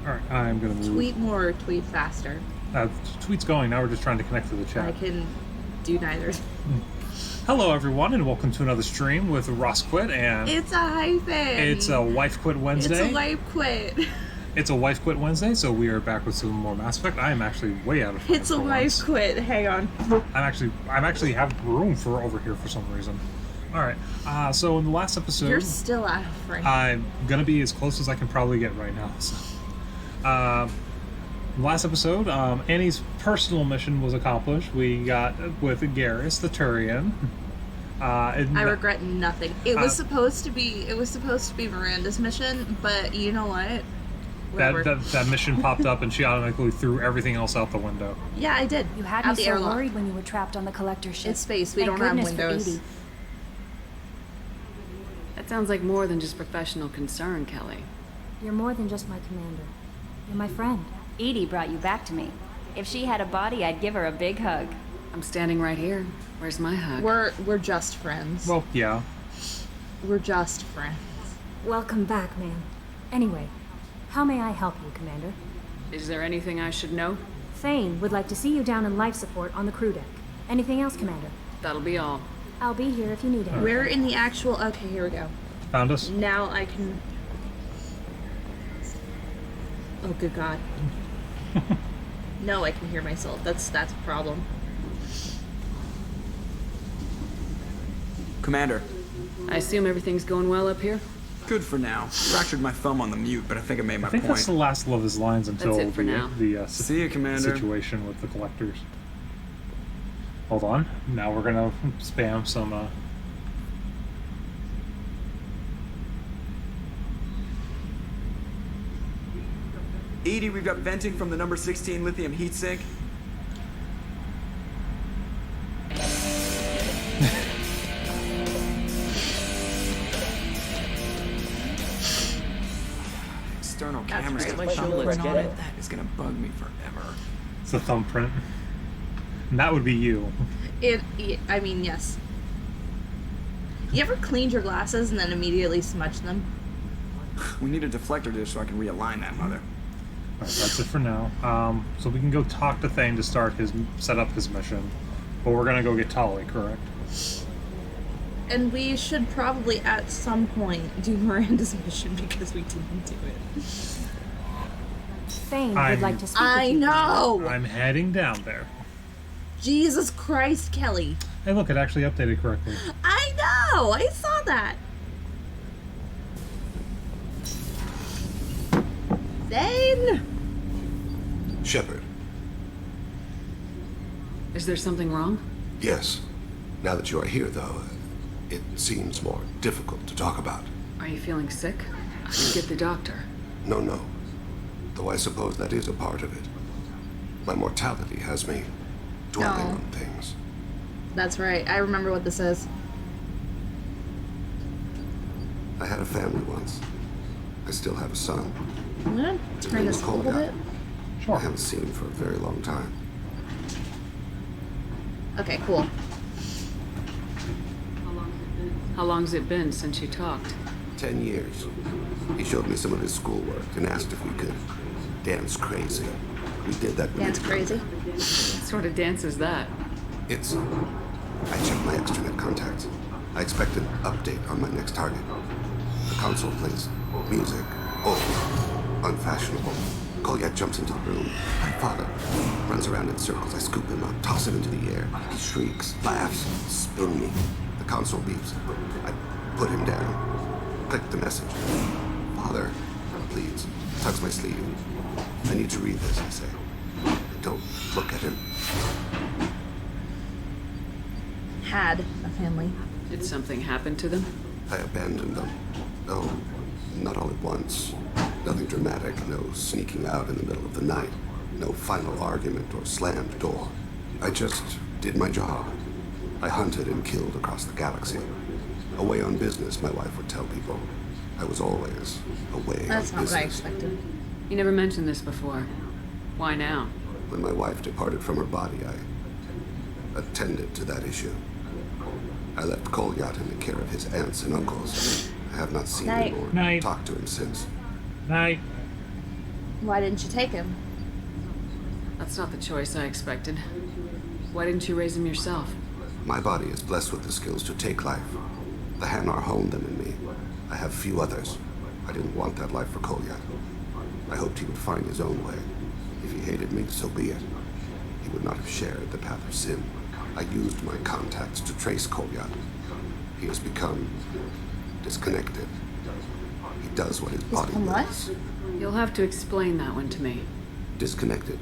Alright, I'm gonna move. Tweet more or tweet faster? Tweet's going, now we're just trying to connect to the chat. I can do neither. Hello everyone, and welcome to another stream with Ross Quit, and... It's a hyphen! It's a Wife Quit Wednesday. It's a wife quit. It's a Wife Quit Wednesday, so we are back with some more Mass Effect. I am actually way out of frame. It's a wife quit. Hang on. I'm actually have room for over here for some reason. Alright, so in the last episode... You're still out of frame. I'm gonna be as close as I can probably get right now, so... last episode, Annie's personal mission was accomplished. We got with Garrus, the Turian. I regret nothing. It was supposed to be Miranda's mission, but you know what? That mission popped up and she automatically threw everything else out the window. Yeah, I did. You had me so worried when you were trapped on the collector ship. It's space. We don't have windows. That sounds like more than just professional concern, Kelly. You're more than just my commander. You're my friend. Edie brought you back to me. If she had a body, I'd give her a big hug. I'm standing right here. Where's my hug? We're just friends. Well, yeah. We're just friends. Welcome back, man. Anyway, how may I help you, Commander? Is there anything I should know? Thane would like to see you down in life support on the crew deck. Anything else, Commander? That'll be all. I'll be here if you need anything. We're in the actual... Okay, here we go. Found us? Now I can... Oh, good God. No, I can hear myself. That's a problem. Commander. I assume everything's going well up here? Good for now. Fractured my thumb on the mute, but I think I made my I think point. that's the last of his lines until That's it for now. See you, Commander. Situation with the collectors. Hold on. Now we're gonna spam some Edie, we've got venting from the number 16 lithium heatsink. External cameras. right. That is gonna bug me forever. it's a thumbprint. And that would be you. I mean, yes. You ever cleaned your glasses and then immediately smudged them? We need a deflector dish so I can realign that mother. Alright, that's it for now. So we can go talk to Thane to set up his mission. But we're gonna go get Tali, correct? And we should probably at some point do Miranda's mission because we didn't do it. Thane would like to speak with you. I know! I'm heading down there. Jesus Christ, Kelly. Hey look, it actually updated correctly. I know! I saw that! Thane! Shepard. Is there something wrong? Yes. Now that you are here, though, it seems more difficult to talk about. Are you feeling sick? I should get the doctor. No. Though I suppose that is a part of it. My mortality has me dwelling No. on things. That's right. I remember what this is. I had a family once. I still have a son. I'm gonna turn this up a little bit. I Sure. haven't seen him for a very long time. Okay, cool. How long's it been since you talked? 10 years. He showed me some of his schoolwork and asked if we could dance crazy. We did that. Dance crazy. What sort of dance is that? It's... I checked my extranet contacts. I expect an update on my next target. The console plays music. Old. Unfashionable. Kolyak jumps into the room. My father runs around in circles. I scoop him up, toss him into the air. He shrieks, laughs, spin me. The console beeps. I put him down. Click the message. Father, please, tucks my sleeve. I need to read this, I say. Don't look at him. Had a family. Did something happen to them? I abandoned them. No, not all at once. Nothing dramatic, no sneaking out in the middle of the night. No final argument or slammed door. I just did my job. I hunted and killed across the galaxy. Away on business, my wife would tell people. I was always away That's on not what I business. expected. You never mentioned this before. Why now? When my wife departed from her body, I attended to that issue. I left Kolyat in the care of his aunts and uncles. I have not seen Night. him or Night. talked to him since. Night. Why didn't you take him? That's not the choice I expected. Why didn't you raise him yourself? My body is blessed with the skills to take life. The Hanar honed them in me. I have few others. I didn't want that life for Kolyat. I hoped he would find his own way. If he hated me, so be it. He would not have shared the path of sin. I used my contacts to trace Kolyat. He has become disconnected. He does what his body become what? wills. You'll have to explain that one to me. Disconnected.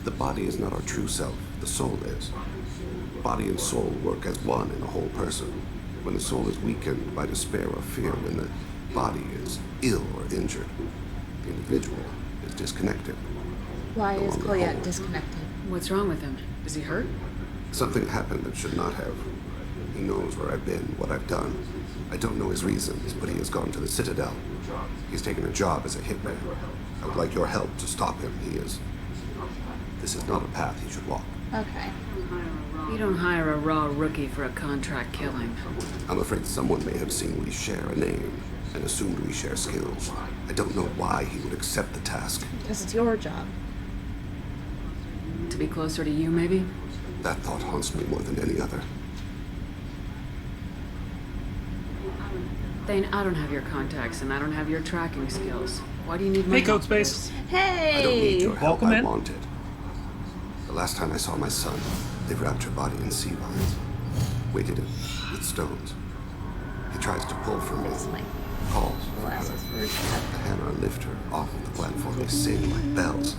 The body is not our true self. The soul is. Body and soul work as one in a whole person. When the soul is weakened by despair or fear, when the body is ill or injured, the individual is disconnected. Why No is longer Kolyat whole. disconnected? What's wrong with him? Is he hurt? Something happened that should not have. He knows where I've been, what I've done. I don't know his reasons, but he has gone to the Citadel. He's taken a job as a hitman. I would like your help to stop him. This is not a path he should walk. Okay. You don't hire a raw rookie for a contract killing. I'm afraid someone may have seen we share a name and assumed we share skills. I don't know why he would accept the task. Because it's your job. To be closer to you, maybe? That thought haunts me more than any other. Thane, I don't have your contacts and I don't have your tracking skills. Why do you need my Hey, help Code for Space. this? Hey! I don't need your help. Welcome I in. want it. The last time I saw my son, they wrapped her body in sea vines, weighted it with stones. He tries to pull from me, That's my calls for glasses her. first. The Hanar lift her off of the platform. They sing like bells.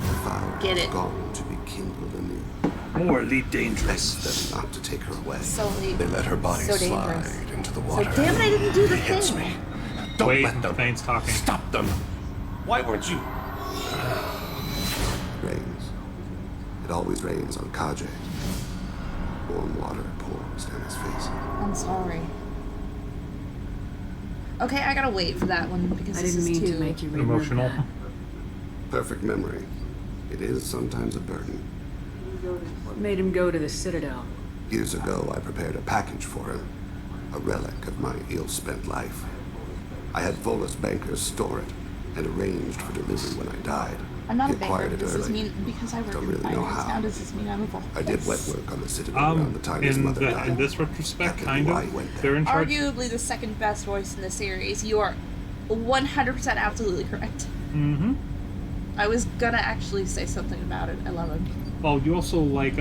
The fire Get is it. gone to be kindled anew. Morally Begs dangerous. them not to take her away. So late. They let her body So slide dangerous. into the So water. damn it, I didn't do the It hits thing. me. Don't Wait, let them. Thane's talking. Stop them. Why weren't you? It rains. It always rains on Kaje. Warm water pours down his face. I'm sorry. Okay, I gotta wait for that one because I this didn't is mean too to make you relive Emotional. that. Perfect memory. It is sometimes a burden. What made him go to the Citadel? Years ago, I prepared a package for him. A relic of my ill-spent life. I had Volus bankers store it and arranged for delivery when I died. I'm not He a banker. acquired it Does this early. mean because I work Don't in really know finance how. now? Does this mean I'm a vault? I did wet work on the Citadel around the time his mother died. In this retrospect, That could be kind why of. he went there. They're in charge. Arguably the second best voice in the series. You are 100% absolutely correct. Mm-hmm. I was gonna actually say something about it. I love him. Oh, you also like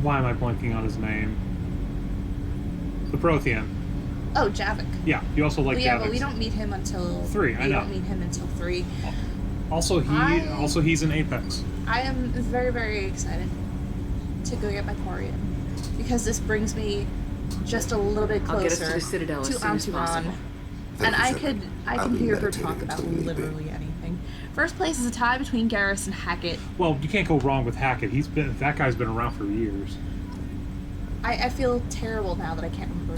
why am I blanking on his name? The Prothean. Oh, Javik. Yeah, you also like Well, yeah, Javix. but we don't meet him until 3, I We know. don't meet him until 3. Also, he's in Apex. I am very, very excited to go get my Quarian because this brings me just a little bit I'll get us to closer the Citadel as to soon as Anturan. possible. Thank And you, I Shepard. I'll can be hear her meditating talk about until need be. literally anything. First place is a tie between Garrus and Hackett. Well, you can't go wrong with Hackett. That guy's been around for years. I feel terrible now that I can't remember.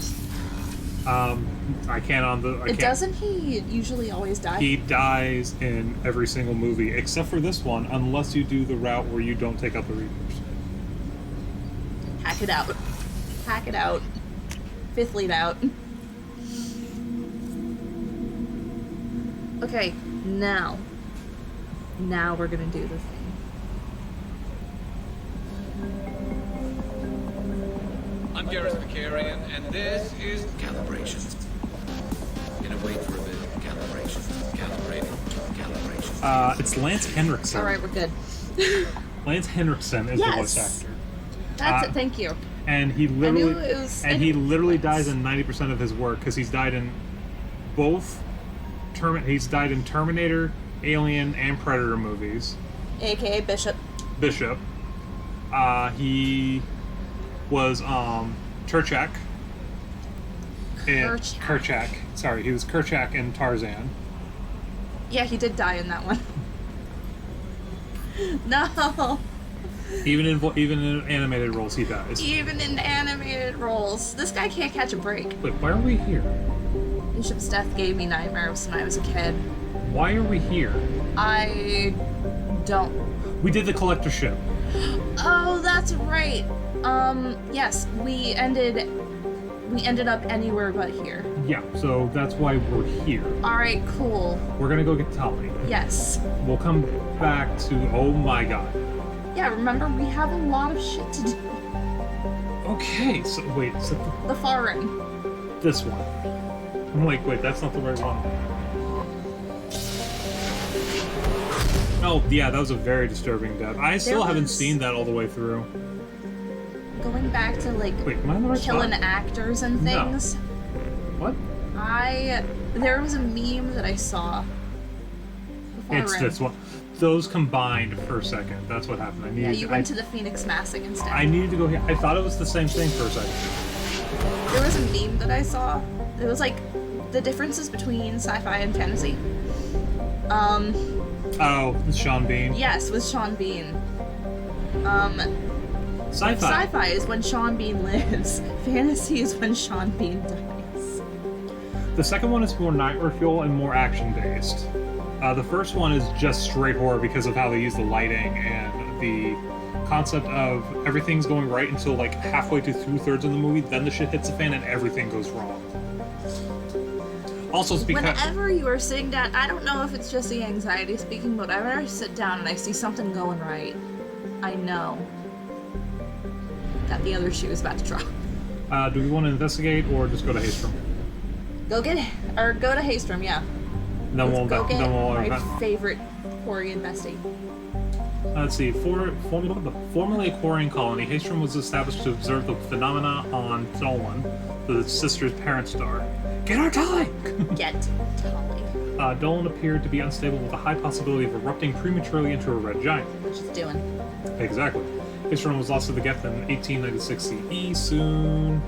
I can't. Doesn't he usually always die? He dies in every single movie except for this one, unless you do the route where you don't take out the Reapers. Hack it out. Hack it out. Fifth lead out. Okay, now. Now we're gonna do the thing. I'm Garrus Vicarian, and this is Calibrations. Gonna wait for a bit. Calibrations. Calibrating. Calibrations. It's Lance Henriksen. Alright, we're good. Lance Henriksen is the voice Yes. actor. That's it, thank you. And he knew literally it was- and he literally dies in 90% of his work because he's died in both he's died in Terminator, Alien, and Predator movies. AKA Bishop. Bishop. He was Kerchak. Kerchak. Sorry, he was Kerchak in Tarzan. Yeah, he did die in that one. No! Even in animated roles, he dies. Even in animated roles. This guy can't catch a break. Wait, why are we here? Bishop's death gave me nightmares when I was a kid. Why are we here? I don't. We did the collector ship. Oh, that's right. Yes, we ended up anywhere but here. Yeah, so that's why we're here. Alright, cool. We're gonna go get Tali. Yes. We'll come back to, oh my god. Yeah, remember, we have a lot of shit to do. Okay, so wait, so The far ring. this one. I'm like, wait, that's not the right one. Oh, yeah, that was a very disturbing death. I still haven't was- seen that all the way through. Going back to, like, Wait, am I in the right killing spot? actors and No. things. What? There was a meme that I saw. The far It's ring. this one. Those combined for a second. That's what happened. I needed. Yeah, you went to the Phoenix Massing instead. I needed to go here. I thought it was the same thing for a second. There was a meme that I saw. It was like the differences between sci-fi and fantasy. Oh, it's Sean Bean. Yes, with Sean Bean. Sci-fi. Sci-fi is when Sean Bean lives. Fantasy is when Sean Bean dies. The second one is more nightmare fuel and more action-based. The first one is just straight horror because of how they use the lighting and the concept of everything's going right until like halfway to 2/3 of the movie, then the shit hits the fan and everything goes wrong. Also, it's because Whenever you are sitting down, I don't know if it's just the anxiety speaking, but whenever I sit down and I see something going right, I know that the other shoe is about to drop. do we want to investigate or just go to Haystrom? Go to Haystrom, yeah. Then we'll Go get my invest. favorite Quarian bestie. Let's see. Formerly a Quarian colony, Haystrom was established to observe the phenomena on Dolan, the sister's parent star. Get our Tali! Get Tali. Dolan appeared to be unstable with a high possibility of erupting prematurely into a red giant. Which is doing. Exactly. Haystrom was lost to the Geth in 1896 CE. Soon,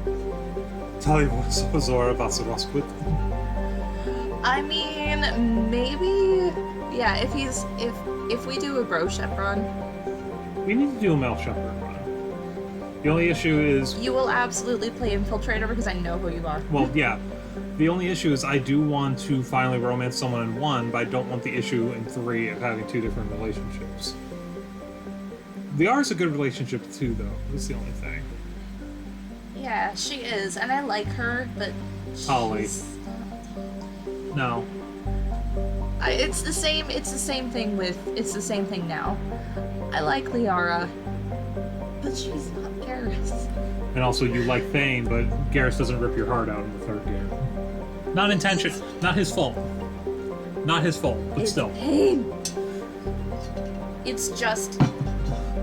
Tali was Zora Vasarosquit. I mean, maybe, yeah. If we do a bro shep run, We need to do a Mel Shepherd run. The only issue is, you will absolutely play Infiltrator because I know who you are. well, yeah. The only issue is I do want to finally romance someone in 1, but I don't want the issue in 3 of having 2 different relationships. VR is a good relationship too, though. That's the only thing. Yeah, she is, and I like her, but Tali. she's No. it's the same. It's the same thing with. It's the same thing now. I like Liara, but she's not Garrus. And also, you like Thane, but Garrus doesn't rip your heart out in the 3rd game. Not intention. Not his fault. Not his fault, but It's still. pain. It's just.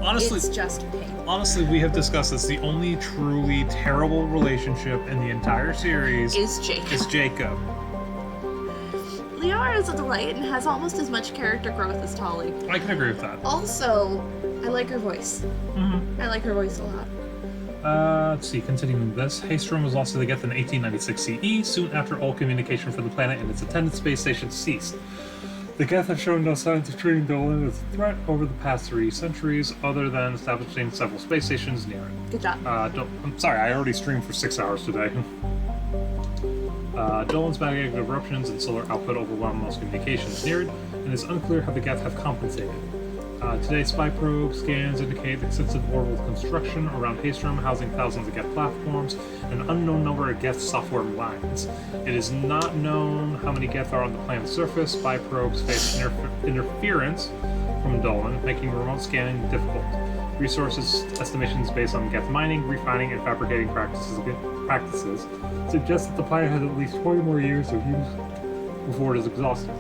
Honestly, It's just pain. honestly, we have discussed this. The only truly terrible relationship in the entire series Is Jake. is Jacob. Liara is a delight and has almost as much character growth as Tali. I can agree with that. Also, I like her voice. Mm-hmm. I like her voice a lot. Let's see, continuing this. Haystrom was lost to the Geth in 1896 CE, soon after all communication from the planet and its attendant space station ceased. The Geth have shown no signs of treating Dolan as a threat over the past 3 centuries, other than establishing several space stations near it. Good job. I'm sorry, I already streamed for 6 hours today. Dolan's magnetic eruptions and solar output overwhelm most communications near it, and it's unclear how the Geth have compensated. Today, spy probe scans indicate extensive orbital construction around Haystrom, housing thousands of Geth platforms, and an unknown number of Geth software lines. It is not known how many Geth are on the planet's surface. Spy probes face interference from Dolan, making remote scanning difficult. Resources estimations based on Geth mining, refining, and fabricating practices suggest that the planet has at least 20 more years of use before it is exhausted.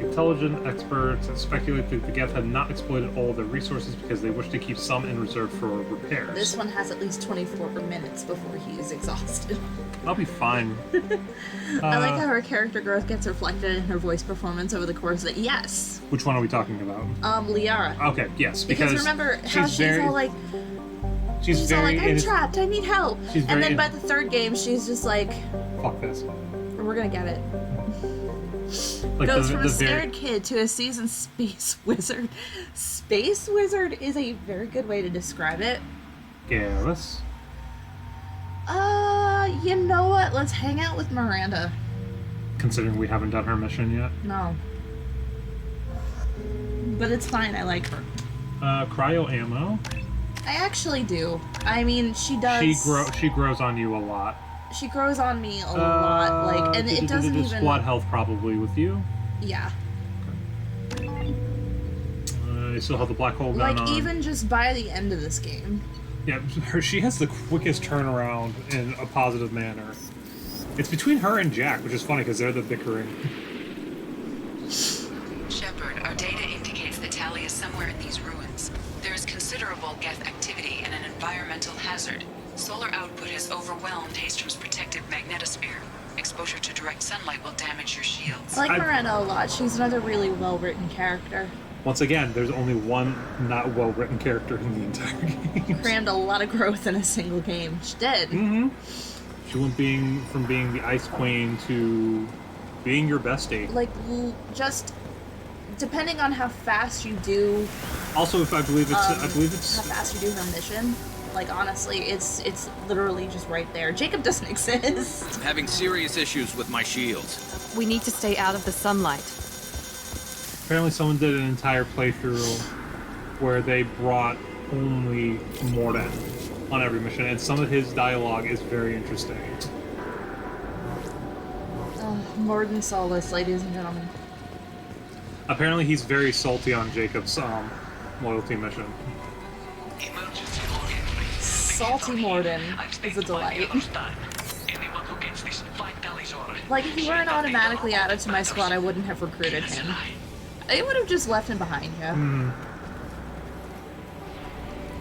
Intelligent experts speculate that the Geth had not exploited all of their resources because they wish to keep some in reserve for repairs. This one has at least 24 minutes before he is exhausted. I'll be fine. I like how her character growth gets reflected in her voice performance over the course of it. Yes. Which one are we talking about? Liara. Okay, yes, Because remember how she's very, all like, she's very, I'm trapped, I need help. She's And very then by the 3rd game, she's just like, fuck this. we're gonna get it. Like Goes from a very- scared kid to a seasoned space wizard. Space wizard is a very good way to describe it. Garrus. You know what? Let's hang out with Miranda. Considering we haven't done her mission yet. No. But it's fine, I like her. Cryo ammo. I actually do. I mean, she does. She grows on you a lot. She grows on me a lot, like, and it doesn't even... Squad health probably with you. Yeah. You still have the black hole gun Like, on. even just by the end of this game. Yeah, she has the quickest turnaround in a positive manner. It's between her and Jack, which is funny because they're the bickering. Shepard, our data indicates the tally is somewhere in these ruins. There is considerable Geth activity and an environmental hazard. Solar output has overwhelmed Hastrom's protective magnetosphere. Exposure to direct sunlight will damage your shields. I like Miranda a lot. She's another really well-written character. Once again, there's only one not well-written character in the entire game. Crammed a lot of growth in a single game. She did. Mm-hmm. She went from being the Ice Queen to being your bestie. Like, just depending on how fast you do. Also, if I believe it's how fast you do her mission. Like, honestly, it's literally just right there. Jacob doesn't exist. I'm having serious issues with my shields. We need to stay out of the sunlight. Apparently someone did an entire playthrough where they brought only Mordin on every mission, and some of his dialogue is very interesting. Morden Solace, ladies and gentlemen. Apparently he's very salty on Jacob's loyalty mission. Salty Morden is a delight. Like, if he weren't automatically added to my squad, I wouldn't have recruited him. I would have just left him behind you.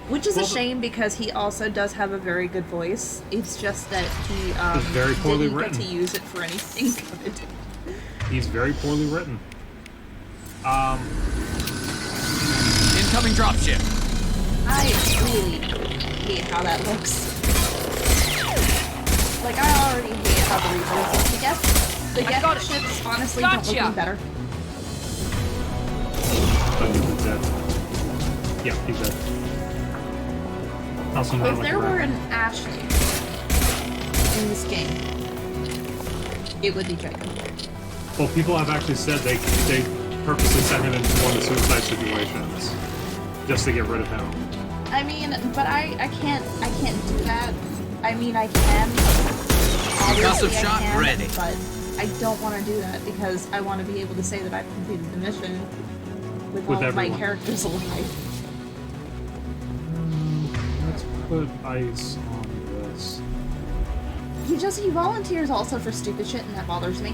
Which is a shame because he also does have a very good voice. It's just that he It's very poorly didn't written. get to use it for anything good. He's very poorly written. Incoming dropship. I really hate how that looks. Like, I already hate how the Reapers look. The Geth ships honestly don't look any better. But he's dead. Yeah, he's dead. Also, If there were an Ashley in this game, it would be Jacob. Well, people have actually said they purposely sent him into one of the suicide situations just to get rid of him. I mean, but I can't do that. I mean, I can. Concussive Obviously, shot I can, ready. But I don't want to do that because I want to be able to say that I've completed the mission with all of my everyone. characters alive. Let's put ice on this. He volunteers also for stupid shit, and that bothers me.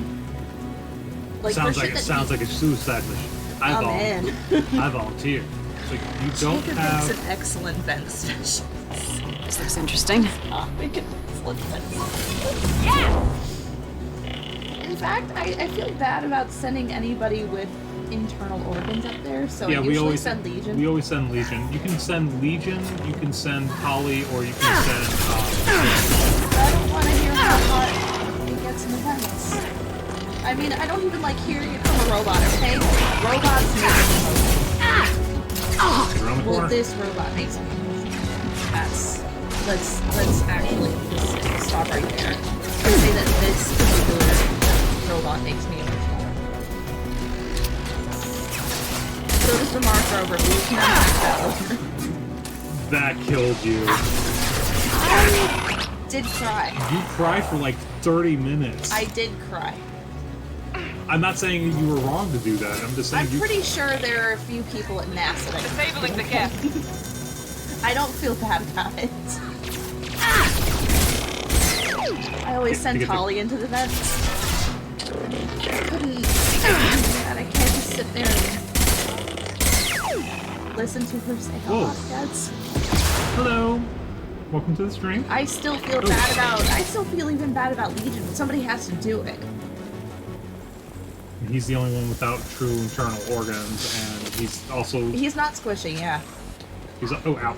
Like, sounds for like shit it that sounds like a suicide mission. I man. I volunteer. It's like you don't Jacob have. makes an excellent vent station. This looks interesting. Make an excellent vent station. Yeah! In fact, I feel bad about sending anybody with internal organs up there, so Yeah, I we usually always send Legion. We always send Legion. You can send Legion. You can send Holly, or you can send. I don't want to hear how hot it gets in the vents. I mean, I don't even like hearing it from a robot, okay? Robots make me emotional. Around the Well, corner. this robot makes me emotional. Let's actually just stop right there. Let's say that this particular robot makes me emotional. So does the Mark Rover, but we can unpack that later. That killed you. I did cry. You cried for like 30 minutes. I did cry. I'm not saying you were wrong to do that. I'm just saying I'm you. pretty sure there are a few people at NASA that Disabling the Geth. I don't feel bad about it. I always send Holly into the vents. I couldn't do that. I can't just sit there and listen to her say how hot it gets. Hello. Welcome to the stream. I still feel bad about. I still feel even bad about Legion, but somebody has to do it. He's the only one without true internal organs, and he's also. He's not squishy, yeah. He's oh ow.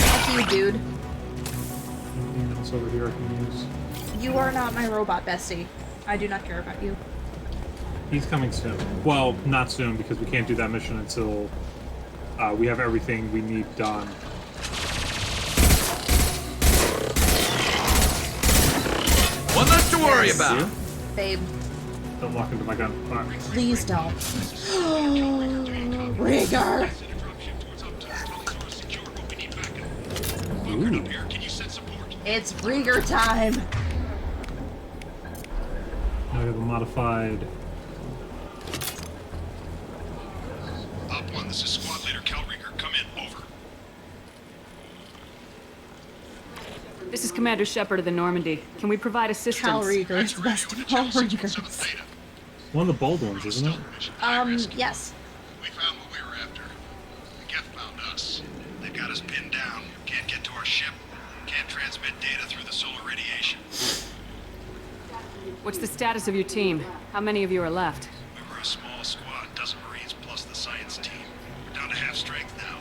Fuck you, dude. Anything else over here I can use? You are not my robot bestie. I do not care about you. He's coming soon. Well, not soon because we can't do that mission until we have everything we need done. One less to worry about. Here? Babe, Don't walk into my gun. Alright. please don't. Rhaegar! Ooh. It's Rieger time. Now we have a modified. Op 1, this is Squad Leader Cal Rieger. Come in, over. This is Commander Shepard of the Normandy. Can we provide assistance? Cal Rieger is the best of all Riegers. One of the bold ones, isn't it? Yes. We found what we were after. The Geth found us. They've got us pinned down. Can't get to our ship. Can't transmit data through the solar radiation. What's the status of your team? How many of you are left? We were a small squad, dozen Marines plus the science team. We're down to half strength now.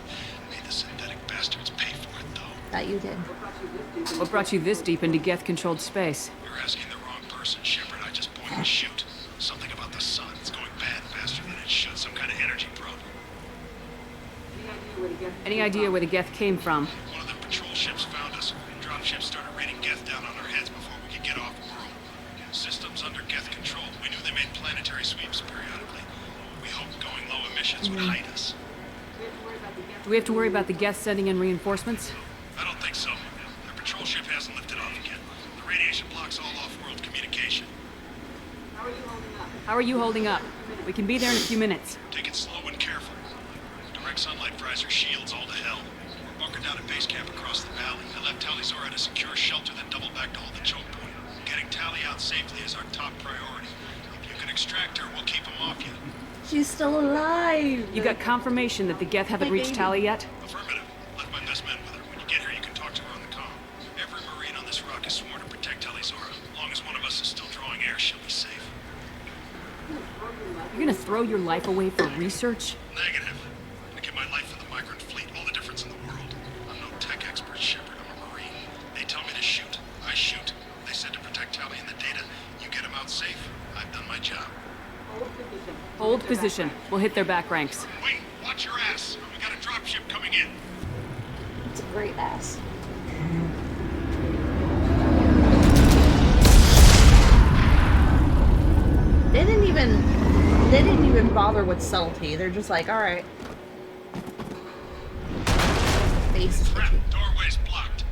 Made the synthetic bastards pay for it, though. That you did. What brought you this deep into Geth-controlled space? You're asking the wrong person, Shepard. I just point and shoot. Something about the sun. It's going bad faster than it should. Some kind of energy problem. Any idea where the Geth came from? One of the patrol ships found us. Dropships started raining Geth down on our heads before we could get off world. Systems under Geth control. We knew they made planetary sweeps periodically. We hoped going low emissions would hide us. Do we have to worry about the Geth sending in reinforcements? I don't think so. Their patrol ship hasn't lifted off yet. The radiation blocks all off-world communication. How are you holding up? We can be there in a few minutes. Take it slow and careful. Direct sunlight fries our shields all to hell. We're bunkered down at base camp across the valley. I left Tali Zora at a secure shelter, then doubled back to hold the choke point. Getting Tali out safely is our top priority. If you can extract her, we'll keep them off you. She's still alive. You got confirmation that the Geth haven't reached Tali yet? Affirmative. Left my best men with her. When you get here, you can talk to her on the comm. Every Marine on this rock is sworn to protect Tali Zora. As long as one of us is still drawing air, she'll be safe. You're gonna throw your life away for research? Negative. I give my life for the migrant fleet. All the difference in the world. I'm no tech expert, Shepard. I'm a Marine. They tell me to shoot. I shoot. They said to protect Tali and the data. You get them out safe. I've done my job. Hold position. We'll hit their back ranks. Wait, watch your ass. We got a dropship coming in. It's a great ass. They didn't even bother with subtlety. They're just like, all right. Basically. Doorway's blocked.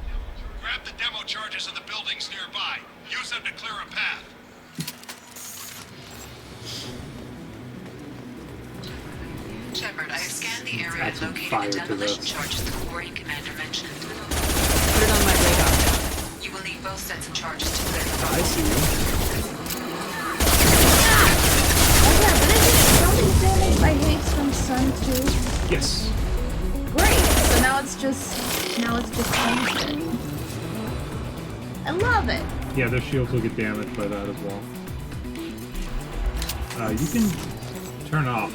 Grab the demo charges in the buildings nearby. Use them to clear a path. Shepard, I have scanned the area Add and some located fire the to demolition this. charges the quarry commander mentioned. Put it on my radar. You will need both sets of charges to clear the I see you. Oh yeah, but isn't damaged by haste from sun too? Yes. Great. So now it's just constant. I love it. Yeah, their shields will get damaged by that as well. You can turn off.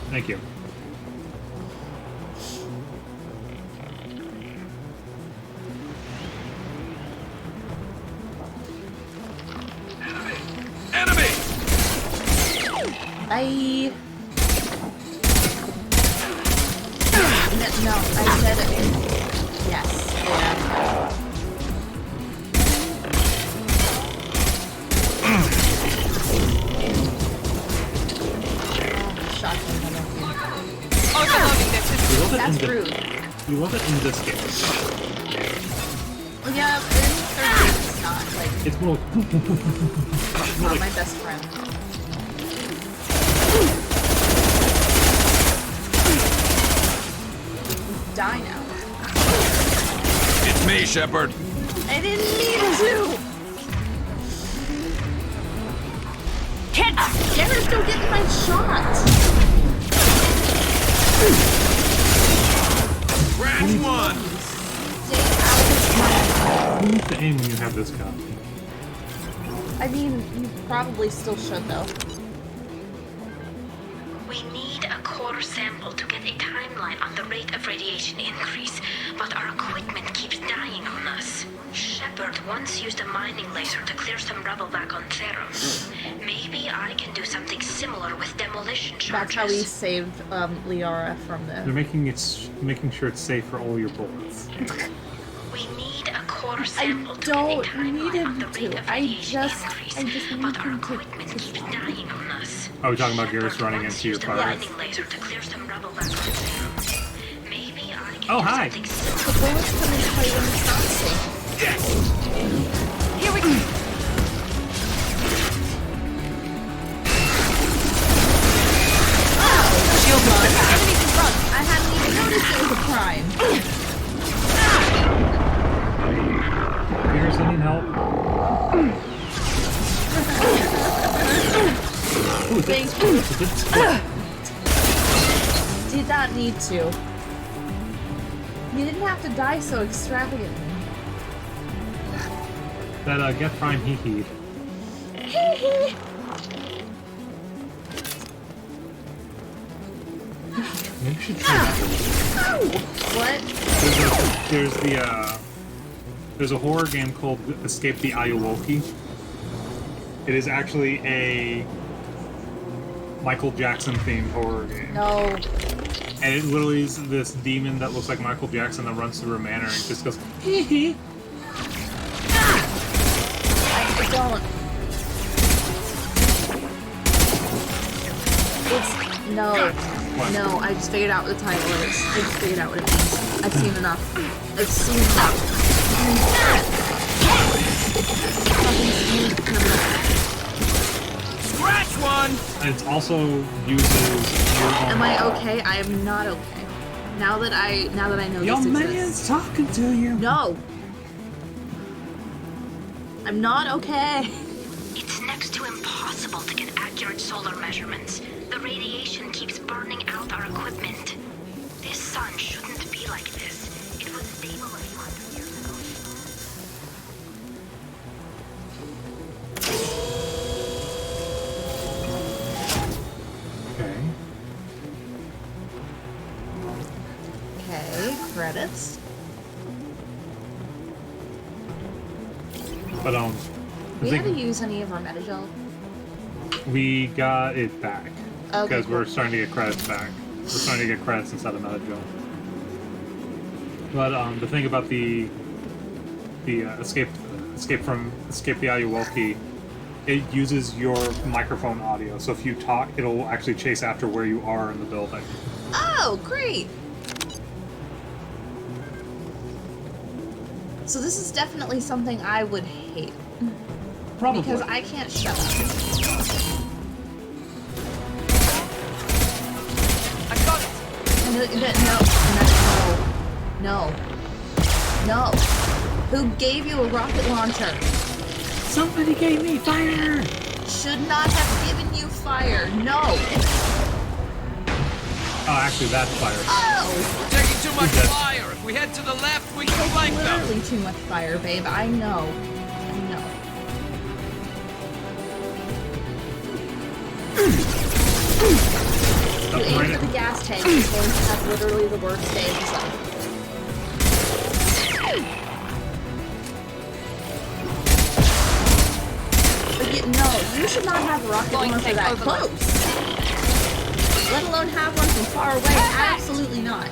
Thank you. Enemy! Bye. No, I said it. Yes. Yeah. Also loading this. That's rude. You love it in this game. Well, yeah, in third grade it's not like It's more. not my best friend. Die now. It's me, Shepard. I didn't mean to. Garrus, don't get my shot. Round one. Stay out of You need to aim when you have this gun. I mean, you probably still should though. We need a core sample to get a timeline on the rate of radiation increase, but our equipment keeps dying on us. Shepard once used a mining laser to clear some rubble back on Theros. Maybe I can do something similar with demolition charges. That's how we saved Liara from They're the. making sure it's safe for all your bullets. We need a core I sample to don't get a timeline need on the him rate to. of I radiation just increase, need but our him equipment keeps dying on us. Are we talking about Garrus Shepard running once into your used a fire? mining laser to clear some rubble back on Theros. Maybe I can Oh, do hi. something The similar. bullets come into play when it's not safe. Here we go. Shield on. Enemies in front. I hadn't even noticed it was a prime. Peter's needing help. Ooh, Thank you. Did not need to. You didn't have to die so extravagantly. That Get Prime hee. Maybe we should try that one. What? There's a horror game called Escape the Ayawoki. It is actually a Michael Jackson themed horror game. No. And it literally is this demon that looks like Michael Jackson that runs through a manor and just goes hee hee. I don't. It's no. What? No, I just figured out what the title is. I just figured out what it means. I've seen enough. I've seen enough. Scratch one! And it also uses your own. Am I okay? I am not okay. Now that I know Your this man's exists. talking to you. No. I'm not okay. It's next to impossible to get accurate solar measurements. The radiation keeps burning out our equipment. This sun shouldn't be like this. It was stable a few hundred years ago. Okay. Okay, credits. But We had to use any of our metagel. we got it back Okay, because cool. we're starting to get credits back. We're starting to get credits instead of metagel. But the thing about the escape the Ayawoki, it uses your microphone audio. So if you talk, it'll actually chase after where you are in the building. Oh, great! So this is definitely something I would hate. Probably. Because I can't shut up. I got it. No. Who gave you a rocket launcher? Somebody gave me fire! Should not have given you fire. No. Oh, actually, that's fire. Oh! We're taking too much Who's that? fire. If we head to the left, we can flank them. Literally too much fire, babe. I know. You aim for the gas tank, it's going to have literally the worst day of his life. But you should not have a rocket launcher that close. Let alone have one from far away. Absolutely not.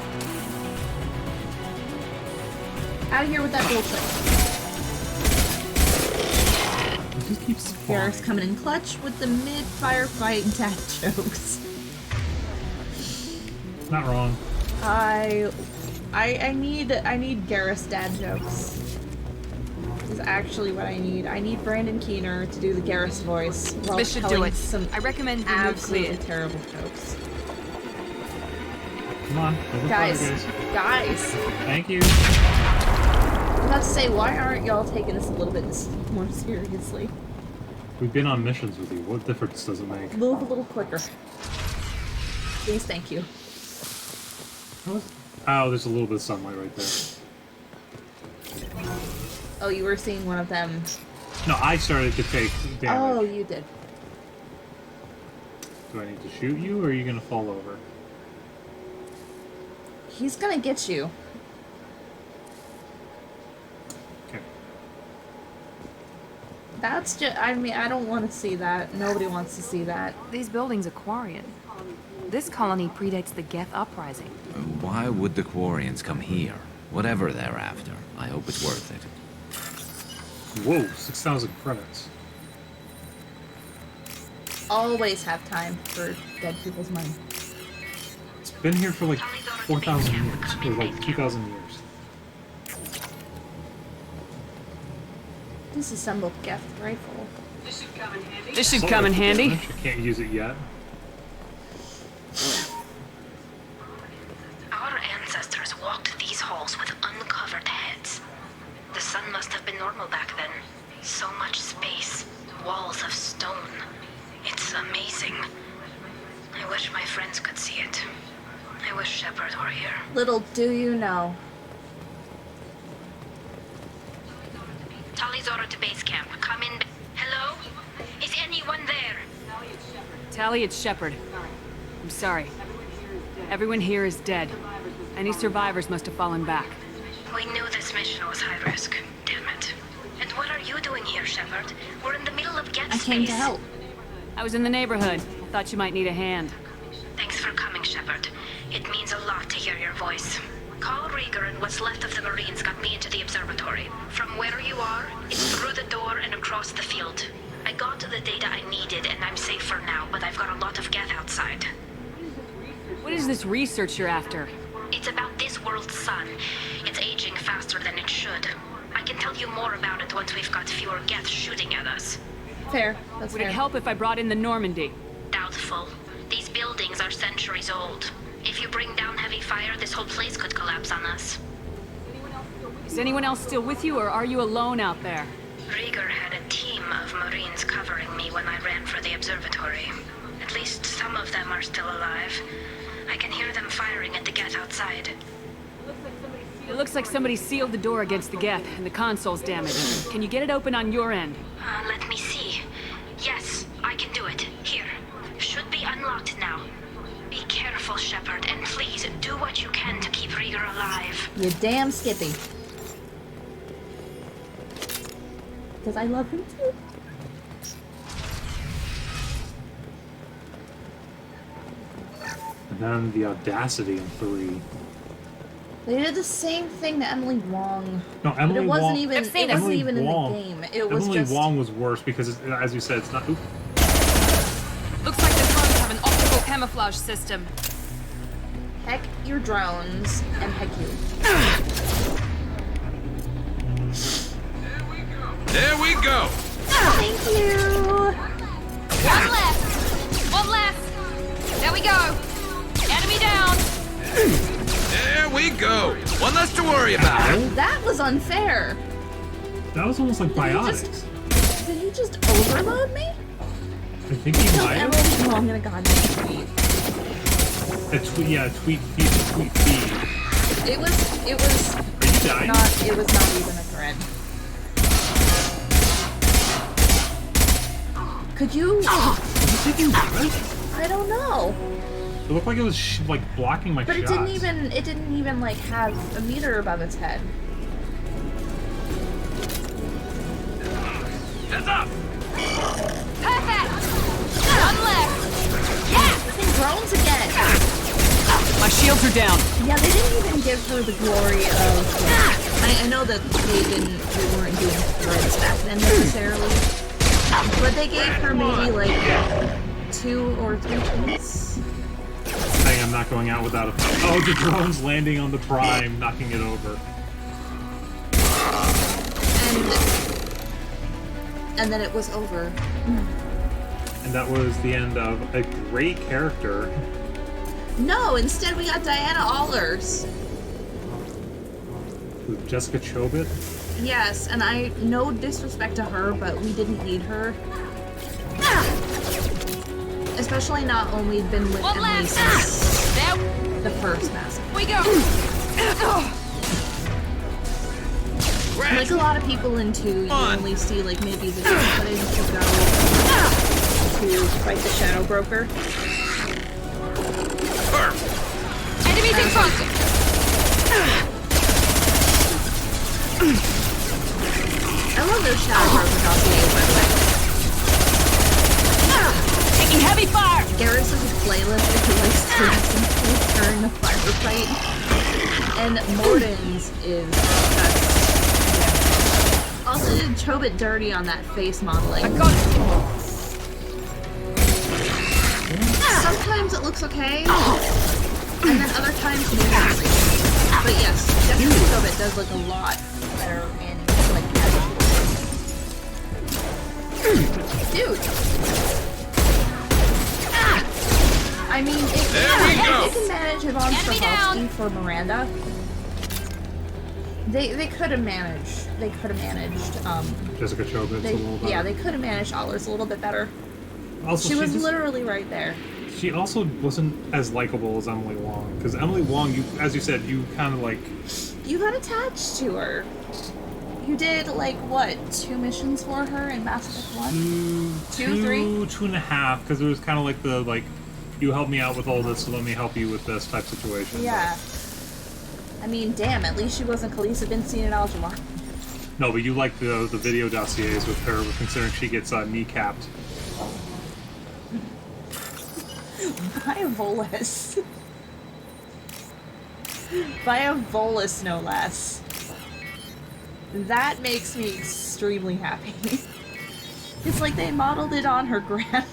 Out of here with that bullshit. It just keeps Garrus coming in clutch with the mid-firefight dad jokes. Not wrong. I need Garrus dad jokes. Is actually what I need. I need Brandon Keener to do the Garrus voice while This should do telling it. some I recommend you move absolutely clear. terrible jokes. Come on. Over Guys, fire, Thank you. I was about to say, why aren't y'all taking this a little bit more seriously? We've been on missions with you. What difference does it make? Move a little quicker. Please, thank you. Oh, there's a little bit of sunlight right there. Oh, you were seeing one of them. No, I started to take damage. Oh, you did. Do I need to shoot you, or are you gonna fall over? He's gonna get you. Okay. That's just, I mean, I don't want to see that. Nobody wants to see that. These buildings are Quarian. This colony predates the Geth uprising. Why would the Quarians come here? Whatever they're after, I hope it's worth it. Whoa, 6,000 credits. Always have time for dead people's money. It's been here for like 4,000 years, or like 2,000 years. Disassembled Geth rifle. This should come in handy. I can't use it yet. Our ancestors walked these halls with uncovered heads. The sun must have been normal back then. So much space, walls of stone. It's amazing. I wish my friends could see it. I wish Shepard were here. Little do you know. Tali's order to base camp. Come in. Hello? Is anyone there? Tally, it's Shepard. I'm sorry. Everyone here is dead. Any survivors must have fallen back. We knew this mission was high risk. Damn it. And what are you doing here, Shepard? We're in the middle of Geth I space. came to help. I was in the neighborhood. I thought you might need a hand. Thanks for coming, Shepard. It means a lot to hear your voice. Carl Rieger and what's left of the Marines got me into the observatory. From where you are, it's through the door and across the field. I got to the data I needed and I'm safe for now, but I've got a lot of Geth outside. What is this research you're after? It's about this world's sun. It's aging faster than it should. I can tell you more about it once we've got fewer Geth shooting at us. Fair. That's Would fair. it help if I brought in the Normandy? Doubtful. These buildings are centuries old. If you bring down heavy fire, this whole place could collapse on us. Is anyone else still with you, or are you alone out there? Rieger had a team of Marines covering me when I ran for the observatory. At least some of them are still alive. I can hear them firing at the Geth outside. It looks like somebody sealed the door against the Geth, and the console's damaged. Can you get it open on your end? Let me see. Yes, I can do it. Here. Should be unlocked now. Be careful, Shepard, and please do what you can to keep Rieger alive. You damn Skippy. Because I love him too. And then the audacity in 3. They did the same thing to Emily Wong. No, But Emily it wasn't Wong. even. It wasn't Emily even Wong, in the game. It was Emily just. Wong was worse because, as you said, it's not. Oop. Looks like the drones have an optical camouflage system. Heck your drones and heck you. There we go. Thank you. One left. One left. There we go. Enemy down. There we go. One less to worry about. That was unfair. That was almost like biotics. Did he just overload me? I think he might have. Emily Wong in a goddamn tweet. A tweet, yeah, tweet feed. It was Are you dying? not. It was not even a thread. Could you? Did you think he was? I don't know. It looked like it was like blocking my But shots. it didn't even like have a meter above its head. Heads up. Perfect. One left. Yeah, freaking drones again. My shields are down. Yeah, they didn't even give her the glory of. I know that they weren't doing threads back then necessarily, but they gave her maybe like 2 or 3 points. Saying I'm not going out without a. Oh, the drone's landing on the prime, knocking it over. And then it was over. And that was the end of a great character. No, instead we got Diana Allers. With Jessica Chobit. Yes, and I no disrespect to her, but we didn't need her. Especially not when we've been with One Emily last. since There the first massacre. we go. Like a lot of people in 2, you only see like maybe the footage to go to fight the Shadow Broker. Enemies in front. I love those Shadow Broker dossiers, by the way. Taking heavy fire. Garrus is a playlist if he likes to listen to during the firefight. And Morden's is also did Chobit dirty on that face modeling. I got it. Sometimes it looks okay, and then other times maybe. But yes, Jessica Chobit does look a lot better in like casual. Dude. I mean, if they can manage Yvonne Strahovski for Miranda, they could have managed. They could have managed. Jessica Chobits a little better. Yeah, they could have managed Allers a little bit better. Also, she was literally right there. She also wasn't as likable as Emily Wong, because Emily Wong, you, as you said, you kind of like. You got attached to her. You did like what, 2 missions for her in Mass Effect 1? 2, 3? 2.5, because it was kind of like the you helped me out with all this, so let me help you with this type situation. Yeah. I mean, damn, at least she wasn't Khaleesi Vincent and Algernon. No, but you like the video dossiers with her, considering she gets kneecapped. By a Volus. By a Volus, no less. That makes me extremely happy. It's like they modeled it on her grand.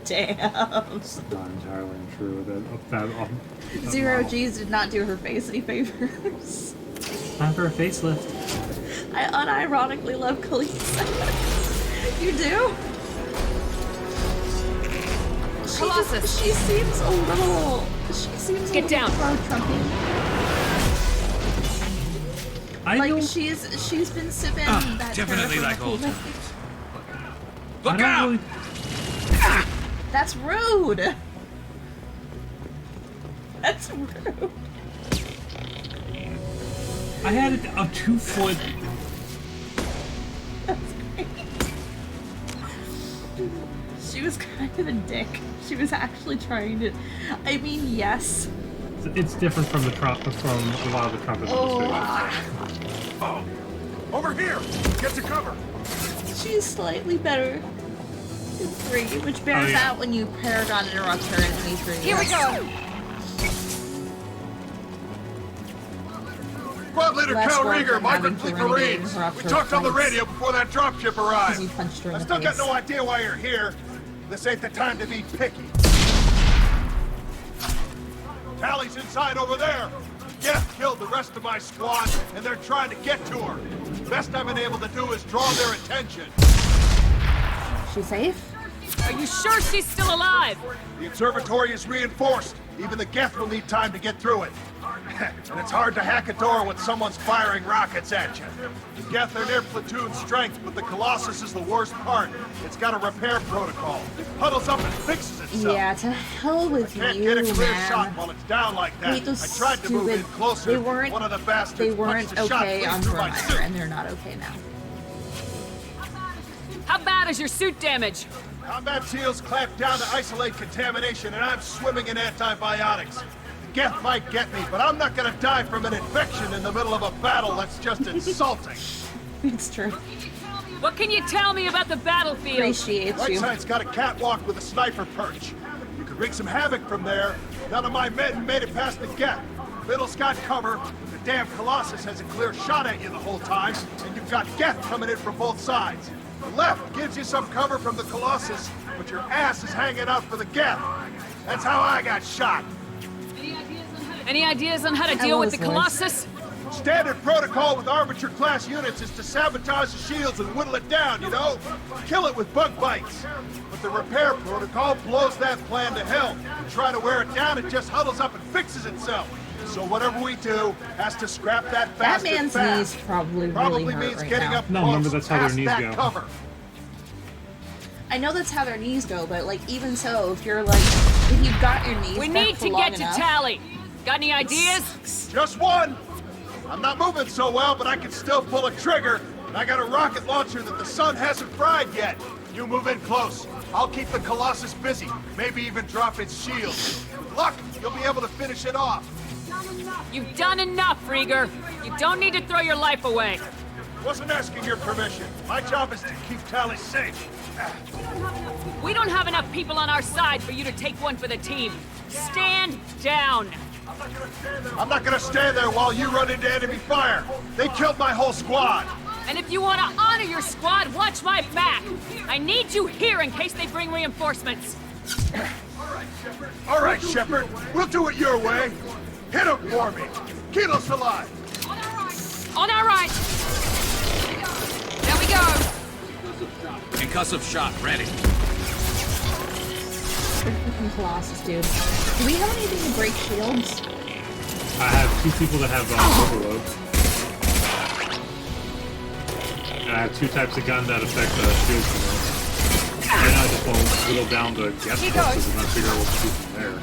Damn. It's not entirely true. That Zero model. G's did not do her face any favors. Time for a facelift. I unironically love Khaleesi. You do? Colossus. She seems a little. She seems Get down. Trumpian. Like she's been sipping that definitely like old Terra times. Look out! Really... That's rude. That's rude. I had a 2-foot. She was kind of a dick. She was actually trying to. I mean, yes. It's different from from a lot of the trumpets in this video. Oh, over here! Get to cover! She's slightly better in 3, which bears out when you Paragon interrupt her in any 3. Here we go! Squad Leader Less Cal work Rieger, than Migrant having Fleet to renegade Marines. and We her talked on the fights. radio before that dropship arrived. You punched her in I the still got face. no idea why you're here. This ain't the time to be picky. Tally's inside over there. Geth killed the rest of my squad, and they're trying to get to her. Best I've been able to do is draw their attention. She's safe? Are you sure she's still alive? The observatory is reinforced. Even the Geth will need time to get through it. And it's hard to hack a door when someone's firing rockets at you. The Geth are near platoon strength, but the Colossus is the worst part. It's got a repair protocol. It huddles up and fixes itself. Yeah, to hell with Can't you, get a clear man. shot while it's down like that. Hate those I tried to move in stupid- closer. They weren't. One of the bastards They punched weren't the shot okay clean on through my Vermire, suit. and they're not okay now. How bad is your suit damage? Combat SEALs clamped down to isolate contamination, and I'm swimming in antibiotics. The Geth might get me, but I'm not gonna die from an infection in the middle of a battle that's just insulting. It's true. What can you tell me about the battlefield? Appreciate Right you. side's got a catwalk with a sniper perch. You could wreak some havoc from there. None of my men made it past the Geth. Middle's got cover. The damn Colossus has a clear shot at you the whole time, and you've got Geth coming in from both sides. The left gives you some cover from the Colossus, but your ass is hanging out for the Geth. That's how I got shot. Any ideas on how to deal with the Colossus? Standard protocol with Arbiter-class units is to sabotage the shields and whittle it down, you know? Kill it with bug bites. But the repair protocol blows that plan to hell. You try to wear it down, it just huddles up and fixes itself. So whatever we do has to scrap that That bastard man's fast. knees probably really hurt means right getting now. up No, close remember that's how their past knees that go. cover. I know that's how their knees go, but like even so, if you're like, if you've got your knees We bent need for to long get to enough- Tally. Got any ideas? Just one. I'm not moving so well, but I can still pull a trigger. And I got a rocket launcher that the sun hasn't fried yet. You move in close. I'll keep the Colossus busy. Maybe even drop its shield. With luck, you'll be able to finish it off. You've done enough, Rieger. You don't need to throw your life away. Wasn't asking your permission. My job is to keep Tally safe. We don't have enough people on our side for you to take one for the team. Stand down. I'm not gonna stand there while you run into enemy fire. They killed my whole squad. And if you want to honor your squad, watch my back. I need you here in case they bring reinforcements. All right, Shepard. We'll do it your way. Hit him for me. Kilos alive. On our right. There we go. Concussive shot ready. Freaking Colossus, dude. Do we have anything to break shields? I have 2 people that have overload. And I have 2 types of gun that affect shield control. Right now I just want to whittle down the guest boxes and then figure out what to do from there.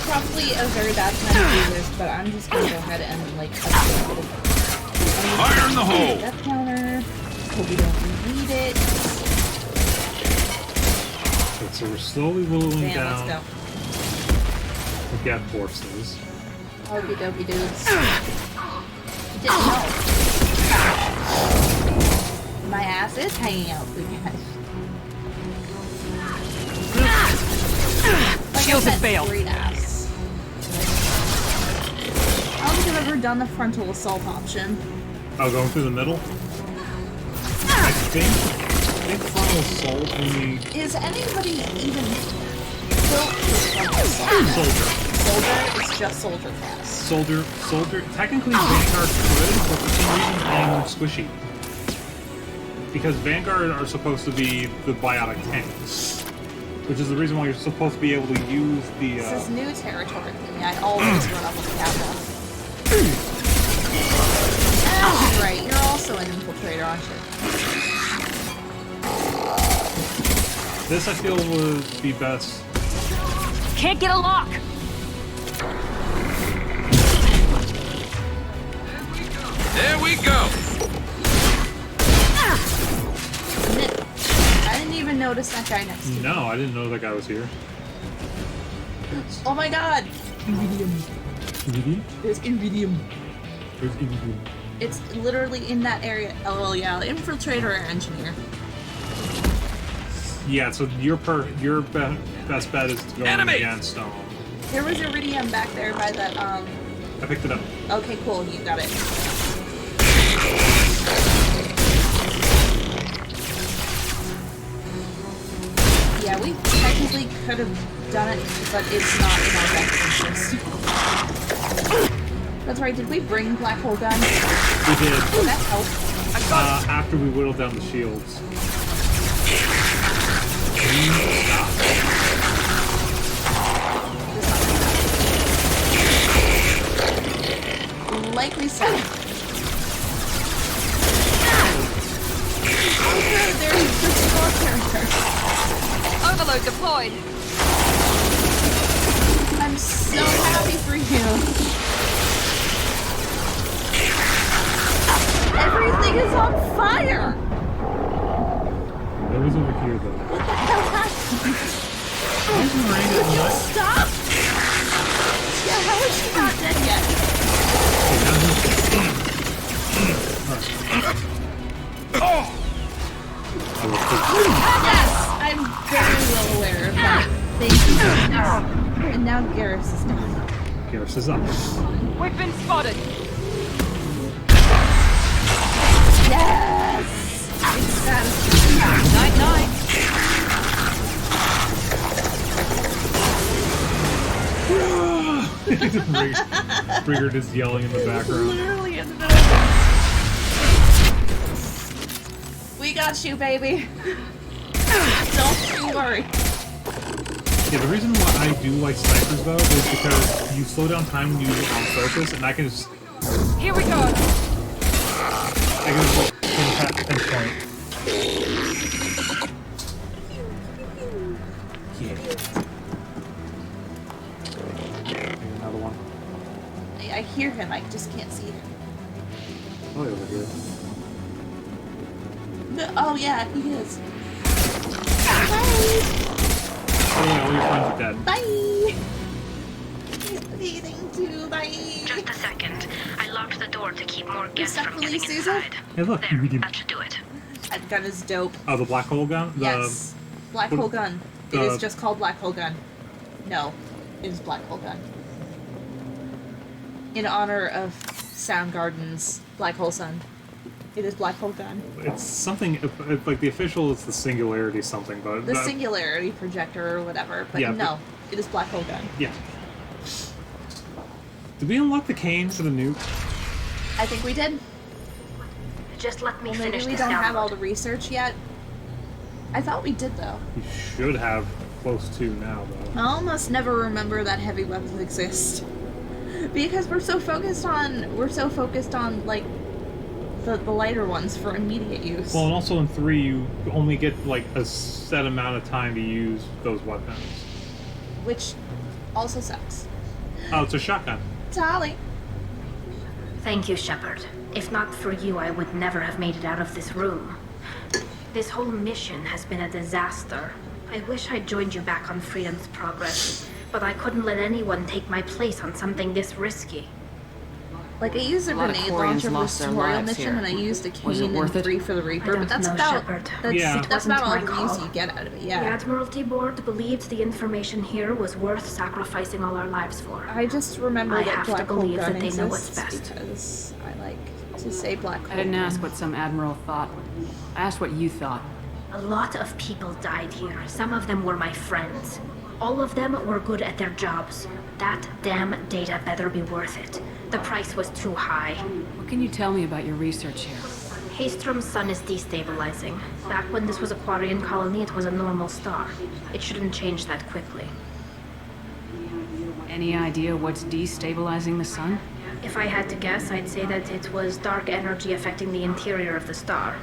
Probably a very bad time to do this, but I'm just gonna go ahead and like upgrade. Fire in the hole! Death counter. Hope we don't need it. Okay, so we're slowly whittling down Let's the gap forces. go. Okie dokie dudes. Didn't know. My ass is hanging out for you guys. Shields have failed. Great ass. I don't think I've ever done the frontal assault option. Oh, going through the middle? I think frontal assault only... Is anybody even built for frontal assault? Soldier. Soldier? It's just soldier class. Soldier. Technically, Vanguard could, but for some reason, I'm squishy. Because Vanguard are supposed to be the biotic tanks. Which is the reason why you're supposed to be able to use the, This is new territory for me. I always run up with the capital. That's right. You're also an infiltrator, aren't you? This, I feel, would be best. Can't get a lock! There we go! I didn't even notice that guy next to me. No, I didn't know that guy was here. Oh my god! Iridium? There's Iridium. There's Iridium. It's literally in that area. Oh yeah, infiltrator or engineer. Yeah, so your best bet is to go against There was Iridium back there by that, I picked it up. Okay, cool, you got it. Yeah, we technically could have done it, but it's not in our best interest. That's right, did we bring Black Hole Gun? We did. Oh, that helped. After we whittled down the shields. Like we said. Okay, there's the small character. Overload deployed. I'm so happy for you. Everything is on fire! It was over here, though. What the hell happened? Would you stop? Yeah, how is she not dead yet? Yes! I'm very well aware of that. Thank you. And now Garrus is down. Garrus is up. We've been spotted. Yes! It's satisfying. Night night. Brigard is yelling in the background. Literally in the middle. We got you, baby. Don't you worry. Yeah, the reason why I do like snipers, though, is because you slow down time when you use it on focus, and I can just... Here we go. I can just pinpoint. Yeah. Another one. I hear him, I just can't see him. Oh, over here. Oh yeah, he is. Oh yeah, all your friends are dead. Bye! Thank you, bye! Just a second. I locked the door to keep more guests from getting Susan? inside. Hey, look, There, Iridium. that should do it. That gun is dope. Oh, the black hole gun? Yes. Black what- Hole Gun. It is just called Black Hole Gun. No, it is Black Hole Gun. In honor of Soundgarden's Black Hole Sun. It is Black Hole Gun. It's something, like the official is the Singularity something, but... The Singularity Projector or whatever, but Yeah, no, it is Black Hole Gun. Yeah. Did we unlock the cane for the nuke? I think we did. Just let me Maybe finish we this don't have download. all the research yet. I thought we did though. You should have close to now, though. I almost never remember that heavy weapons exist because we're so focused on like the lighter ones for immediate use. Well, and also in 3, you only get like a set amount of time to use those weapons. Which also sucks. Oh, it's a shotgun. Tali. Thank you, Shepard. If not for you, I would never have made it out of this room. This whole mission has been a disaster. I wish I'd joined you back on Freedom's Progress, but I couldn't let anyone take my place on something this risky. Like, I used a lot of grenade Quarians launcher for the lost their tutorial lives mission, here. and I used a Was it cane worth and it? 3 for the Reaper, I but don't that's know, about Shepard. Yeah. that's about all my the call. use you get out of it. The Yeah. Admiralty Board believed the information here was worth sacrificing all our lives for. I just remember I that have to black hole believe gun that they know what's exists best. because I like to say black hole. I didn't ask what some admiral thought. I asked what you thought. A lot of people died here. Some of them were my friends. All of them were good at their jobs. That damn data better be worth it. The price was too high. What can you tell me about your research here? Haystrom's sun is destabilizing. Back when this was a Quarian colony, it was a normal star. It shouldn't change that quickly. Any idea what's destabilizing the sun? If I had to guess, I'd say that it was dark energy affecting the interior of the star.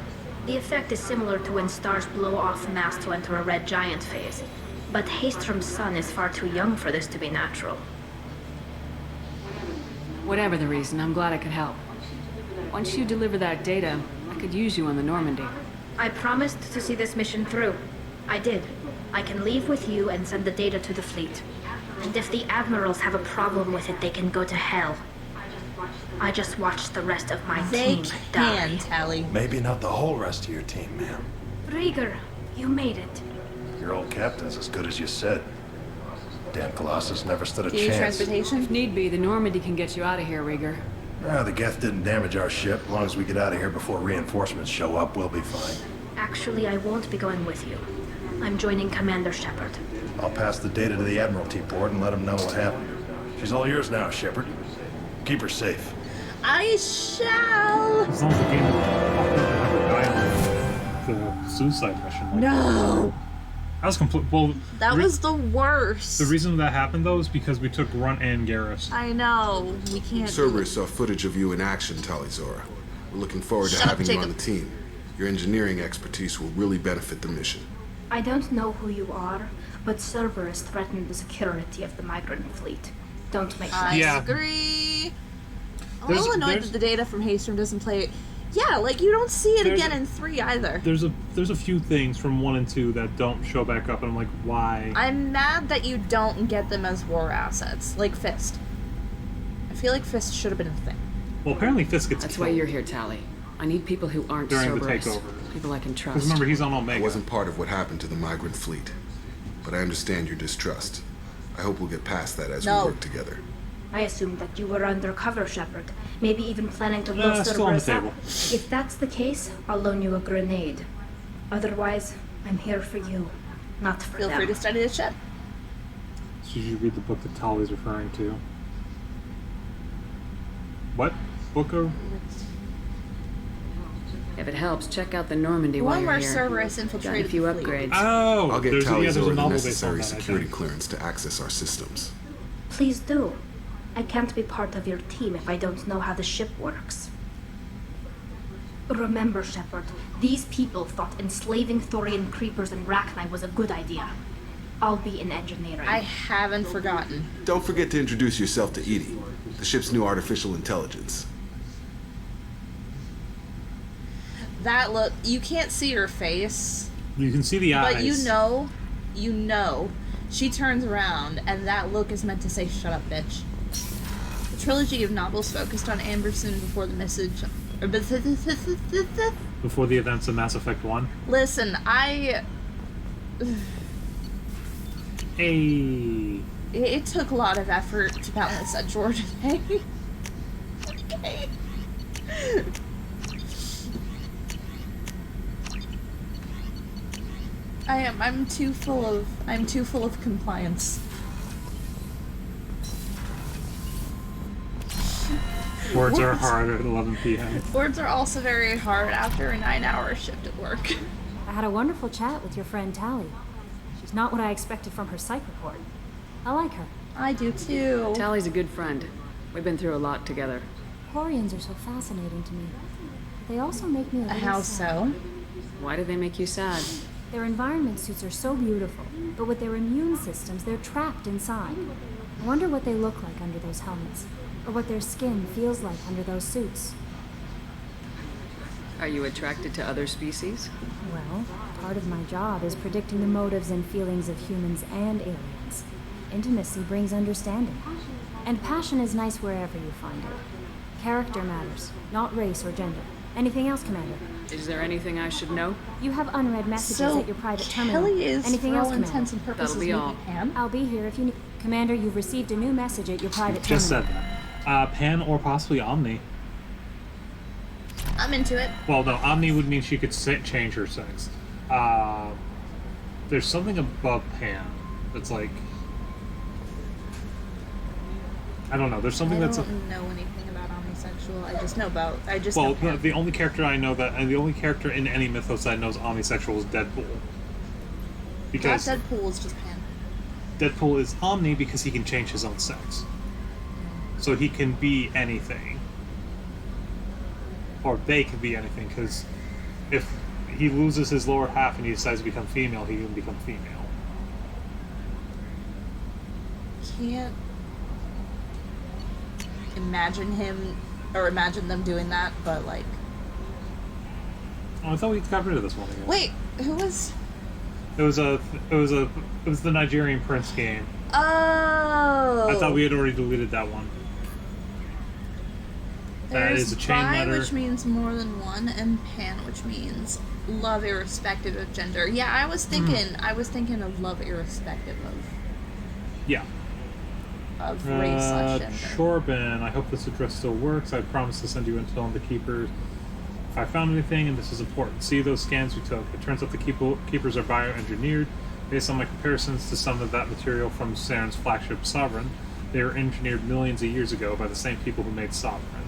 The effect is similar to when stars blow off mass to enter a red giant phase. But Haystrom's sun is far too young for this to be natural. Whatever the reason, I'm glad I could help. Once you deliver that data, I could use you on the Normandy. I promised to see this mission through. I did. I can leave with you and send the data to the fleet. And if the admirals have a problem with it, they can go to hell. I just watched the rest of my They team can, die. Tali. Maybe not the whole rest of your team, ma'am. Rieger, you made it. Your old captain's as good as you said. Damn Colossus never stood a Do you use chance. transportation? If need be, the Normandy can get you out of here, Rieger. The Geth didn't damage our ship. As long as we get out of here before reinforcements show up, we'll be fine. Actually, I won't be going with you. I'm joining Commander Shepard. I'll pass the data to the Admiralty Board and let them know what happened. She's all yours now, Shepard. Keep her safe. I shall. As long as the game never died on the suicide mission. Like, No. I was complete. Well, That was the worst. the reason that happened though is because we took Grunt and Garrus. I know. We can't. Cerberus saw footage of you in action, Talizora. We're looking forward to Shut up, having you on Jacob. the team. Your engineering expertise will really benefit the mission. I don't know who you are, but Cerberus threatened the security of the migrant fleet. Don't make I me. Yeah. agree. I'm a There's- little annoyed there's- that the data from Haystrom doesn't play. Yeah, like you don't see it There's- again in 3 either. There's a few things from 1 and 2 that don't show back up, and I'm like, why? I'm mad that you don't get them as war assets, like Fist. I feel like Fist should have been a thing. Well, apparently Fisk gets That's killed. why you're here, Tali. I need people who aren't During the Cerberus. takeover. People I can Because trust. remember, he's on I Omega. wasn't part of what happened to the migrant fleet, but I understand your distrust. I hope we'll get past that as No. we work together. I assumed that you were undercover, Shepard. Maybe even planning to blow Still on the Cerberus up. table. If that's the case, I'll loan you a grenade. Otherwise, I'm here for you, not for Feel them. free to study the ship. So you read the book that Tali's referring to. What? Book of... If it helps, check out the Normandy The while one you're where here. Cerberus Got a infiltrated few the fleet. upgrades. Oh! I'll get there's a Talizora the novel based on necessary that, I security think. clearance to access our systems. Please do. I can't be part of your team if I don't know how the ship works. Remember, Shepard, these people thought enslaving Thorian creepers in Rachni was a good idea. I'll be in engineering. I haven't forgotten. Don't forget to introduce yourself to Edie, the ship's new artificial intelligence. That look, you can't see her face, You can see the eyes. but you know, she turns around and that look is meant to say, "Shut up, bitch." The trilogy of novels focused on Amberson before the message. Before the events of Mass Effect 1. Listen, Hey. it took a lot of effort to balance that Jordan. Okay. I'm too full of compliance. Words are hard at 11 p.m. Words are also very hard after a 9-hour shift at work. I had a wonderful chat with your friend Tally. She's not what I expected from her psych report. I like her. I do too. Tally's a good friend. We've been through a lot together. Quarians are so fascinating to me. But they also make me a little How sad. so? Why do they make you sad? Their environment suits are so beautiful, but with their immune systems, they're trapped inside. I wonder what they look like under those helmets, or what their skin feels like under those suits. Are you attracted to other species? Well, part of my job is predicting the motives and feelings of humans and aliens. Intimacy brings understanding. And passion is nice wherever you find it. Character matters, not race or gender. Anything else, Commander? Is there anything I should know? You have unread messages So, at your private terminal. Kelly is, Anything for else, all Commander? intents and purposes, That'll be all. Pan. I'll be here if you need... Commander, you've received a new message at your private Just terminal. said that. Pan or possibly Omni. I'm into it. Well, no, Omni would mean she could change her sex. There's something above Pan that's like... I don't know. There's something I that's... don't know anything about omnisexual. I just know about... I just Well, know Pan. the only character I know that... And the only character in any mythos I know is omnisexual is Deadpool. Because Not Deadpool is just Pan. Deadpool is Omni because he can change his own sex. So he can be anything. Or they can be anything, because if he loses his lower half and he decides to become female, he can become female. Can't imagine him, or imagine them doing that, but like... Oh, I thought we got rid of this one again. Wait, who was... It was the Nigerian Prince game. Oh! I thought we had already deleted that one. That There's is a chain bi, letter. which means more than one, and pan, which means love irrespective of gender. Yeah, I was thinking of love irrespective Yeah. of race slash gender. Corbin, I hope this address still works. I promise to send you intel on the Keepers if I found anything, and this is important. See those scans we took. It turns out the Keepers are bioengineered. Based on my comparisons to some of that material from Saren's flagship Sovereign, they were engineered millions of years ago by the same people who made Sovereign.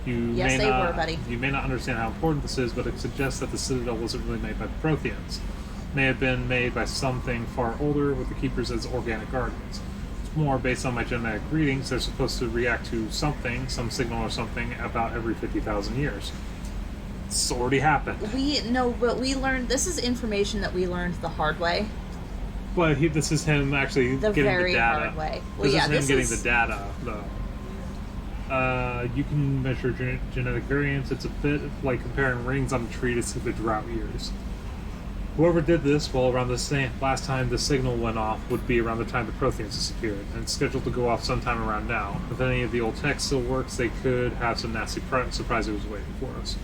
Yes, they were, buddy. You may not understand how important this is, but it suggests that the Citadel wasn't really made by the Protheans. It may have been made by something far older, with the Keepers as organic guardians. It's more, based on my genetic readings, they're supposed to react to something, some signal or something, about every 50,000 years. It's already happened. But we learned, this is information that we learned the hard way. But this is him actually The getting very the data. hard way. Well, This yeah, is him getting the data, though. You can measure genetic variance. It's a bit like comparing rings on a tree to see the drought years. Whoever did this, well, around the same last time the signal went off would be around the time the Protheans disappeared, and it's scheduled to go off sometime around now. If any of the old tech still works, they could have some nasty surprises waiting for us.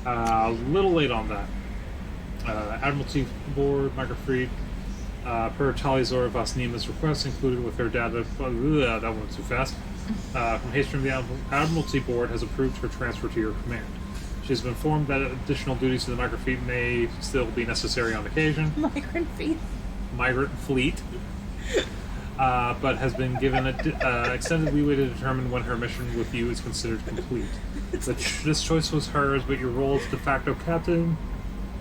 A little late on that. Admiralty Board, Microfleet, per Talizor Vasnima's request, included with her data. That went too fast. From Haystrom, the Admiralty Board has approved her transfer to your command. She has been informed that additional duties to the Microfleet may still be necessary on occasion. Migrant fleet. But has been given extended leeway to determine when her mission with you is considered complete. This choice was hers, but your role as de facto captain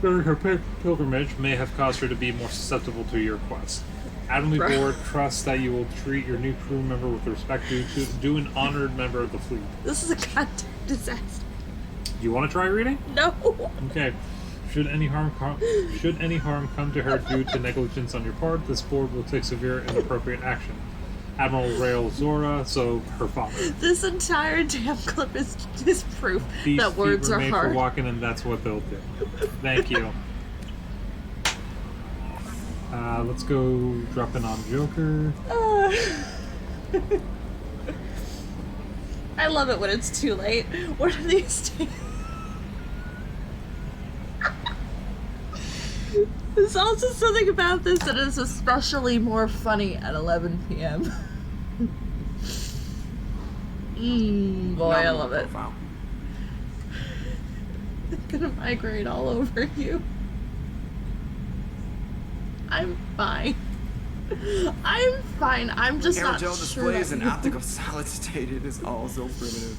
during her pilgrimage may have caused her to be more susceptible to your request. Admiralty Board trusts that you will treat your new crew member with respect due an honored member of the fleet. This is a goddamn disaster. Do you want to try reading? No. Okay. Should any harm come to her due to negligence on your part, this board will take severe and appropriate action. Admiral Rael Zora, so her father. This entire damn clip is proof These that words feet were are made hard. for walking, and that's what they'll do. Thank you. Let's go drop in on Joker. I love it when it's too late. What are these days? There's also something about this that is especially more funny at 11 p.m. Boy, I love it. It's gonna migrate all over you. I'm fine. I'm fine. I'm just not Aerogel sure. displays an optical solid state. It is all so primitive.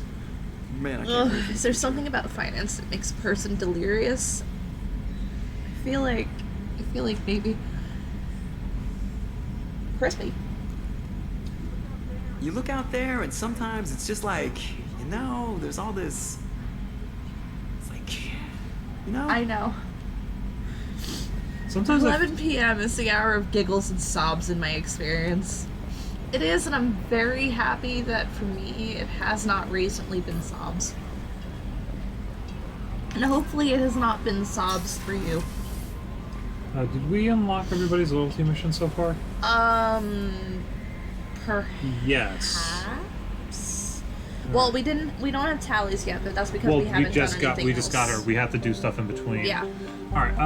Man, I can't believe Is there something about finance that makes a person delirious? I feel like maybe crispy. You look out there, and sometimes it's just like, there's all this. It's like, I know. Sometimes 11 p.m. is the hour of giggles and sobs in my experience. It is, and I'm very happy that for me, it has not recently been sobs. And hopefully it has not been sobs for you. Did we unlock everybody's loyalty mission so far? Perhaps? Yes. Well, we don't have tallies yet, but that's because we haven't done anything we just got else. her. We have to do stuff in between. Yeah. Alright,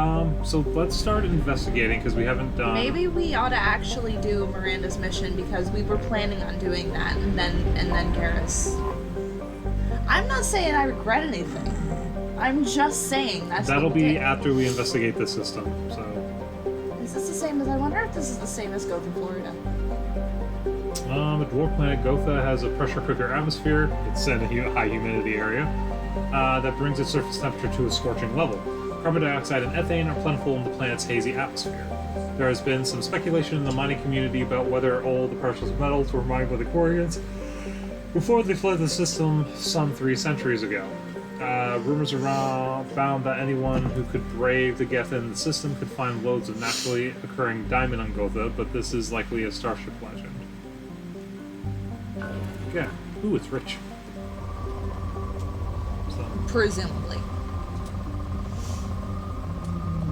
so let's start investigating, because we haven't done... Maybe we ought to actually do Miranda's mission, because we were planning on doing that, and then Garrus. I'm not saying I regret anything. I'm just saying that's That'll what we be did. after we investigate the system, so... Is this the same as... I wonder if this is the same as Gotha, Florida. The dwarf planet Gotha has a pressure cooker atmosphere. It's in a high humidity area that brings its surface temperature to a scorching level. Carbon dioxide and ethane are plentiful in the planet's hazy atmosphere. There has been some speculation in the mining community about whether all the precious metals were mined by the Quarians before they fled the system some 3 centuries ago. Rumors around found that anyone who could brave the Geth in the system could find loads of naturally occurring diamond on Gotha, but this is likely a starship legend. Yeah. Ooh, it's rich. So, Presumably.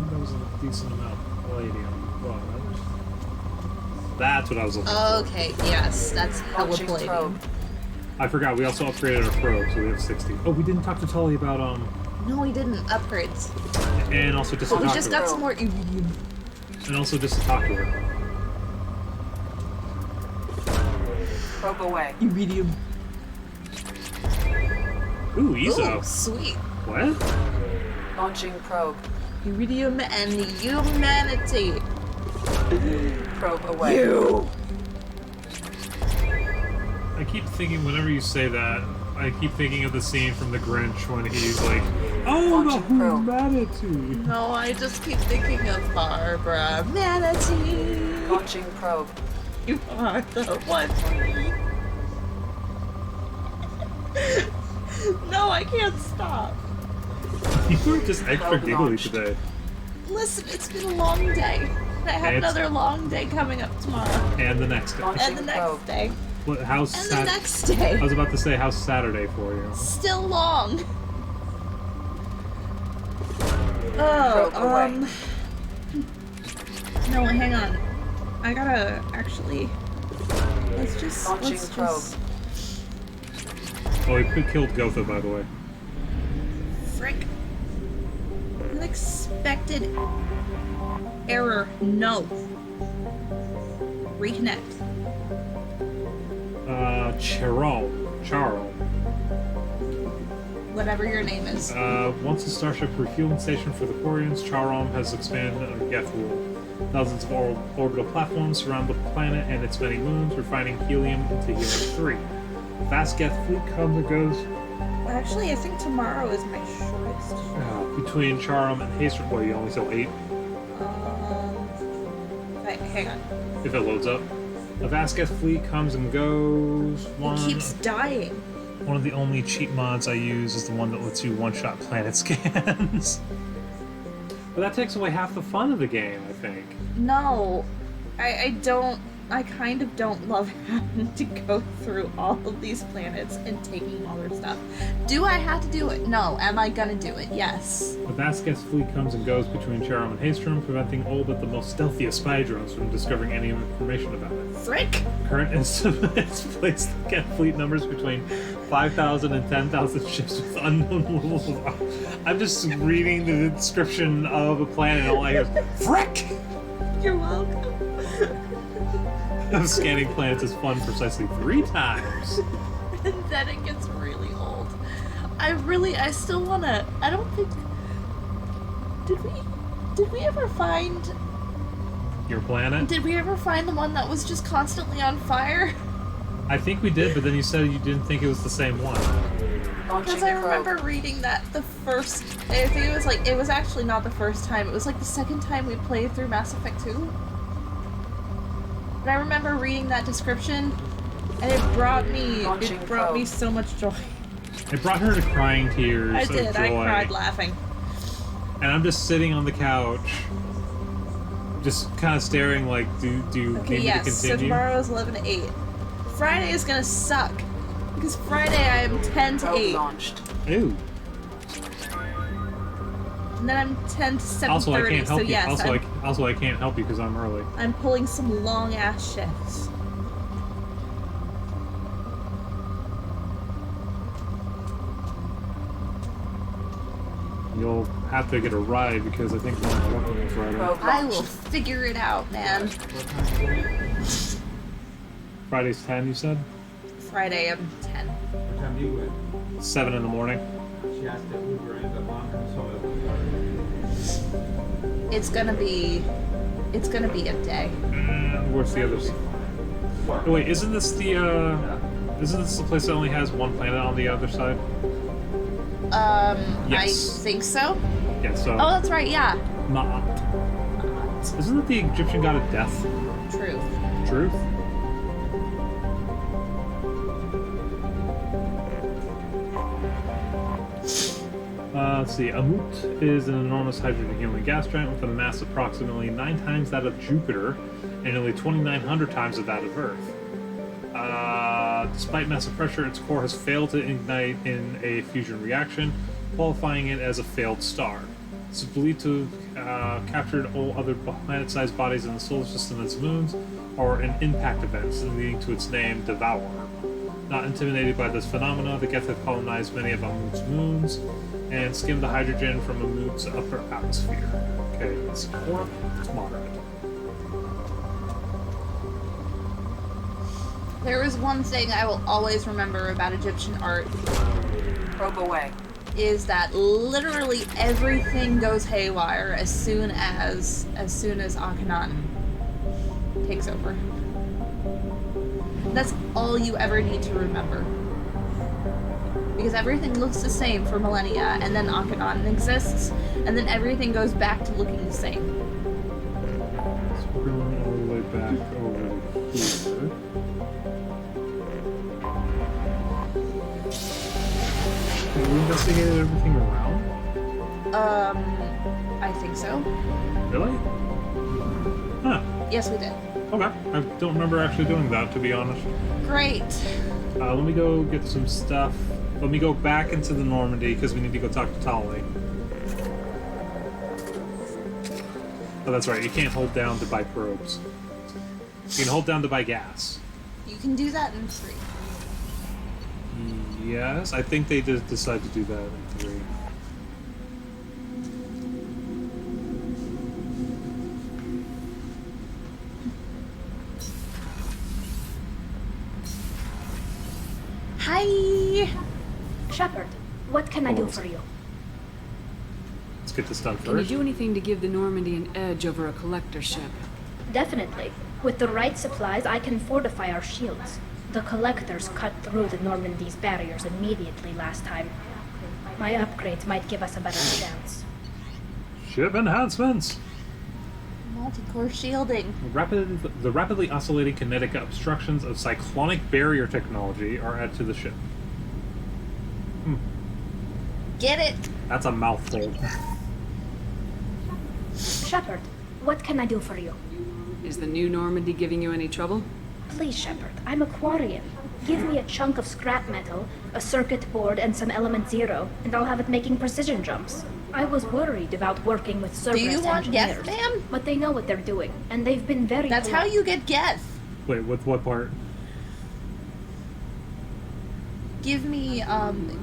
that was a decent amount of palladium. Wow, that's what I was looking for. Okay, yes, that's hella palladium. I forgot, we also upgraded our probe, so we have 60. Oh, we didn't talk to Tully about, No, we didn't. Upgrades. and also just to But we talk just to her. got some more iridium. And also just to talk to her. Probe away. Iridium. Ooh, Iso. Ooh, sweet. What? Launching probe. Iridium and humanity. Probe away. You. I keep thinking, whenever you say that, I keep thinking of the scene from The Grinch when he's like, oh, the humanity! No, I just keep thinking of Barbara. Manatee! Launching probe. You are the one for me. No, I can't stop. You were just extra giggly today. Listen, it's been a long day. I have another long day coming up tomorrow. And the next day. And the next day. What, how's And the next day. I was about to say, how's Saturday for you? Still long. Oh, no, hang on. I gotta actually. Let's just. Oh, he killed Gotha, by the way. Frick. Unexpected error. No. Reconnect. Charl. Whatever your name is. Once a starship refueling station for the Quarians, Charom has expanded under Geth rule. Thousands of orbital platforms surround the planet and its many moons, refining helium into helium-3. Vast Geth fleet comes and goes. Actually, I think tomorrow is my shortest. Between Charom and Haster. Well, you only sell 8. Wait, hang on. If it loads up. A vast Geth fleet comes and goes. It keeps dying. One of the only cheat mods I use is the one that lets you one-shot planet scans. But that takes away half the fun of the game, I think. No, I don't. I kind of don't love having to go through all of these planets and taking all their stuff. Do I have to do it? No. Am I gonna do it? Yes. A vast Geth fleet comes and goes between Charom and Haestrom, preventing all but the most stealthy of spy drones from discovering any information about it. Frick! Current estimates place the Geth fleet numbers between 5,000 and 10,000 ships with unknown levels of... I'm just reading the description of a planet and all I hear is, frick! You're welcome. Scanning planets is fun precisely 3 times. And then it gets really old. I still wanna. I don't think. Did we ever find Your planet? Did we ever find the one that was just constantly on fire? I think we did, but then you said you didn't think it was the same one. Because I remember reading that the first... I think it was like... It was actually not the first time. It was like the second time we played through Mass Effect 2. And I remember reading that description, and it brought me so much joy. It brought her to crying tears I of did. joy. I cried laughing. And I'm just sitting on the couch, just kind of staring like, do you need me to continue? So tomorrow is 11 to 8. Friday is gonna suck. Because Friday I am 10 to 8. Launched. Ew. And then I'm 10 to 7:30. Also, I can't help so you. yes, Also, I can't help you because I'm early. I'm pulling some long ass shifts. You'll have to get a ride because I think one's working on Friday. I will figure it out, man. Friday's 10, you said? Friday I'm 10. What time do you win? 7 in the morning. She has to Uber in the locker, so It's gonna be a day. Where's the others? Oh, wait, isn't this the place that only has one planet on the other side? Yes. I think so. Yeah, so... Oh, that's right, yeah. Ma'at. Isn't it the Egyptian god of death? Truth. Truth? Let's see. Amut is an enormous hydrogen-helium gas giant with a mass approximately 9 times that of Jupiter and nearly 2,900 times of that of Earth. Despite massive pressure, its core has failed to ignite in a fusion reaction, qualifying it as a failed star. It's believed to have captured all other planet-sized bodies in the solar system as moons, or an impact event, leading to its name, Devourer. Not intimidated by this phenomena, the Geth have colonized many of Amut's moons and skimmed the hydrogen from Amut's upper atmosphere. Okay, it's core, it's moderate. There is one thing I will always remember about Egyptian art. Probe away. Is that literally everything goes haywire as soon as Akhenaten takes over. That's all you ever need to remember. Because everything looks the same for millennia, and then Akhenaten exists, and then everything goes back to looking the same. So we're going all the way back over here. Have we investigated everything around? I think so. Really? Huh. Yes, we did. Okay. I don't remember actually doing that, to be honest. Great. Let me go get some stuff. Let me go back into the Normandy, because we need to go talk to Tali. Oh, that's right. You can't hold down to buy probes. You can hold down to buy gas. You can do that in 3. Yes, I think they did decide to do that in 3. Hi! Shepard, what can I do for you? Let's get this done first. Can you do anything to give the Normandy an edge over a collector ship? Definitely. With the right supplies, I can fortify our shields. The collectors cut through the Normandy's barriers immediately last time. My upgrades might give us a better chance. Ship enhancements! Multi-core shielding. The rapidly oscillating kinetic obstructions of cyclonic barrier technology are added to the ship. Get it? That's a mouthful. Shepard, what can I do for you? Is the new Normandy giving you any trouble? Please, Shepard, I'm a Quarian. Give me a chunk of scrap metal, a circuit board, and some element 0, and I'll have it making precision jumps. I was worried about working with Cerberus engineers. Do you want Geth, ma'am? But they know what they're doing, and they've been very That's polite. how you get Geth. Wait, with what part? Give me, give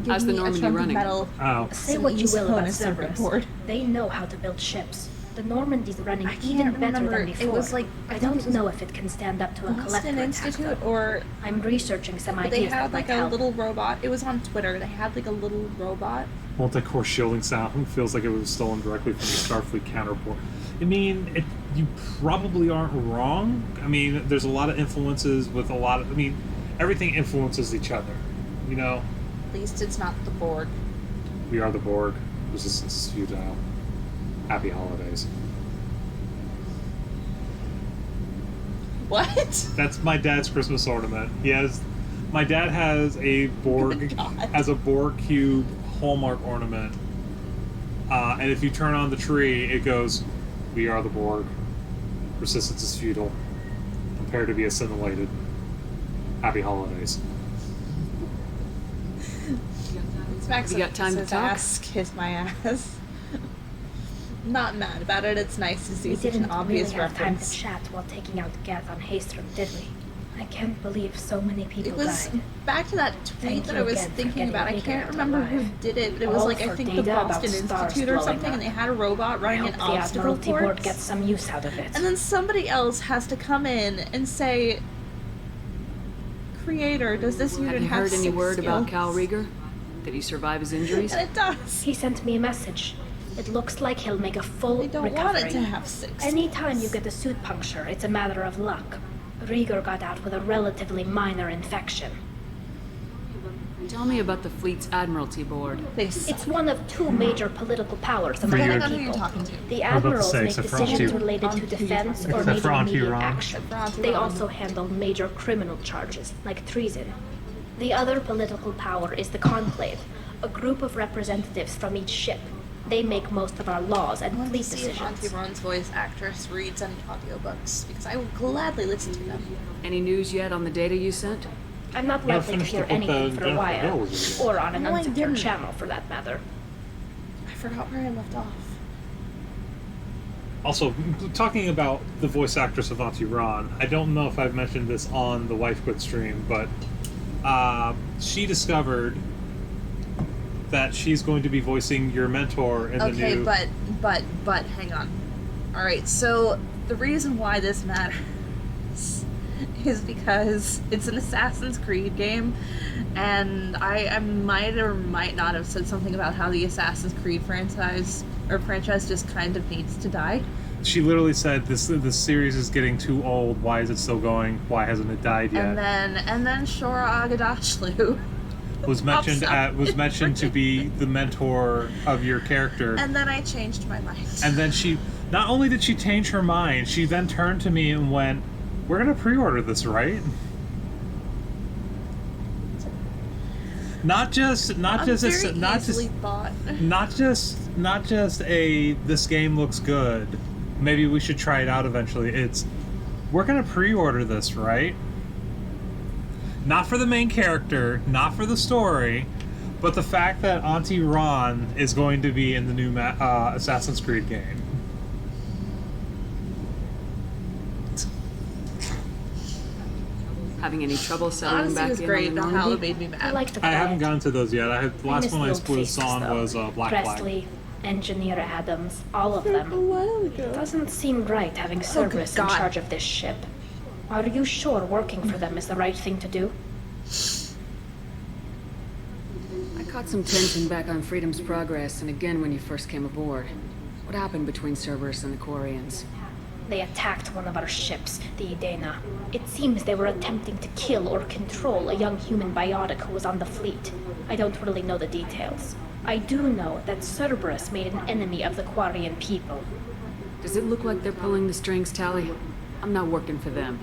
How's me the a Normandy chunk running? of metal. Oh. Say what you will on about a circuit Cerberus. board. They know how to build ships. The Normandy's running I even can't better remember. than before. It was like I don't know if it can stand up to a Boston collector attack, Institute though. or I'm researching some they ideas had that like might a help. little robot. It was on Twitter. They had like a little robot. Multi-core shielding sound feels like it was stolen directly from the Starfleet counterpart. I mean, you probably aren't wrong. I mean, there's a lot of influences with a lot of... I mean, everything influences each other, you know? At least it's not the Borg. We are the Borg. Resistance is futile. Happy holidays. What? That's my dad's Christmas ornament. My dad has a Borg... has a Borg cube Hallmark ornament. And if you turn on the tree, it goes, "We are the Borg. Resistance is futile. Prepare to be assimilated. Happy holidays." Max You got time to says talk? ass, kiss my ass. Not mad about it. It's nice to see We such didn't an obvious really have time to reference. chat while taking out Geth on Haystrom, did we? I can't believe so many people It was died. back to that tweet Thank that you I was again for thinking getting about. I Rita can't out remember who alive. did it, but it was All like I for think the data about Boston stars Institute or blowing something, up. and they had a robot I running hope an the obstacle Admiralty Board course. gets some use out of it. And then somebody else has to come in and say, "Creator, does this unit Have you have heard any six word about skills?" Cal Rieger? Did he survive his injuries? And it does. He sent me a message. It looks like he'll make a full They don't recovery. want it to have six. Anytime you get a suit puncture, it's a matter of luck. Rieger got out with a relatively minor infection. Tell me about the fleet's Admiralty Board. It's one of two major political powers among Rieger. the I don't know who you're people. talking to. The I was about to admirals say, make except for decisions Auntie- related to defense or Except maybe for Auntie immediate Ron. action. Except for Auntie They Ron. also handle major criminal charges, like treason. The other political power is the Conclave, a group of representatives from each ship. They make most of our laws I and want to fleet see if Auntie decisions. Ron's voice actress reads any audiobooks, because I will gladly listen to them. Any news yet on the data you sent? I'm not Never likely to finished hear the book that anything for a Jennifer while, Hill was reading. or on an No, I unsecure didn't. channel for that matter. I forgot where I left off. Also, talking about the voice actress of Auntie Ron, I don't know if I've mentioned this on the Wife Quit stream, but she discovered that she's going to be voicing your mentor in the new... Okay, but hang on. Alright, so the reason why this matters is because it's an Assassin's Creed game, and I might or might not have said something about how the Assassin's Creed franchise just kind of needs to die. She literally said, this series is getting too old, why is it still going, why hasn't it died yet? And then Shora Agadashlu was mentioned pops up was in mentioned to be the mentor of your character. And then I changed my mind. And then she, not only did she change her mind, she then turned to me and went, "We're gonna pre-order this, right?" Not just a this game looks good, maybe we should try it out eventually. It's, we're gonna pre-order this, right? Not for the main character, not for the story, but the fact that Auntie Ron is going to be in the new Assassin's Creed game. Having any trouble settling Honestly, back it was in great, on the not how it Normandy? made me mad. I liked the I haven't quiet. gotten to those yet. The last miss one I the old was faces, on though. was Black Flag. Presley, Engineer Adams, all of them. It doesn't seem right having Cerberus in God. charge of this ship. Are you sure working for them is the right thing to do? I caught some tension back on Freedom's Progress, and again when you first came aboard. What happened between Cerberus and the Quarians? They attacked one of our ships, the Idena. It seems they were attempting to kill or control a young human biotic who was on the fleet. I don't really know the details. I do know that Cerberus made an enemy of the Quarian people. Does it look like they're pulling the strings, Tally? I'm not working for them.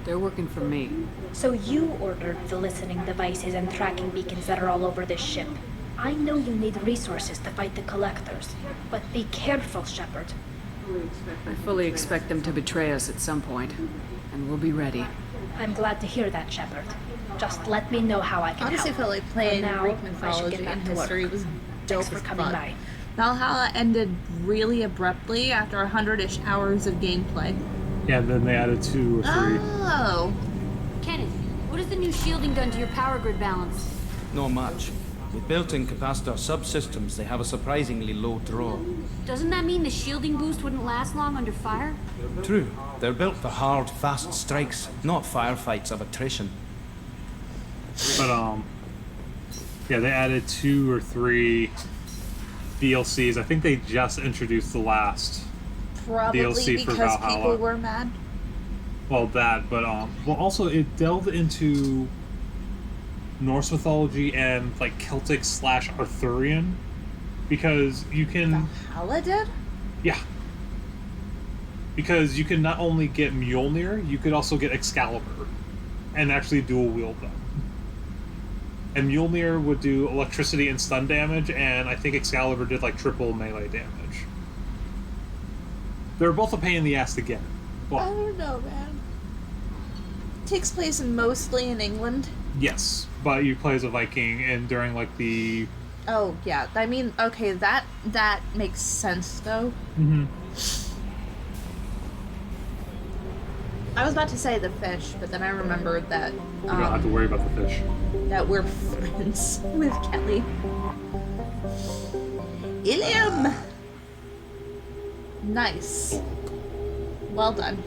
They're working for me. So you ordered the listening devices and tracking beacons that are all over this ship. I know you need resources to fight the Collectors, but be careful, Shepard. I fully expect them to betray us at some point, and we'll be ready. I'm glad to hear that, Shepard. Just let me know how I can Honestly, I help. felt like playing For now, Greek I should mythology get back and to work. history was dope Thanks for as coming fuck. by. Valhalla ended really abruptly after 100-ish hours of gameplay. Yeah, then they added 2 or 3. Oh. Kenneth, what has the new shielding done to your power grid balance? Not much. With built-in capacitor subsystems, they have a surprisingly low draw. Doesn't that mean the shielding boost wouldn't last long under fire? True. They're built for hard, fast strikes, not firefights of attrition. But, yeah, they added 2 or 3 DLCs. I think they just introduced the last Probably DLC for because Valhalla. people were mad. Well, that, but, well, also it delved into Norse mythology and, like, Celtic / Arthurian, because you can... Valhalla did? Yeah. Because you can not only get Mjolnir, you could also get Excalibur, and actually dual wield them. And Mjolnir would do electricity and stun damage, and I think Excalibur did, like, triple melee damage. They're both a pain in the ass to get. But, I don't know, man. Takes place mostly in England. yes, but you play as a Viking, and during, like, the... Oh, yeah. I mean, okay, that makes sense, though. Mm-hmm. I was about to say the fish, but then I remembered that... You don't have to worry about the fish. That we're friends with Kelly. Ilium! Nice. Well done.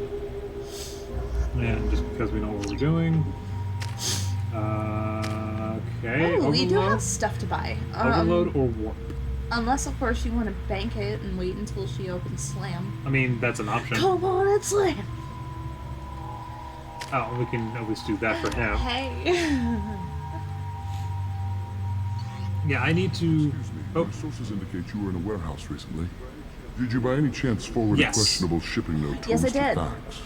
And just because we know what we're doing. Okay. Oh, we do Overload? have stuff to buy. Overload or warp? Unless, of course, you want to bank it and wait until she opens Slam. I mean, that's an option. Come on, it's Slam! Oh, we can at least do that for him. Hey. Yeah, I need to... Oh. My sources indicate you were in a warehouse recently. Did you by any chance forward Yes. a questionable shipping note to Yes, I Mr. did. Thax?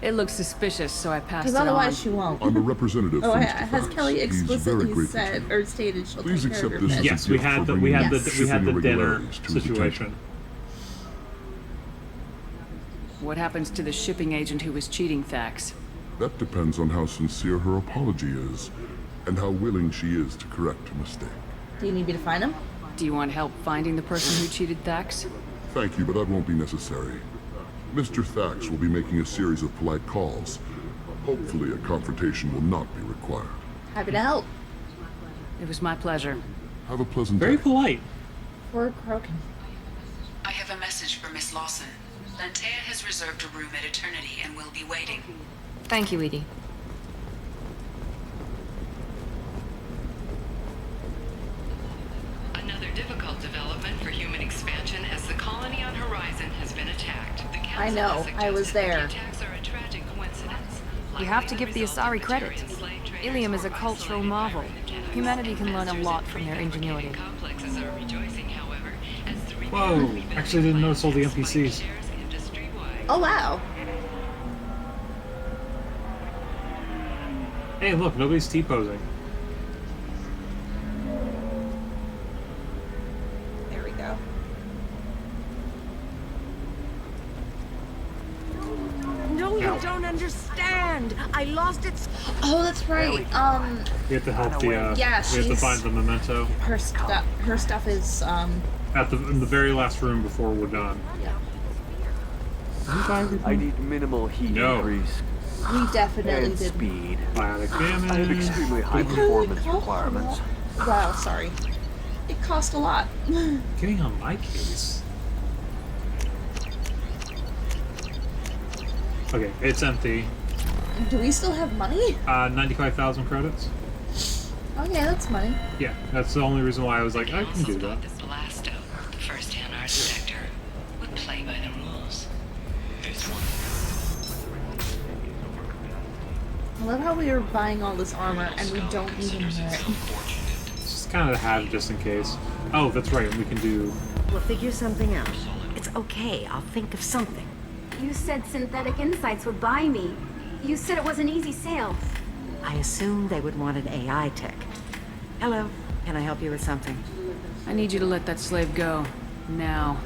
It looks suspicious, so I passed Because it on. otherwise she won't. I'm a representative Oh, from yeah, Mr. has Thax. Kelly He's very explicitly grateful said or stated she'll Please take care of accept your this as fish? Yes, a we gift had for the bringing dinner shipping situation. irregularities to his attention. What happens to the shipping agent who was cheating Thax? That depends on how sincere her apology is, and how willing she is to correct a mistake. Do you need me to find him? Do you want help finding the person who cheated Thax? Thank you, but that won't be necessary. Mr. Thax will be making a series of polite calls. Hopefully a confrontation will not be required. Happy to help. It was my pleasure. Have a pleasant Very day. polite. We're croaking. I have a message for Miss Lawson. Lantea has reserved a room at Eternity and will be waiting. Thank you, Edie. Another difficult development for human expansion as the colony on Horizon has been attacked. The I know, I was there. attacks are a tragic coincidence. You have to give the Asari credit. Ilium is a cultural marvel. Humanity can learn a lot from their ingenuity. Complexes are rejoicing, however, as the Whoa, actually didn't notice all the NPCs. Oh, wow. Hey, look, nobody's T-posing. There we go. No, you don't understand. I lost its. Oh, that's right. We have to help the, Yeah, we have to she's- find the memento. Her stuff is, In the very last room before we're done. I need minimal heat increase. we definitely and did. speed. Biotic I have damage. extremely high performance requirements. Wow, sorry. It cost a lot. Getting on my case. Okay, it's empty. Do we still have money? 95,000 credits. Okay, that's money. Yeah, that's the only reason why I was like, I can do that. Blasto, the first-hand architecture, would play by the rules. There's one. I love how we are buying all this armor and we don't even wear it. Just kind of have just in case. Oh, that's right, we can do... We'll figure something out. It's okay. I'll think of something. You said Synthetic Insights would buy me. You said it was an easy sale. I assumed they would want an AI tech. Hello. Can I help you with something? I need you to let that slave go. Now.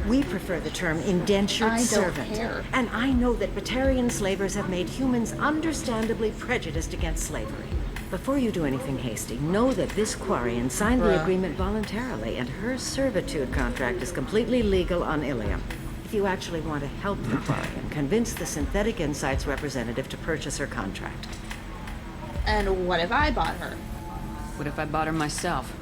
We prefer the term indentured I don't servant. care. And I know that Batarian slavers have made humans understandably prejudiced against slavery. Before you do anything hasty, know that this Quarian signed the Bruh. agreement voluntarily, and her servitude contract is completely legal on Ilium. If you actually want to help the Quarian, convince the Synthetic Insights representative to purchase her contract. And what if I bought her? What if I bought her myself?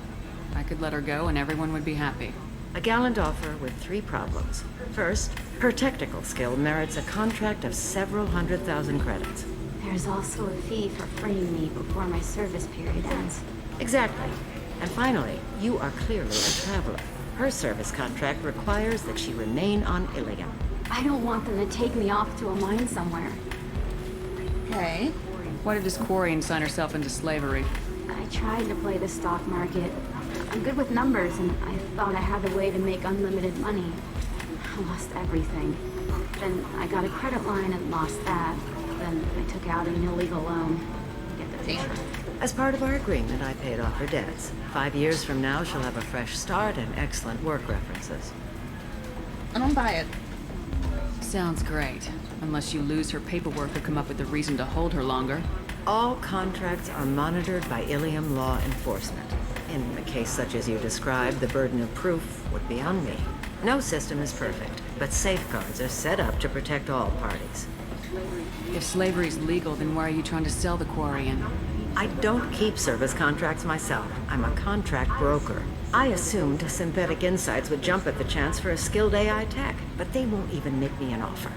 I could let her go and everyone would be happy. A gallant offer with 3 problems. First, her technical skill merits a contract of several 100,000 credits. There's also a fee for freeing me before my service period ends. Exactly. And finally, you are clearly a traveler. Her service contract requires that she remain on Ilium. I don't want them to take me off to a mine somewhere. Okay. Why did this Quarian sign herself into slavery? I tried to play the stock market. I'm good with numbers, and I thought I had a way to make unlimited money. I lost everything. Then I got a credit line and lost that. Then I took out an illegal loan. Get the picture. As part of our agreement, I paid off her debts. 5 years from now, she'll have a fresh start and excellent work references. I don't buy it. Sounds great. Unless you lose her paperwork or come up with a reason to hold her longer. All contracts are monitored by Ilium law enforcement. In a case such as you described, the burden of proof would be on me. No system is perfect, but safeguards are set up to protect all parties. If slavery's legal, then why are you trying to sell the Quarian? I don't keep service contracts myself. I'm a contract broker. I assumed Synthetic Insights would jump at the chance for a skilled AI tech, but they won't even make me an offer.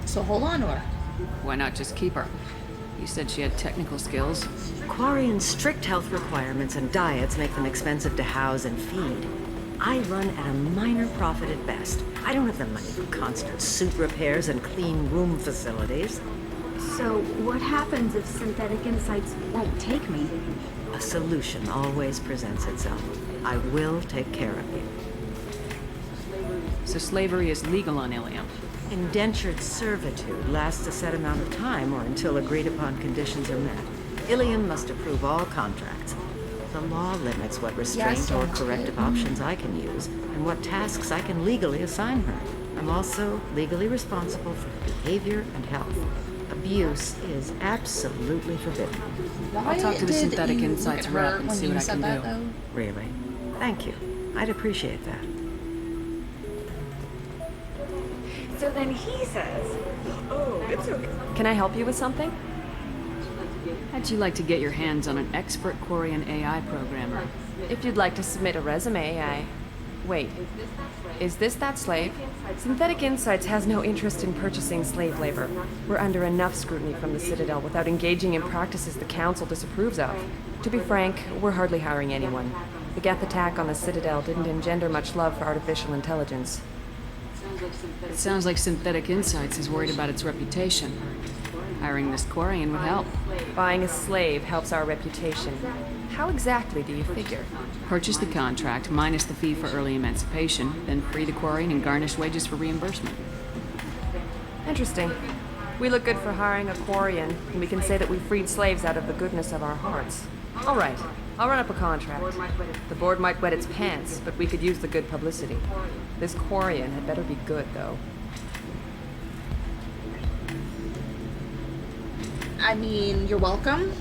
So hold on to her. Why not just keep her? You said she had technical skills. Quarian's strict health requirements and diets make them expensive to house and feed. I run at a minor profit at best. I don't have the money for constant suit repairs and clean room facilities. So what happens if Synthetic Insights won't take me? A solution always presents itself. I will take care of you. So slavery is legal on Ilium? Indentured servitude lasts a set amount of time or until agreed upon conditions are met. Ilium must approve all contracts. The law limits what restraint or corrective options I can use and what tasks I can legally assign her. I'm also legally responsible for her behavior and health. Abuse is absolutely forbidden. Why I'll talk to the did Synthetic you Insights look at her rep and when see you what I said can that, do. though? Really? Thank you. I'd appreciate that. So then he says, oh, it's okay. Can I help you with something? How'd you like to get your hands on an expert Quarian AI programmer? If you'd like to submit a resume, Wait. Is this that slave? Synthetic Insights has no interest in purchasing slave labor. We're under enough scrutiny from the Citadel without engaging in practices the Council disapproves of. To be frank, we're hardly hiring anyone. The Geth attack on the Citadel didn't engender much love for artificial intelligence. It sounds like Synthetic Insights is worried about its reputation. Hiring this Quarian would help. Buying a slave helps our reputation. How exactly do you figure? Purchase the contract, minus the fee for early emancipation, then free the Quarian and garnish wages for reimbursement. Interesting. We look good for hiring a Quarian, and we can say that we freed slaves out of the goodness of our hearts. All right, I'll run up a contract. The board might wet its pants, but we could use the good publicity. This Quarian had better be good, though. I mean, you're welcome.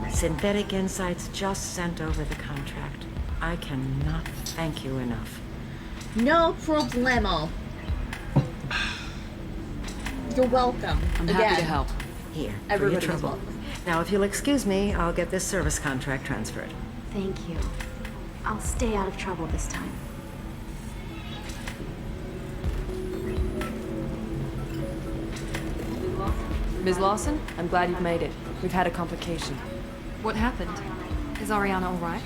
Synthetic Insights just sent over the contract. I cannot thank you enough. No problemo. You're welcome. I'm happy to help. Here, for your Everybody's trouble. welcome. Now, if you'll excuse me, I'll get this service contract transferred. Thank you. I'll stay out of trouble this time. Ms. Lawson, I'm glad you've made it. We've had a complication. What happened? Is Ariana all right?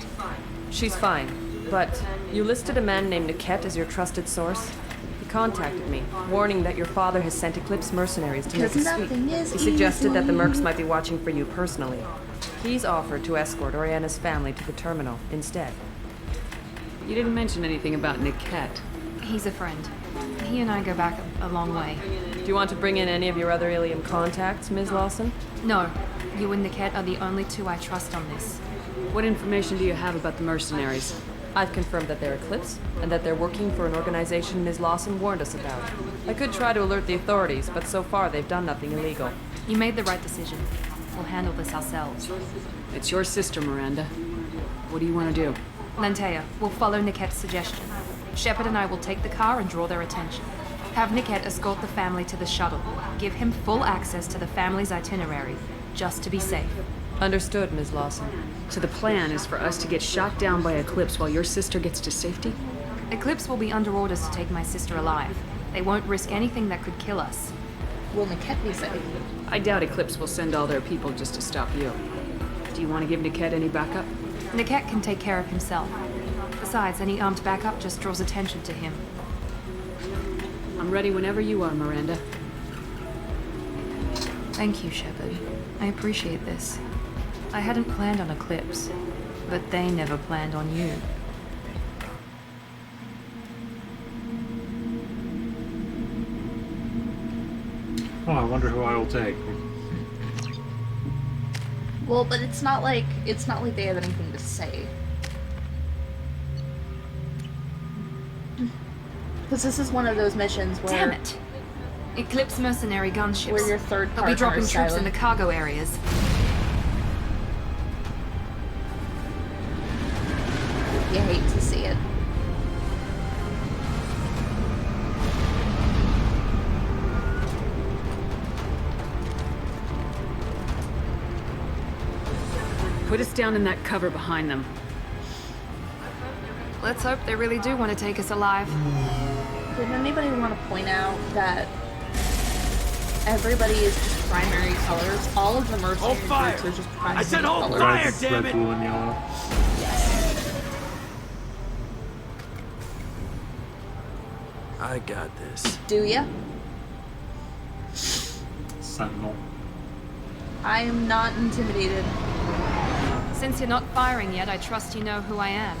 She's fine, but you listed a man named Niket as your trusted source. He contacted me, warning that your father has sent Eclipse mercenaries to make a Because sweep. nothing is He suggested that the easy. mercs might be watching for you personally. He's offered to escort Oriana's family to the terminal instead. You didn't mention anything about Niket. He's a friend. He and I go back a long way. Do you want to bring in any of your other Ilium contacts, Ms. Lawson? No. You and Niket are the only two I trust on this. What information do you have about the mercenaries? I've confirmed that they're Eclipse, and that they're working for an organization Ms. Lawson warned us about. I could try to alert the authorities, but so far they've done nothing illegal. You made the right decision. We'll handle this ourselves. It's your sister, Miranda. What do you want to do? Lantea, we'll follow Niket's suggestion. Shepard and I will take the car and draw their attention. Have Niket escort the family to the shuttle. Give him full access to the family's itinerary. just to be safe. Understood, Ms. Lawson. So the plan is for us to get shot down by Eclipse while your sister gets to safety? Eclipse will be under orders to take my sister alive. They won't risk anything that could kill us. Will Niket be safe? I doubt Eclipse will send all their people just to stop you. Do you want to give Niket any backup? Niket can take care of himself. Besides, any armed backup just draws attention to him. I'm ready whenever you are, Miranda. Thank you, Shepard. I appreciate this. I hadn't planned on Eclipse, but they never planned on you. Oh, I wonder who I will take. Well, but it's not like they have anything to say. Because this is one of those missions where... Damn it! Eclipse mercenary gunships. Where your third They'll be partner dropping is troops in silent. the cargo areas. You hate to see it. Put us down in that cover behind them. Let's hope they really do want to take us alive. Did anybody want to point out that everybody is just primary colors? All of the mercenary groups are just primary colors. Red, blue, and yellow. I got this. Do ya? Sentinel. I am not intimidated. Since you're not firing yet, I trust you know who I am.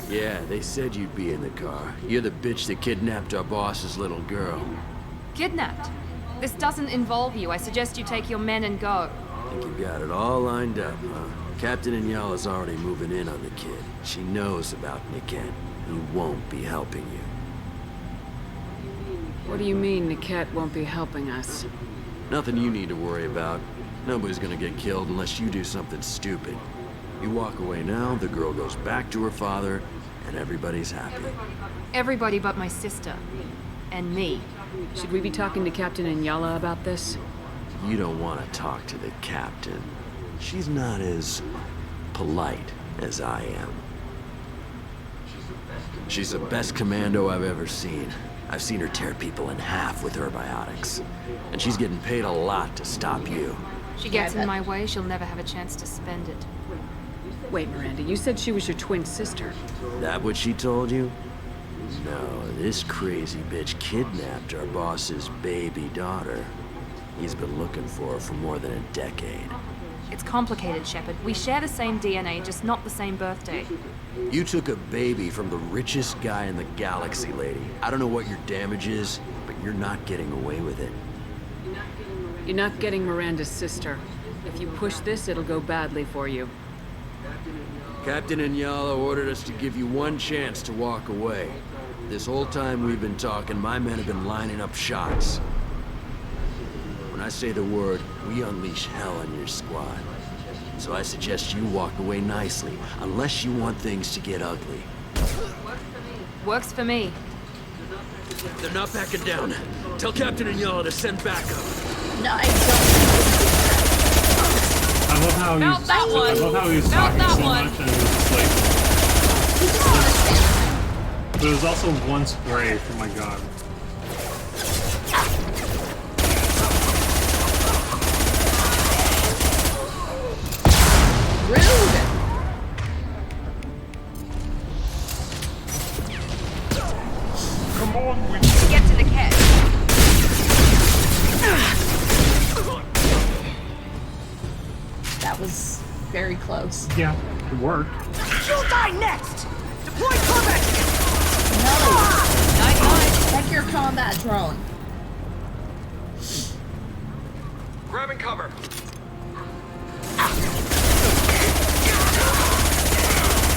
Yeah, they said you'd be in the car. You're the bitch that kidnapped our boss's little girl. Kidnapped? This doesn't involve you. I suggest you take your men and go. Think you got it all lined up, huh? Captain Inyala's already moving in on the kid. She knows about Niket. He won't be helping you. What do you mean Niket won't be helping us? Nothing you need to worry about. Nobody's gonna get killed unless you do something stupid. You walk away now, the girl goes back to her father, and everybody's happy. Everybody but my sister. And me. Should we be talking to Captain Inyala about this? You don't want to talk to the captain. She's not as polite as I am. She's the best commando I've ever seen. I've seen her tear people in half with her biotics. And she's getting paid a lot to stop you. She gets in my way, she'll never have a chance to spend it. Wait, Miranda, you said she was your twin sister. That what she told you? No, this crazy bitch kidnapped our boss's baby daughter. He's been looking for her for more than a decade. It's complicated, Shepard. We share the same DNA, just not the same birthday. You took a baby from the richest guy in the galaxy, lady. I don't know what your damage is, but you're not getting away with it. You're not getting Miranda's sister. If you push this, it'll go badly for you. Captain Inyala ordered us to give you one chance to walk away. This whole time we've been talking, my men have been lining up shots. When I say the word, we unleash hell on your squad. So I suggest you walk away nicely, unless you want things to get ugly. Works for me. They're not backing down. Tell Captain Inyala to send backup. No, I don't. I love how Felt that one. I love how he was Felt talking that so one. much and it was like. But it was also one spray from my gun. Rude! Come on, We need to get to the cat. That was very close. Yeah, it worked. You'll die next! Deploy combat kit! No! Check your combat drone. Grabbing cover.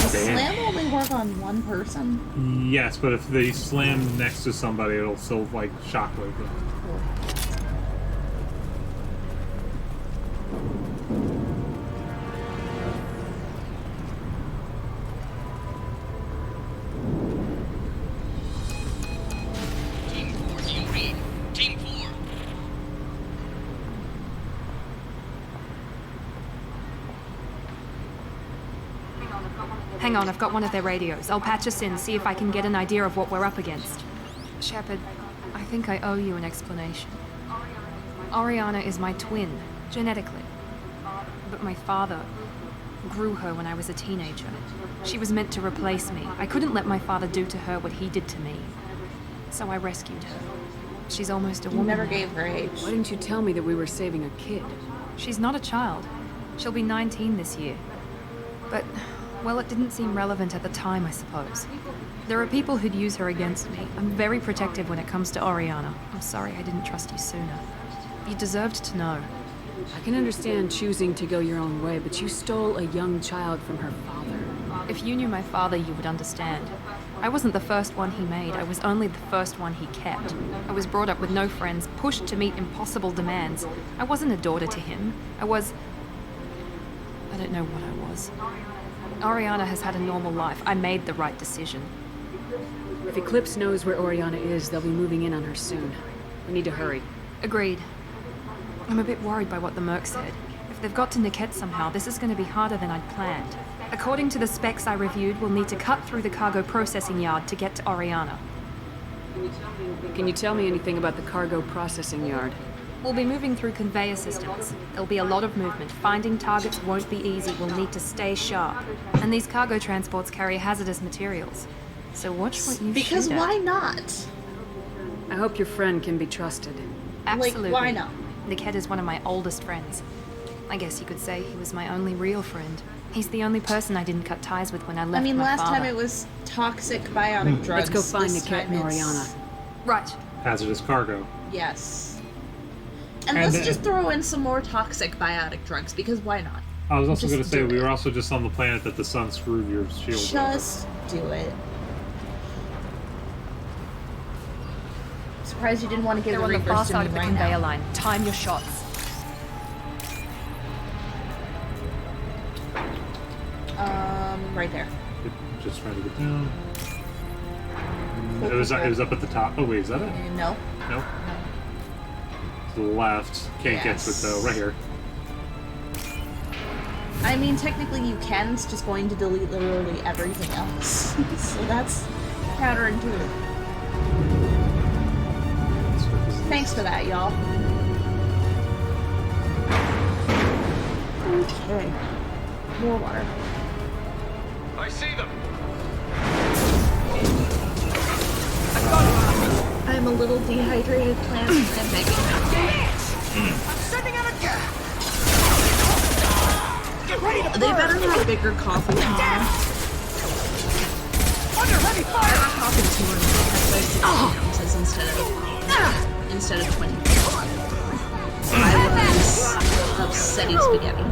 Does slam only work on one person? Yes, but if they slam next to somebody, it'll still like shockwave them. Team 4, you read. Team 4. Hang on, I've got one of their radios. I'll patch us in, see if I can get an idea of what we're up against. Shepard, I think I owe you an explanation. Oriana is my twin, genetically. But my father grew her when I was a teenager. She was meant to replace me. I couldn't let my father do to her what he did to me. So I rescued her. She's almost a woman. You never now. gave her age. Why didn't you tell me that we were saving a kid? She's not a child. She'll be 19 this year. But, well, it didn't seem relevant at the time, I suppose. There are people who'd use her against me. I'm very protective when it comes to Oriana. I'm sorry I didn't trust you sooner. You deserved to know. I can understand choosing to go your own way, but you stole a young child from her father. If you knew my father, you would understand. I wasn't the first one he made. I was only the first one he kept. I was brought up with no friends, pushed to meet impossible demands. I wasn't a daughter to him. I don't know what I was. Oriana has had a normal life. I made the right decision. If Eclipse knows where Oriana is, they'll be moving in on her soon. We need to hurry. Agreed. I'm a bit worried by what the Merc said. If they've got to Niket somehow, this is going to be harder than I'd planned. According to the specs I reviewed, we'll need to cut through the cargo processing yard to get to Oriana. Can you tell me anything about the cargo processing yard? We'll be moving through conveyor systems. There'll be a lot of movement. Finding targets won't be easy. We'll need to stay sharp. And these cargo transports carry hazardous materials. So watch what you Because shoot at. why not? I hope your friend can be trusted. Absolutely. Like, why not? Niket is one of my oldest friends. I guess you could say he was my only real friend. He's the only person I didn't cut ties with when I left I mean, my last father. time it was toxic biotic drugs. Let's go find This Niket time and it's- Oriana. Right. Hazardous cargo. Yes. And And let's just throw in some more toxic biotic drugs, because why not? I was also Just going to say, do we it. were also just on the planet that the sun screwed your shield over. Just do it. Surprised you didn't want to give They're the on the Reapers far to side me of the right conveyor now. line. Time your shots. Right there. Just trying to get down. It was up at the top. Oh wait, is that it? No. Nope. To the left. Can't get to it though. Right here. I mean, technically you can, it's just going to delete literally everything else. So that's counterintuitive. Thanks for that, y'all. Okay. More water. I see them. I'm a little dehydrated, plant. I'm begging. I'm sending out a gas. Get ready to They better have bigger coffee pods. Under heavy fire. Better coffee corn has like 60 ounces instead of 20. I was upsetty spaghetti.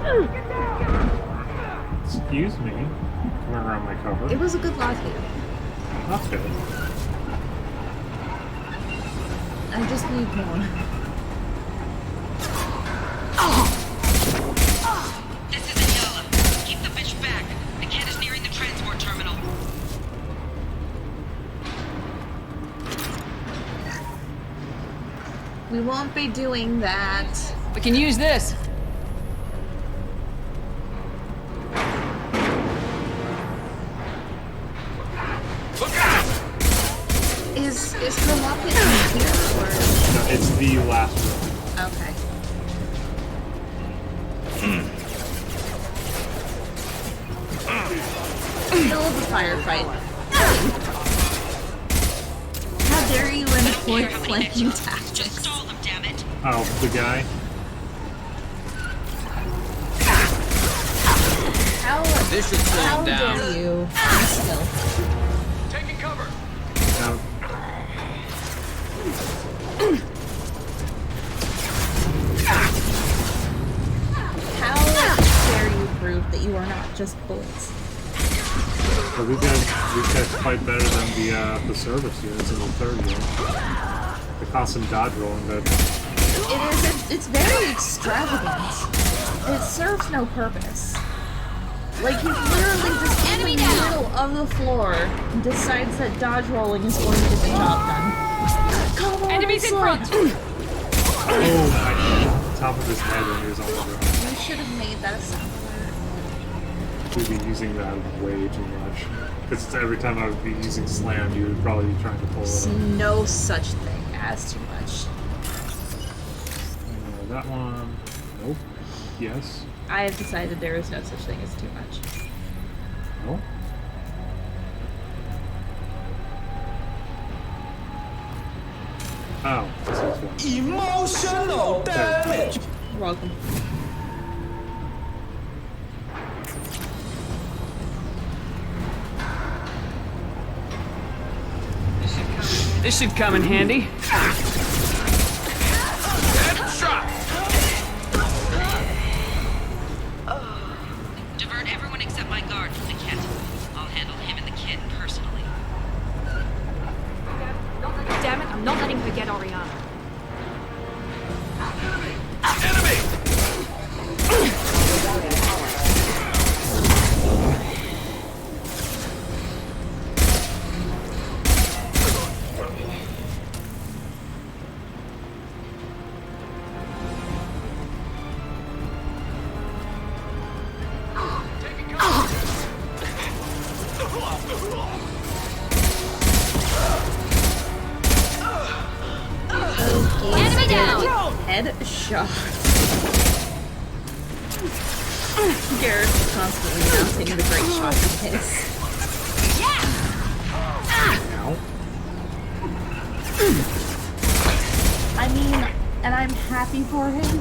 Excuse me. Coming around my cover. It was a good latte. That's good. I just need more. This is Ayala. Keep the bitch back. The cat is nearing the transport terminal. We won't be doing that. We can use this. Is her locket in here or? No, it's the last room. Okay. Middle of the firefight. How dare you employ flanking tactics? Oh, the guy. This should slow How him down. dare you? Still. Taking cover. No. How dare you prove that you are not just bullets? But these guys fight better than the service units in the third year. They cost some dodge rolling, but It's very extravagant. It serves no purpose. Like, he's literally just in the middle of the floor and decides that dodge rolling is going to get the job done. Come on, Enemies in front! oh my! Top of his head when he was on the ground. You should have made that a sound alert. we'd be using that way too much. Because every time I would be using slam, you would probably be trying to pull it up. No such thing as too much. That one. Nope. Yes. I have decided there is no such thing as too much. No. Oh, this is one. Emotional damage! You're welcome. This should come in handy. Divert everyone except my guard from the kit. I'll handle him and the kid personally. Damn it, I'm not letting her get Oriana. Enemy down! Headshot. Garrus is constantly mounting the great shot he hits. Ow. I mean, and I'm happy for him.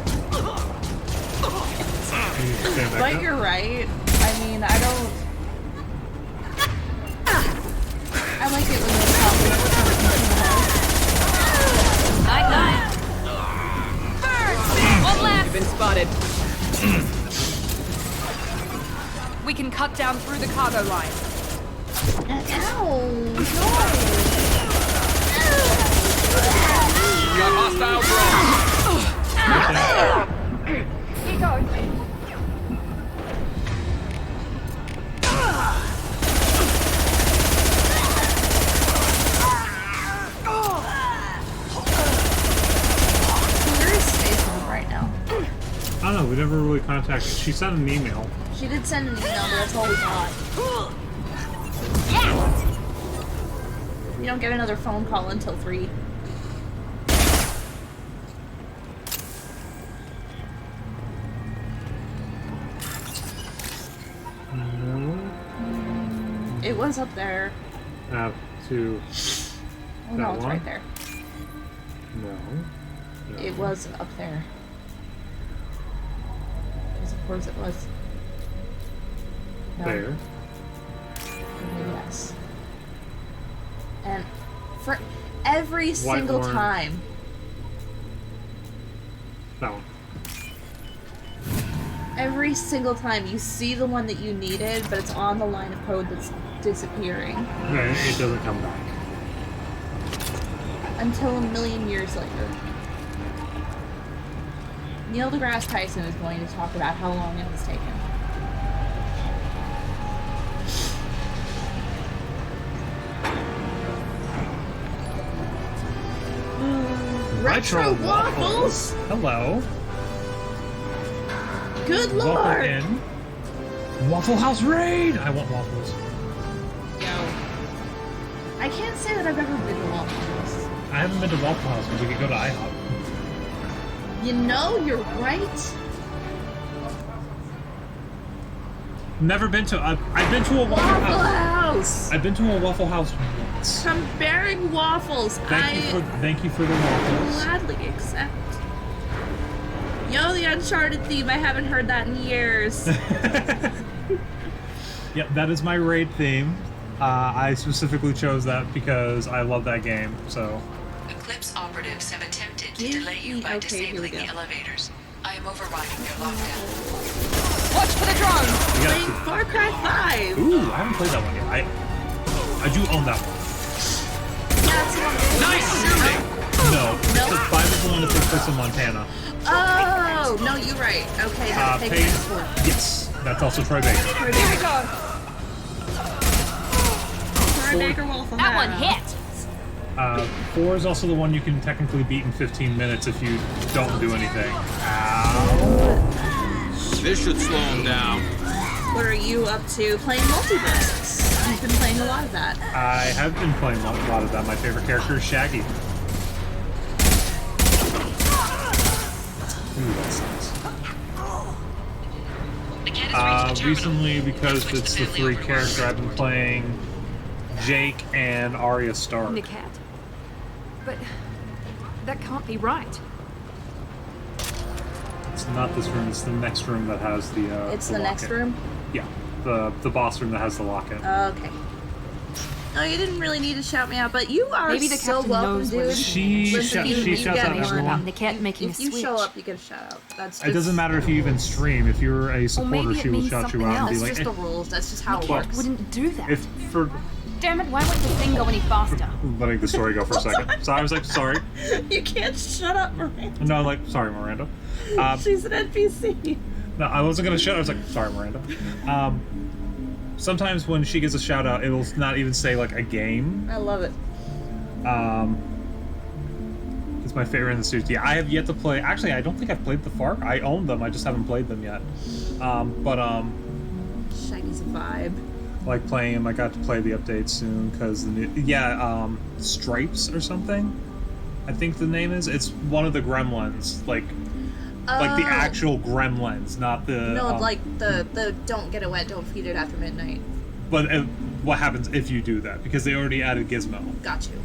But you're right. I mean, I don't... I like it when they pop it up Night. One left! You've been spotted. We can cut down through the cargo line. Ow! Got hostile drone. Keep going. Where is Spaceman right now? I don't know, we never really contacted. She sent an email. She did send an email, but that's all we got. We don't get another phone call until 3. No. It was up there. To Oh no, it's right there. No. It was up there. Because of course it was. No. There. Yes. And for every single Whitehorn. time. That one. Every single time you see the one that you needed, but it's on the line of code that's disappearing. Right, it doesn't come back. Until a million years later. Neil deGrasse Tyson is going to talk about how long it has taken. Retro waffles! Hello. Good Welcome lord! in. Waffle House raid! I want waffles. I can't say that I've ever been to Waffle House. I haven't been to Waffle House, but we could go to IHOP. You know, you're right. Never been to. I've been to a Waffle House. I've been to a Waffle House once. Comparing waffles, Thank you for the waffles. gladly accept. Yo, the Uncharted theme. I haven't heard that in years. Yep, that is my raid theme. I specifically chose that because I love that game. So. Eclipse operatives have attempted to delay you by disabling the elevators. I am overriding their lockdown. Watch for the drone! Playing Far Cry 5. Ooh, I haven't played that one yet. I do own that one. Nice shooting. No, because 5 is the one that takes place in Montana. Oh, no, you're right. Okay, that's Peggy 4. Yes, that's also Troy Baker. Here we go. Troy Baker Waffle That one House. hit! 4 is also the one you can technically beat in 15 minutes if you don't do anything. Ow. This should slow him down. what are you up to playing Multiverses? You've been playing a lot of that. I have been playing a lot of that. My favorite character is Shaggy. Ooh, that sucks. Recently, because it's the free character, I've been playing Jake and Arya Stark. The cat. But that can't be right. It's not this room, it's the next room that has the It's the the next locket. room? Yeah, the boss room that has the locket. Okay. No, you didn't really need to shout me out, but you are Maybe the so captain welcome, knows where dude. She Listen, you shouts get out more everyone. about the cat making if a you switch. show up, you get a shout out. That's just, It doesn't matter if you even stream. If you're a supporter, maybe it she will means shout you something out and be else. like, That's just the rules. That's just how it Cat works. wouldn't do that. if for Damn it, why wouldn't the thing go any faster? letting the story go for a second. So I was like, sorry. You can't shut up, Miranda. No, like, sorry, Miranda. She's an NPC. No, I wasn't gonna shut. I was like, sorry, Miranda. Sometimes when she gets a shout out, it'll not even say like a game. I love it. It's my favorite in the series. Yeah, I have yet to play. Actually, I don't think I've played the Far. I own them. I just haven't played them yet. Shaggy's a vibe. Like playing them. I got to play the update soon because the new Stripes or something. I think the name is. It's one of the Gremlins, like the actual Gremlins, not the. No, like the don't get it wet, don't feed it after midnight. But what happens if you do that? Because they already added Gizmo. Got you.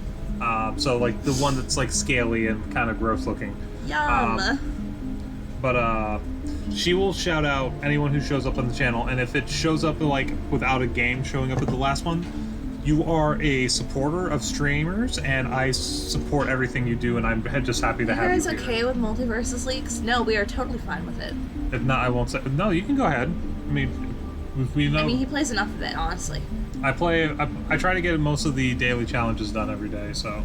So like the one that's like scaly and kind of gross looking. Yum. But she will shout out anyone who shows up on the channel, and if it shows up like without a game showing up at the last one, you are a supporter of streamers, and I support everything you do, and I'm just happy to Are you have you guys here. okay with Multiverses leaks? No, we are totally fine with it. If not, I won't say. No, you can go ahead. I mean, we know. I mean, he plays enough of it, honestly. I try to get most of the daily challenges done every day, so.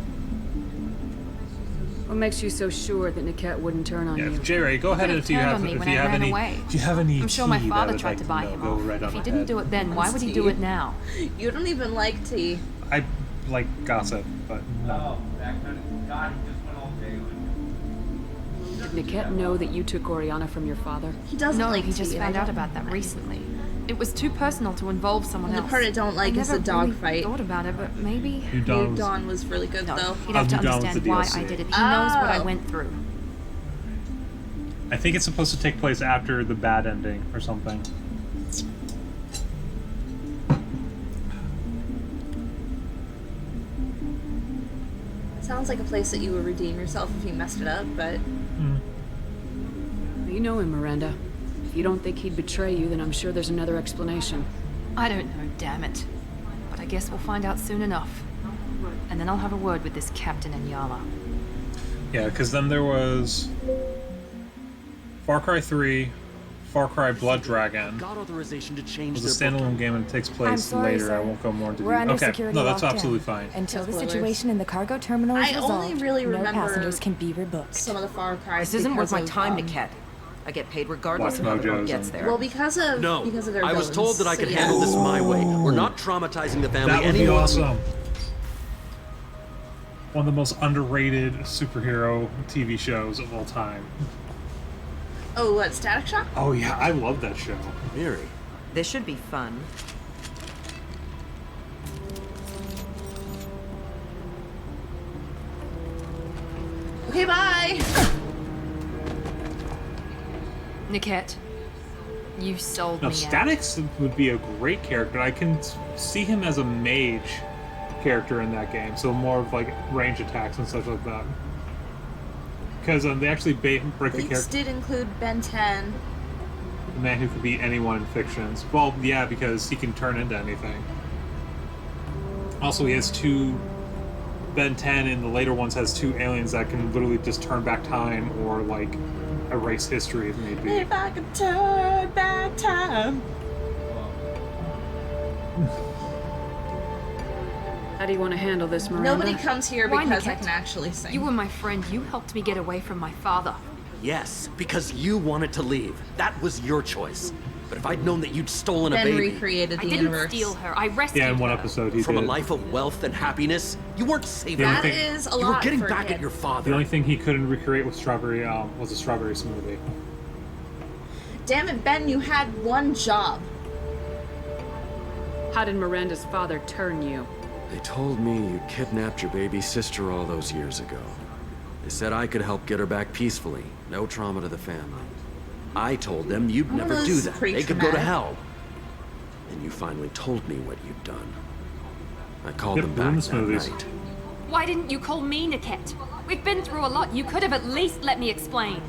What makes you so sure that Niket wouldn't turn on you? J-Ray, go ahead if you turned have on me if when you I have ran any away. if you have any I'm sure my tea that father I'd tried like to buy know, him go off. right on If he ahead. didn't do it then, why would he do it now? You don't even like tea. I like gossip, but no. That kind of God, he just went all day with Did Niket know that you took Oriana from your father? He doesn't No, like he just tea, found I out don't- about that recently. It was too personal to involve someone The else. part I don't like is the dog really fight. Thought about it, but maybe Udon was- Dawn was really good no. though. He'd have to Udon was the understand why DLC. I did it. He knows what I Oh. went through. I think it's supposed to take place after the bad ending or something. Sounds like a place that you would redeem yourself if you messed it up, but You know him, Miranda. If you don't think he'd betray you, then I'm sure there's another explanation. I don't know, damn it. But I guess we'll find out soon enough. And then I'll have a word with this Captain Inyala. Yeah, because then there was Far Cry 3, Far Cry Blood Dragon. Got authorization to change It was a their standalone game and it takes place sorry, later. sir. I won't go more into We're under detail. Okay, security no, that's lockdown. absolutely fine. Until the Spoilers. situation in the cargo terminal is I resolved, only really no remember passengers can be rebooked. some of the Far Cry. This isn't worth my time, Niket. I get paid regardless of how the boat gets there. Well, because of No, their I was villains, told that I so could yeah. handle this my way. We're not traumatizing the family That would be anymore. awesome. One of the most underrated superhero TV shows of all time. Oh, what, Static Shock? Oh yeah, I love that show. Mary. This should be fun. Okay, bye. Niket, you sold No, me out. Statix would be a great character. I can see him as a mage character in that game, so more of like range attacks and stuff like that. Because they actually break the Leaks character. did include Ben 10. The man who could beat anyone in fictions. Well, yeah, because he can turn into anything. Also, he has two. Ben 10 in the later ones has two aliens that can literally just turn back time or like erase history if need be. If I could turn back time. How do you want to handle this, Miranda? Nobody comes here Why, because I Niket? can actually sing. You were my friend. You helped me get away from my father. Yes, because you wanted to leave. That was your choice. But if I'd known that you'd stolen a Ben baby recreated the I didn't universe. steal her. I rescued Yeah, in one her. episode he from a did. life of wealth and happiness, you weren't saving That her. is a You were lot getting for a back kid. at your The father. only thing he couldn't recreate was strawberry was a strawberry smoothie. Damn it, Ben, you had one job. How did Miranda's father turn you? They told me you kidnapped your baby sister all those years ago. They said I could help get her back peacefully. No trauma to the family. I told them you'd never do that. They could go to hell. And you finally told me what you'd done. I called them back that night. Why didn't you call me, Niket? We've been through a lot. You could have at least let me explain.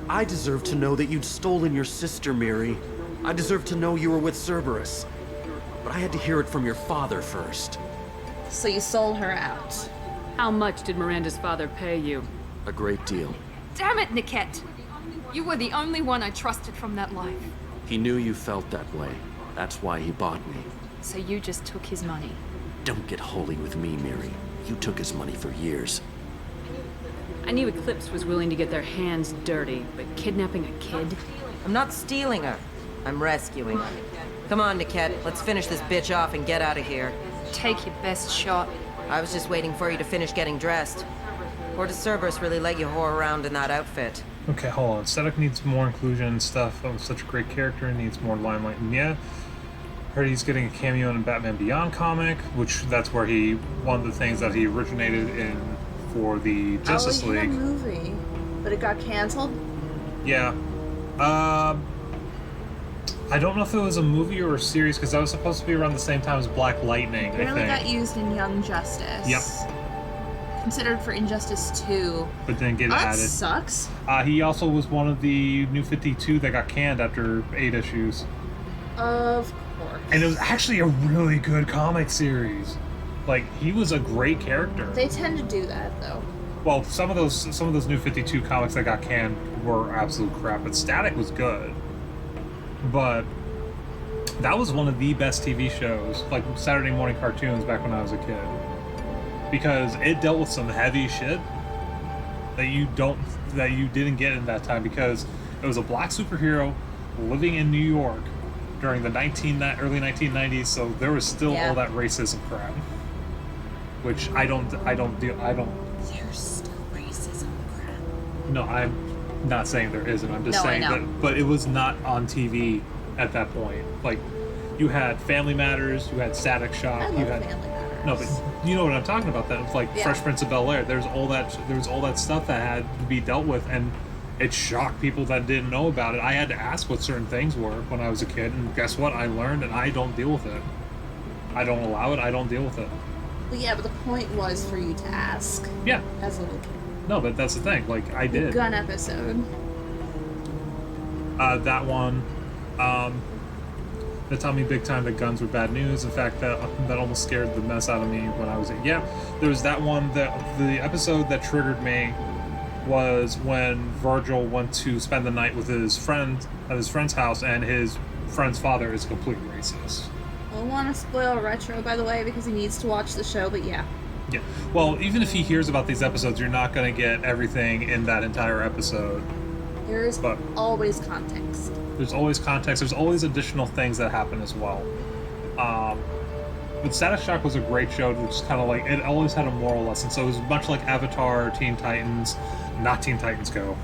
I deserve to know that you'd stolen your sister, Miri. I deserve to know you were with Cerberus. But I had to hear it from your father first. So you sold her out. How much did Miranda's father pay you? A great deal. Damn it, Niket! You were the only one I trusted from that life. He knew you felt that way. That's why he bought me. So you just took his money. Don't get holy with me, Miri. You took his money for years. I knew Eclipse was willing to get their hands dirty, but kidnapping a kid? I'm not stealing her. I'm rescuing her. Come on, Niket. Let's finish this bitch off and get out of here. Take your best shot. I was just waiting for you to finish getting dressed. Or does Cerberus really let you whore around in that outfit? Okay, hold on. Static needs more inclusion and stuff. Such a great character, needs more limelight. And yeah, heard he's getting a cameo in a Batman Beyond comic, which that's where he, one of the things that he originated in for the Justice League. A movie, but it got canceled? Yeah. I don't know if it was a movie or a series, because that was supposed to be around the same time as Black Lightning, Apparently I think. got used in Young Justice. Yep. Considered for Injustice 2. But didn't get That added. sucks. He also was one of the New 52 that got canned after 8 issues. Of course. And it was actually a really good comic series. Like, he was a great character. They tend to do that, though. Well, some of those New 52 comics that got canned were absolute crap, but Static was good. But that was one of the best TV shows, like Saturday morning cartoons back when I was a kid. Because it dealt with some heavy shit that you didn't get in that time, because it was a black superhero living in New York during the early 1990s, so there was still all that racism crap. Which I don't There's still racism crap. No, I'm not saying there isn't. I'm just saying that, but it was not on TV at that point. Like, you had Family Matters, you had Static Shock, you had Family Matters. No, but you know what I'm talking about. That it was like Fresh Prince of Bel-Air. There was all that stuff that had to be dealt with, and it shocked people that didn't know about it. I had to ask what certain things were when I was a kid, and guess what? I learned, and I don't deal with it. I don't allow it. I don't deal with it. Well, yeah, but the point was for you to ask. Yeah. As a little kid. No, but that's the thing. Like, I did. The gun episode. That one. That taught me big time that guns were bad news. In fact, that almost scared the mess out of me when I was a... Yeah, there was that one. The episode that triggered me was when Virgil went to spend the night with his friend at his friend's house, and his friend's father is completely racist. I don't want to spoil Retro, by the way, because he needs to watch the show, but yeah. Yeah. Well, even if he hears about these episodes, you're not going to get everything in that entire episode. There is always context. There's always context. There's always additional things that happen as well. But Static Shock was a great show. It was kind of like, it always had a moral lesson. So it was much like Avatar, Teen Titans, not Teen Titans Go.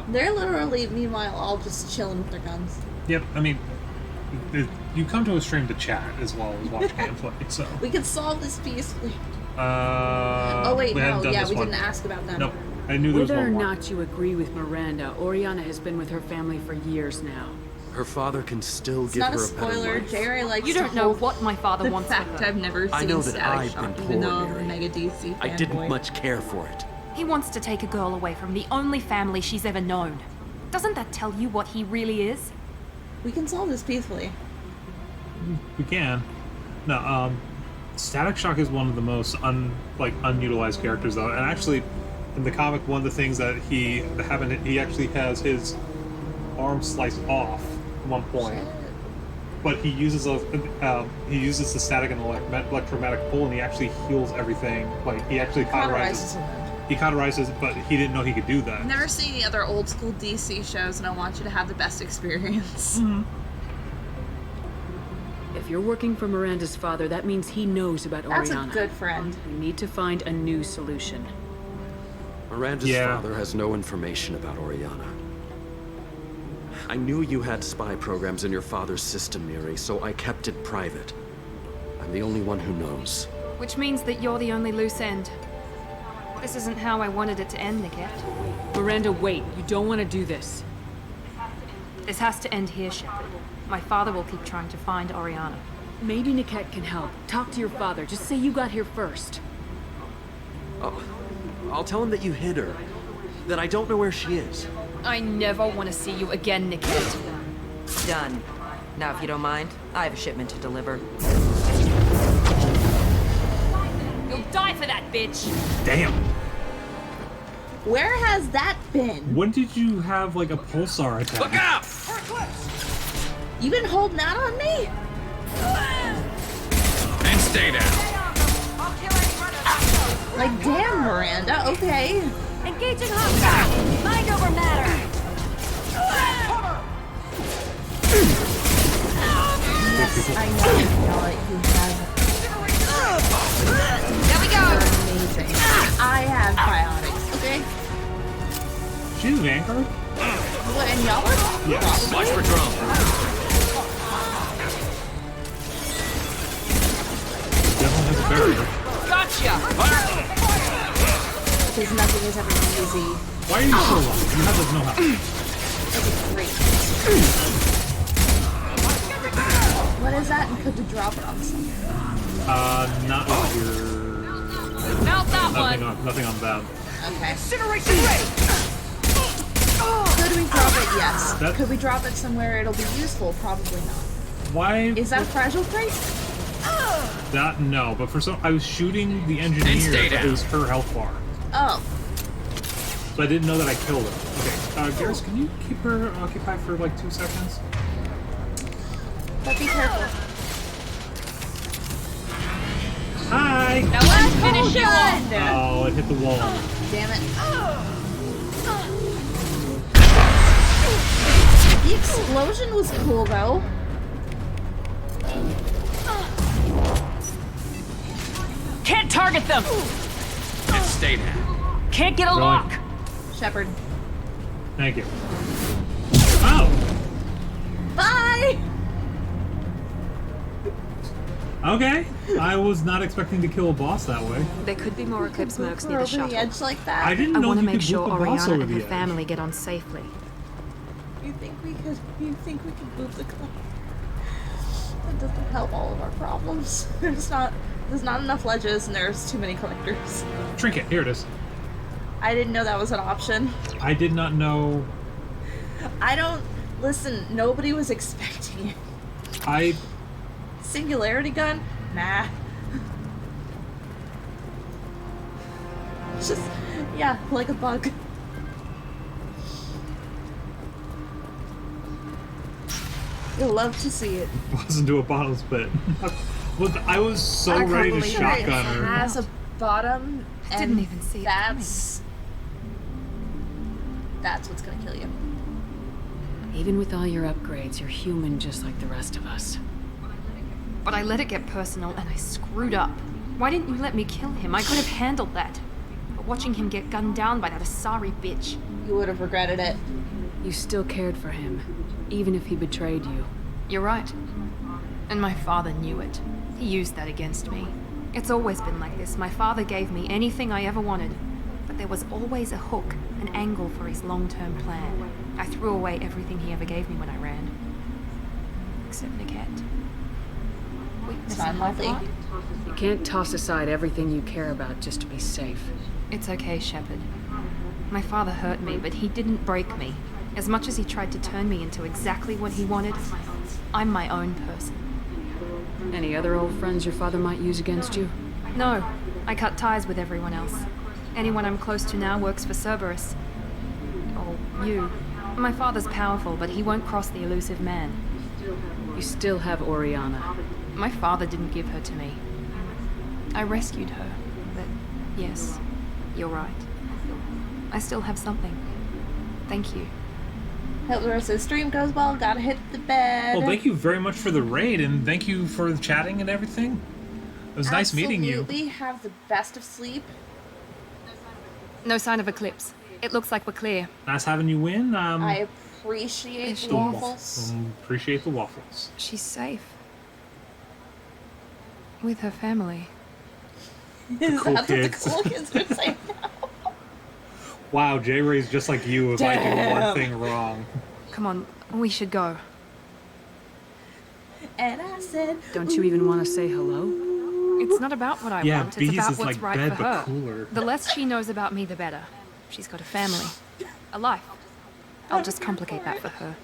They're literally, meanwhile, all just chilling with their guns. Yep. I mean, you come to a stream to chat as well as watch gameplay. So we can solve this peacefully. Oh wait, no, yeah, we one. didn't ask about them. Nope. I knew there was Whether or one more. not you agree with Miranda, Oriana has been with her family for years now. Her father can still It's give not her a a better spoiler. life. Jerry likes You to don't know hold what my father the wants fact with her. I've never I seen know that Static I've Shock, been even poor, though I'm a Mary. mega DC I didn't fanboy. much care for it. He wants to take a girl away from the only family she's ever known. Doesn't that tell you what he really is? We can solve this peacefully. We can. No, Static Shock is one of the most unutilized characters, though. And actually, in the comic, one of the things that he actually has his arm sliced off at one point. But he uses the static and electromagnetic pull, and he actually heals everything. Like, he actually cauterizes. He cauterizes, but he didn't know he could do that. I've never seen any other old school DC shows, and I want you to have the best experience. Mm-hmm. If you're working for Miranda's father, that means he knows about That's Oriana. a good friend. We need to find a new solution. Miranda's father has no information about Oriana. I knew you had spy programs in your father's system, Neri, so I kept it private. I'm the only one who knows. Which means that you're the only loose end. This isn't how I wanted it to end, Niket. Miranda, wait. You don't want to do this. This has to end here, Shepard. My father will keep trying to find Oriana. Maybe Niket can help. Talk to your father. Just say you got here first. Oh, I'll tell him that you hid her. That I don't know where she is. I never want to see you again, Niket. Done. Now, if you don't mind, I have a shipment to deliver. You'll die for that, bitch! Damn. Where has that been? When did you have like a pulsar attack? Look out! You been holding out on me? And stay down. Like, damn, Miranda. Okay. Engaging hostile. Mind over matter. Yes, I know. You have. There we go. You're amazing. I have biotics. Okay. She's Vanguard? What, and y'all are? Yes. Watch for drone. Definitely has a barrier. Gotcha. Because nothing is ever easy. Why are you so long? You have like no help. It's great. What is that? And could you drop it on something? Not over here. Melt that Nothing on that. Okay. Incineration ready. Could we drop it? Yes. That- Could we drop it somewhere it'll be useful? Probably not. Why? Is that a fragile crate? That no, but for some, I was shooting the engineer. stay But it down. was her health bar, Oh. so I didn't know that I killed her. Okay, Garrus, can you keep her occupied for like 2 seconds? But be careful. Hi. Now let's finish you off. Oh, it hit the wall. Damn it. The explosion was cool though. Can't target them! And stay down. Can't get a Really? lock! Shepard. Thank you. Oh. Bye! Okay. I was not expecting to kill a boss that way. There could be more Eclipse mercs near Over the shuttle. the edge like that? I didn't I know want to you make could sure boop a boss Oriana over and the her edge. family get on safely. You think we could move the car? That doesn't help all of our problems. There's not enough ledges and there's too many collectors. Trinket. Here it is. I didn't know that was an option. I did not know. Listen, nobody was expecting it. I. Singularity gun? Nah. It's just, yeah, like a bug. You'll love to see it. Buzz into a bottle spit. But I was so ready to shotgun her. It has a bottom, and Didn't even see it that's what's gonna kill you. Even with all your upgrades, you're human just like the rest of us. But I let it get personal and I screwed up. Why didn't you let me kill him? I could have handled that. But watching him get gunned down by that Asari bitch. You would have regretted it. You still cared for him, even if he betrayed you. You're right. And my father knew it. He used that against me. It's always been like this. My father gave me anything I ever wanted. But there was always a hook, an angle for his long-term plan. I threw away everything he ever gave me when I ran. Except Niket. Weakness not in my healthy. heart. You can't toss aside everything you care about just to be safe. It's okay, Shepard. My father hurt me, but he didn't break me. As much as he tried to turn me into exactly what he wanted, I'm my own person. Any other old friends your father might use against you? No, I cut ties with everyone else. Anyone I'm close to now works for Cerberus. Or you. My father's powerful, but he won't cross the elusive man. You still have Oriana. My father didn't give her to me. I rescued her, but yes, you're right. I still have something. Thank you. Hope the rest of the stream goes well. Gotta hit the bed. Well, thank you very much for the raid, and thank you for the chatting and everything. It was nice meeting you. Absolutely. Have the best of sleep. No sign of Eclipse. It looks like we're clear. Nice having you win. I appreciate She the is. waffles. Appreciate the waffles. She's safe. With her family. Is cool that what the kids. cool kids are saying? Wow, J-Ray's just like you if I do one Damn. thing wrong. Come on, we should go. And I said, Don't you even want to say hello? It's not about what I Yeah, want, it's Bees about is what's like right bed, for but her. cooler. The less she knows about me, the better. She's got a family. A life. I'll just complicate that for her.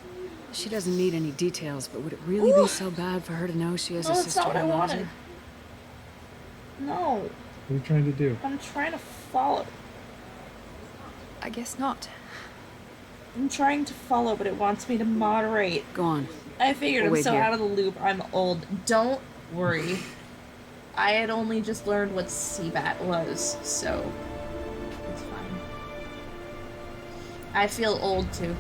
She doesn't need any details, but would it really be so bad for her to know she has no, a that's sister not what I who loves wanted. her? No, What are you trying to do? I'm trying to follow. I guess not. I'm trying to follow, but it wants me to moderate. Go on. I figured We'll I'm wait so here. out of the loop. I'm old. Don't worry. I had only just learned what CBAT was, so it's fine. I feel old too.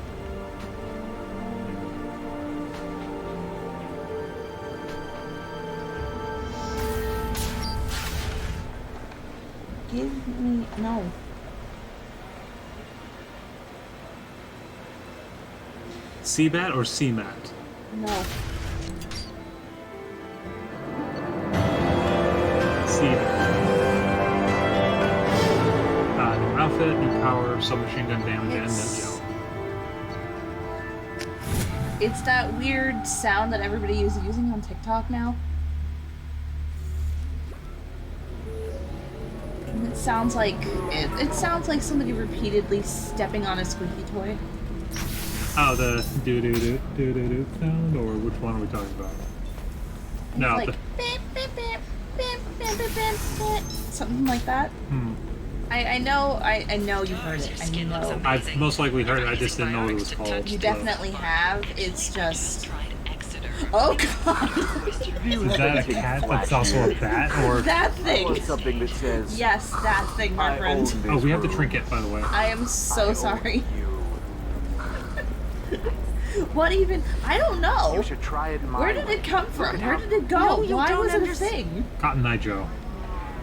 Give me no. CBAT or CMAT? No. CBAT. New outfit, new power, submachine gun damage, and net gel. It's that weird sound that everybody is using on TikTok now. And it sounds like it sounds like somebody repeatedly stepping on a squeaky toy. Oh, the do-do-do sound, or which one are we talking about? No, It's like beep, beep, beep, beep, beep, beep, beep, beep, something like that. I know you heard it. I know. I've most likely heard it, I just didn't know what it was called. You definitely have. It's just. Oh god! Is that a cat that's also a bat, or That thing! Something that says, Yes, that thing, my friend. Oh, we have the trinket, by the way. I am so sorry. What even? I don't know. You should try it in my Where did it come from? Where did it go? No, you Why don't was it a understand. thing? Cotton Eye Joe.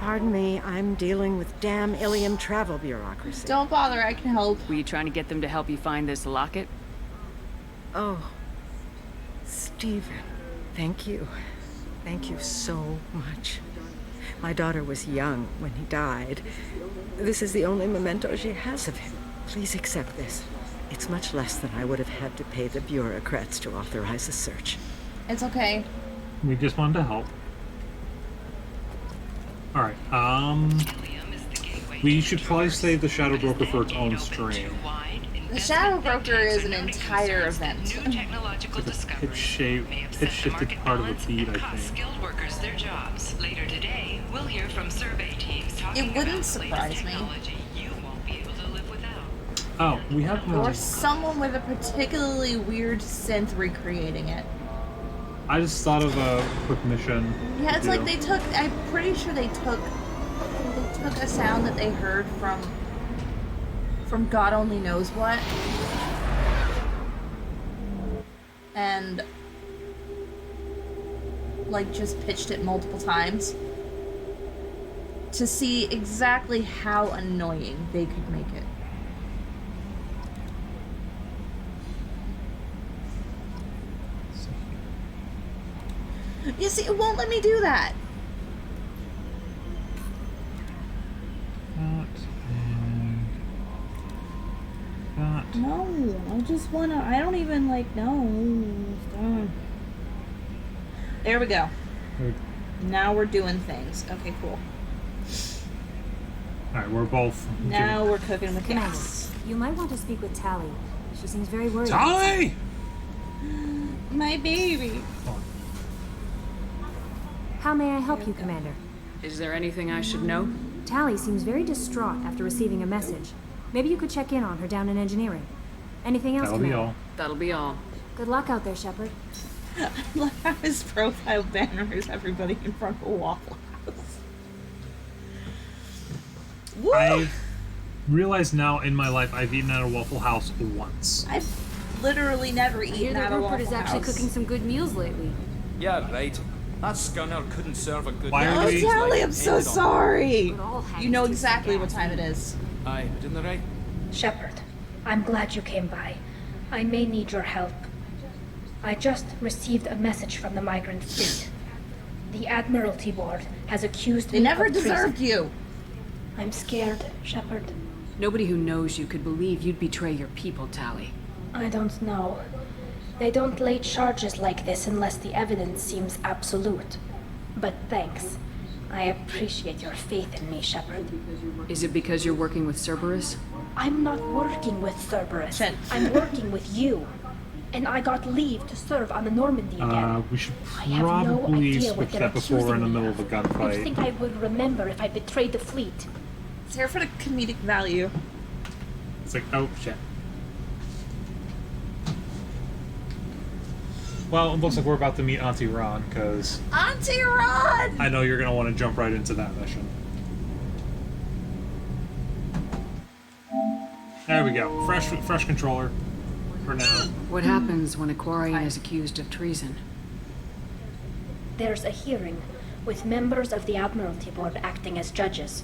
Pardon me, I'm dealing with damn Ilium travel bureaucracy. Don't bother, I can help. Were you trying to get them to help you find this locket? Oh, Stephen, thank you. Thank you so much. My daughter was young when he died. This is the only memento she has of him. Please accept this. It's much less than I would have had to pay the bureaucrats to authorize a search. It's okay. We just wanted to help. Alright, we should probably save the Shadow Broker for its own stream. The Shadow Broker is an entire event. It's like a pitch-shifted part of a beat, I think. Skilled workers their jobs. Later today, we'll hear from survey teams talking It wouldn't surprise me. you won't be able to live without. Oh, we have Or someone with a particularly weird synth recreating it. I just thought of a quick mission. Yeah, it's to like do. they took. I'm pretty sure they took a sound that they heard from God only knows what, and like just pitched it multiple times to see exactly how annoying they could make it. You see, it won't let me do that. No, I just wanna. I don't even like. No, stop. There we go. Now we're doing things. Okay, cool. Alright, we're both. Now we're cooking with Commander, gas. you might want to speak with Tally. She seems very worried. Tally! My baby. How may I help you, Commander? Is there anything I should know? Tally seems very distraught after receiving a message. Maybe you could check in on her down in engineering. Anything else, That'll be Commander? all. That'll be all. Good luck out there, Shepard. I love how his profile banner is everybody in front of a Waffle House. Woo! I realize now in my life I've eaten at a Waffle House once. I've literally never eaten at a Waffle House. some good meals lately. Yeah, right. That scunner couldn't serve a good Why are Oh, we- Tally, I'm so Ended on- sorry. You know exactly what time it is. Aye, didn't they right? Shepard, I'm glad you came by. I may need your help. I just received a message from the migrant fleet. The Admiralty Board has accused me of treason. They never deserved you. I'm scared, Shepard. Nobody who knows you could believe you'd betray your people, Tali. I don't know. They don't lay charges like this unless the evidence seems absolute. But thanks. I appreciate your faith in me, Shepard. Is it because you're working with Cerberus? I'm not working with Cerberus. I'm working with you. And I got leave to serve on the Normandy again. We should I have no probably idea what switch they're that before we're in the accusing me middle of a I gunfight. think I would remember if I betrayed the fleet. It's here for the comedic value. It's like, oh shit. Well, it looks like we're about to meet Auntie Ron, because Auntie Ron! I know you're going to want to jump right into that mission. There we go. Fresh controller for now. What happens when a Quarian is accused of treason? There's a hearing with members of the Admiralty Board acting as judges.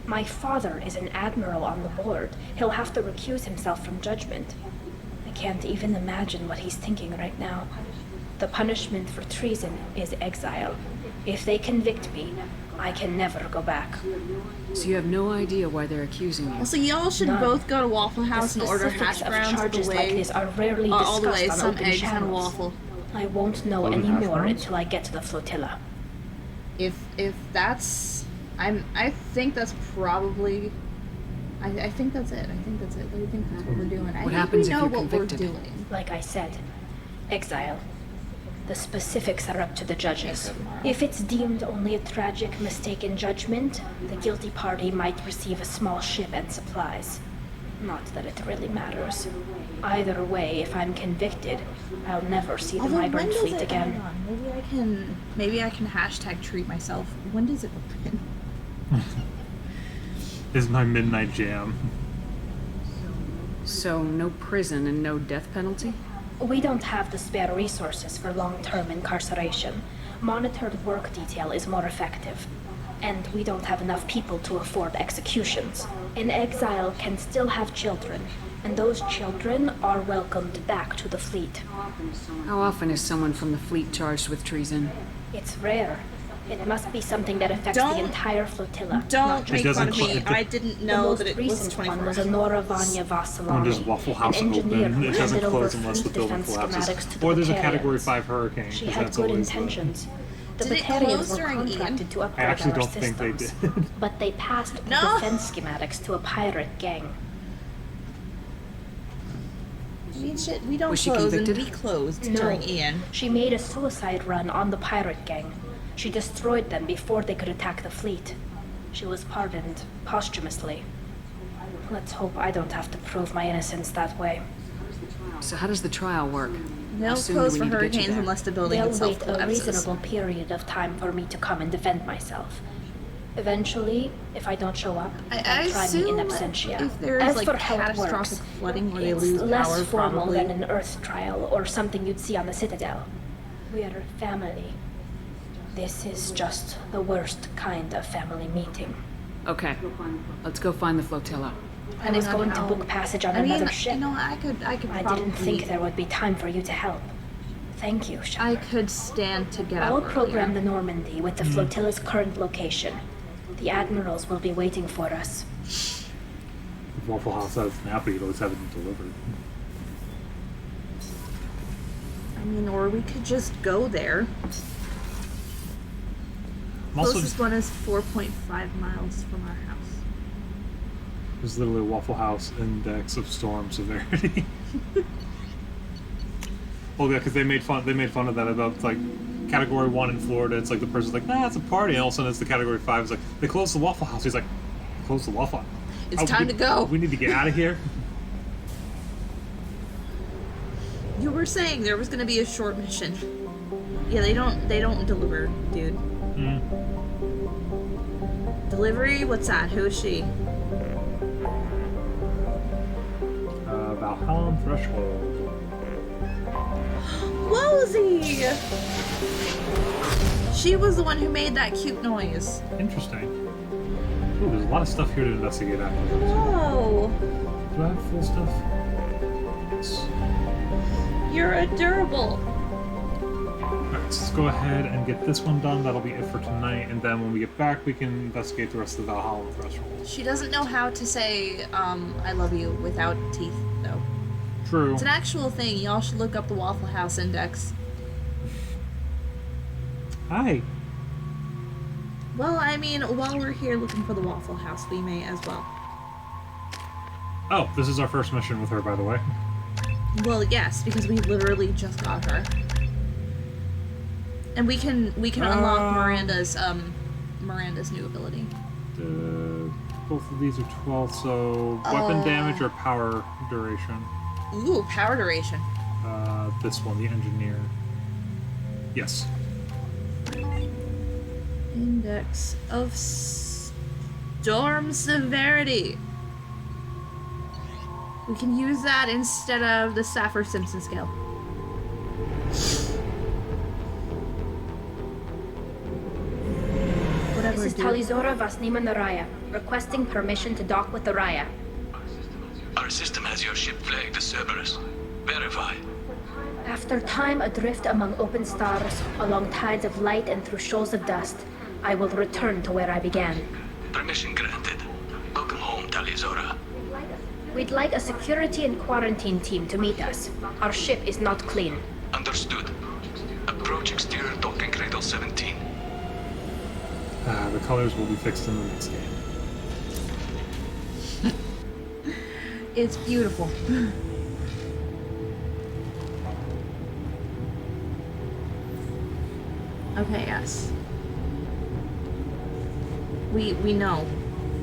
My father is an admiral on the board. He'll have to recuse himself from judgment. I can't even imagine what he's thinking right now. The punishment for treason is exile. If they convict me, I can never go back. So you have no idea why they're accusing you? So y'all should both go to Waffle House and order hash browns charges the way, like this are rarely all the way, discussed some on open eggs and a channels. waffle. I won't know any more until I get to the flotilla. If that's, I think that's probably, I think that's it. I think that's it. I think that's what we're doing. I think we know what we're doing. Like I said, exile. The specifics are up to the judges. If it's deemed only a tragic mistake in judgment, the guilty party might receive a small ship and supplies. Not that it really matters. Either way, if I'm convicted, I'll never see the Although, migrant when does fleet it, again. hang on, maybe I can hashtag treat myself. When does it open? Is my midnight jam. So no prison and no death penalty? We don't have the spare resources for long-term incarceration. Monitored work detail is more effective. And we don't have enough people to afford executions. An exile can still have children, and those children are welcomed back to the fleet. How often is someone from the fleet charged with treason? It's rare. It must be something that affects the entire flotilla. Don't make fun of me. it- I didn't know that it was The most recent 24 one was Honora Vanya When does Vasilani, Waffle an House engineer open? who It doesn't handed over close unless the fleet building defense collapses. schematics to the Or there's a Category Batarians. 5 hurricane. She 'cause had that's good always the- intentions. The Did it Batarians close were during contracted to I upgrade actually our don't think they systems, did. but they passed the No. defense schematics to a pirate gang. I mean, shit, we don't Was she close, and convicted? we closed No. during Ian. She made a suicide run on the pirate gang. She destroyed them before they could attack the fleet. She was pardoned posthumously. Let's hope I don't have to prove my innocence that way. So how does the trial work? They'll How soon do close we for need to get you hurricanes there? unless the building They'll itself wait a collapses. reasonable period of time for me to come and defend myself. Eventually, if I don't show up, I they'll try me in assume absentia. if there is, As like, for how it catastrophic works, flooding where they it's lose less power, formal probably. than an Earth trial or something you'd see on the Citadel. We're family. This is just the worst kind of family meeting. Okay, let's go find the flotilla. I was going to book passage on I mean, another ship. you know, I could I probably. didn't think there would be time for you to help. Thank you, Shepard. I could stand to get I'll up program earlier. the Normandy with the flotilla's current location. The admirals will be waiting for us. If Waffle House has an apple, you'd always have it delivered. I mean, or we could just go there. I'm also Closest one is 4.5 miles from our house. There's literally a Waffle House index of storm severity. Well, yeah, because they made fun of that about like Category 1 in Florida. It's like the person's like, nah, it's a party, and all of a sudden it's the Category 5. It's like they closed the Waffle House. He's like, close the Waffle House. It's time to go. We need to get out of here. You were saying there was going to be a short mission. Yeah, they don't deliver, dude. Delivery? What's that? Who is she? Valhalla Threshold. Wozy! She was the one who made that cute noise. Interesting. Ooh, there's a lot of stuff here to investigate after this. Whoa! Do I have full stuff? Garrus. You're adorable. Alright, so let's go ahead and get this one done. That'll be it for tonight, and then when we get back, we can investigate the rest of the Valhalla thresholds. She doesn't know how to say, I love you without teeth, though. True. It's an actual thing. Y'all should look up the Waffle House Index. Hi. Well, I mean, while we're here looking for the Waffle House, we may as well. Oh, this is our first mission with her, by the way. Well, yes, because we literally just got her. And we can unlock Miranda's new ability. Both of these are 12, so weapon damage or power duration? Ooh, power duration. This one, the engineer. Yes. Index of storm severity. We can use that instead of the Saffir-Simpson scale. This is Talizora Vasnima Naraya, requesting permission to dock with the Raya. Our system has your ship flagged as Cerberus. Verify. After time adrift among open stars, along tides of light and through shoals of dust, I will return to where I began. Permission granted. Welcome home, Talizora. We'd like a security and quarantine team to meet us. Our ship is not clean. Understood. Approach exterior docking cradle 17. The colors will be fixed in the next game. It's beautiful. Okay, yes. We know.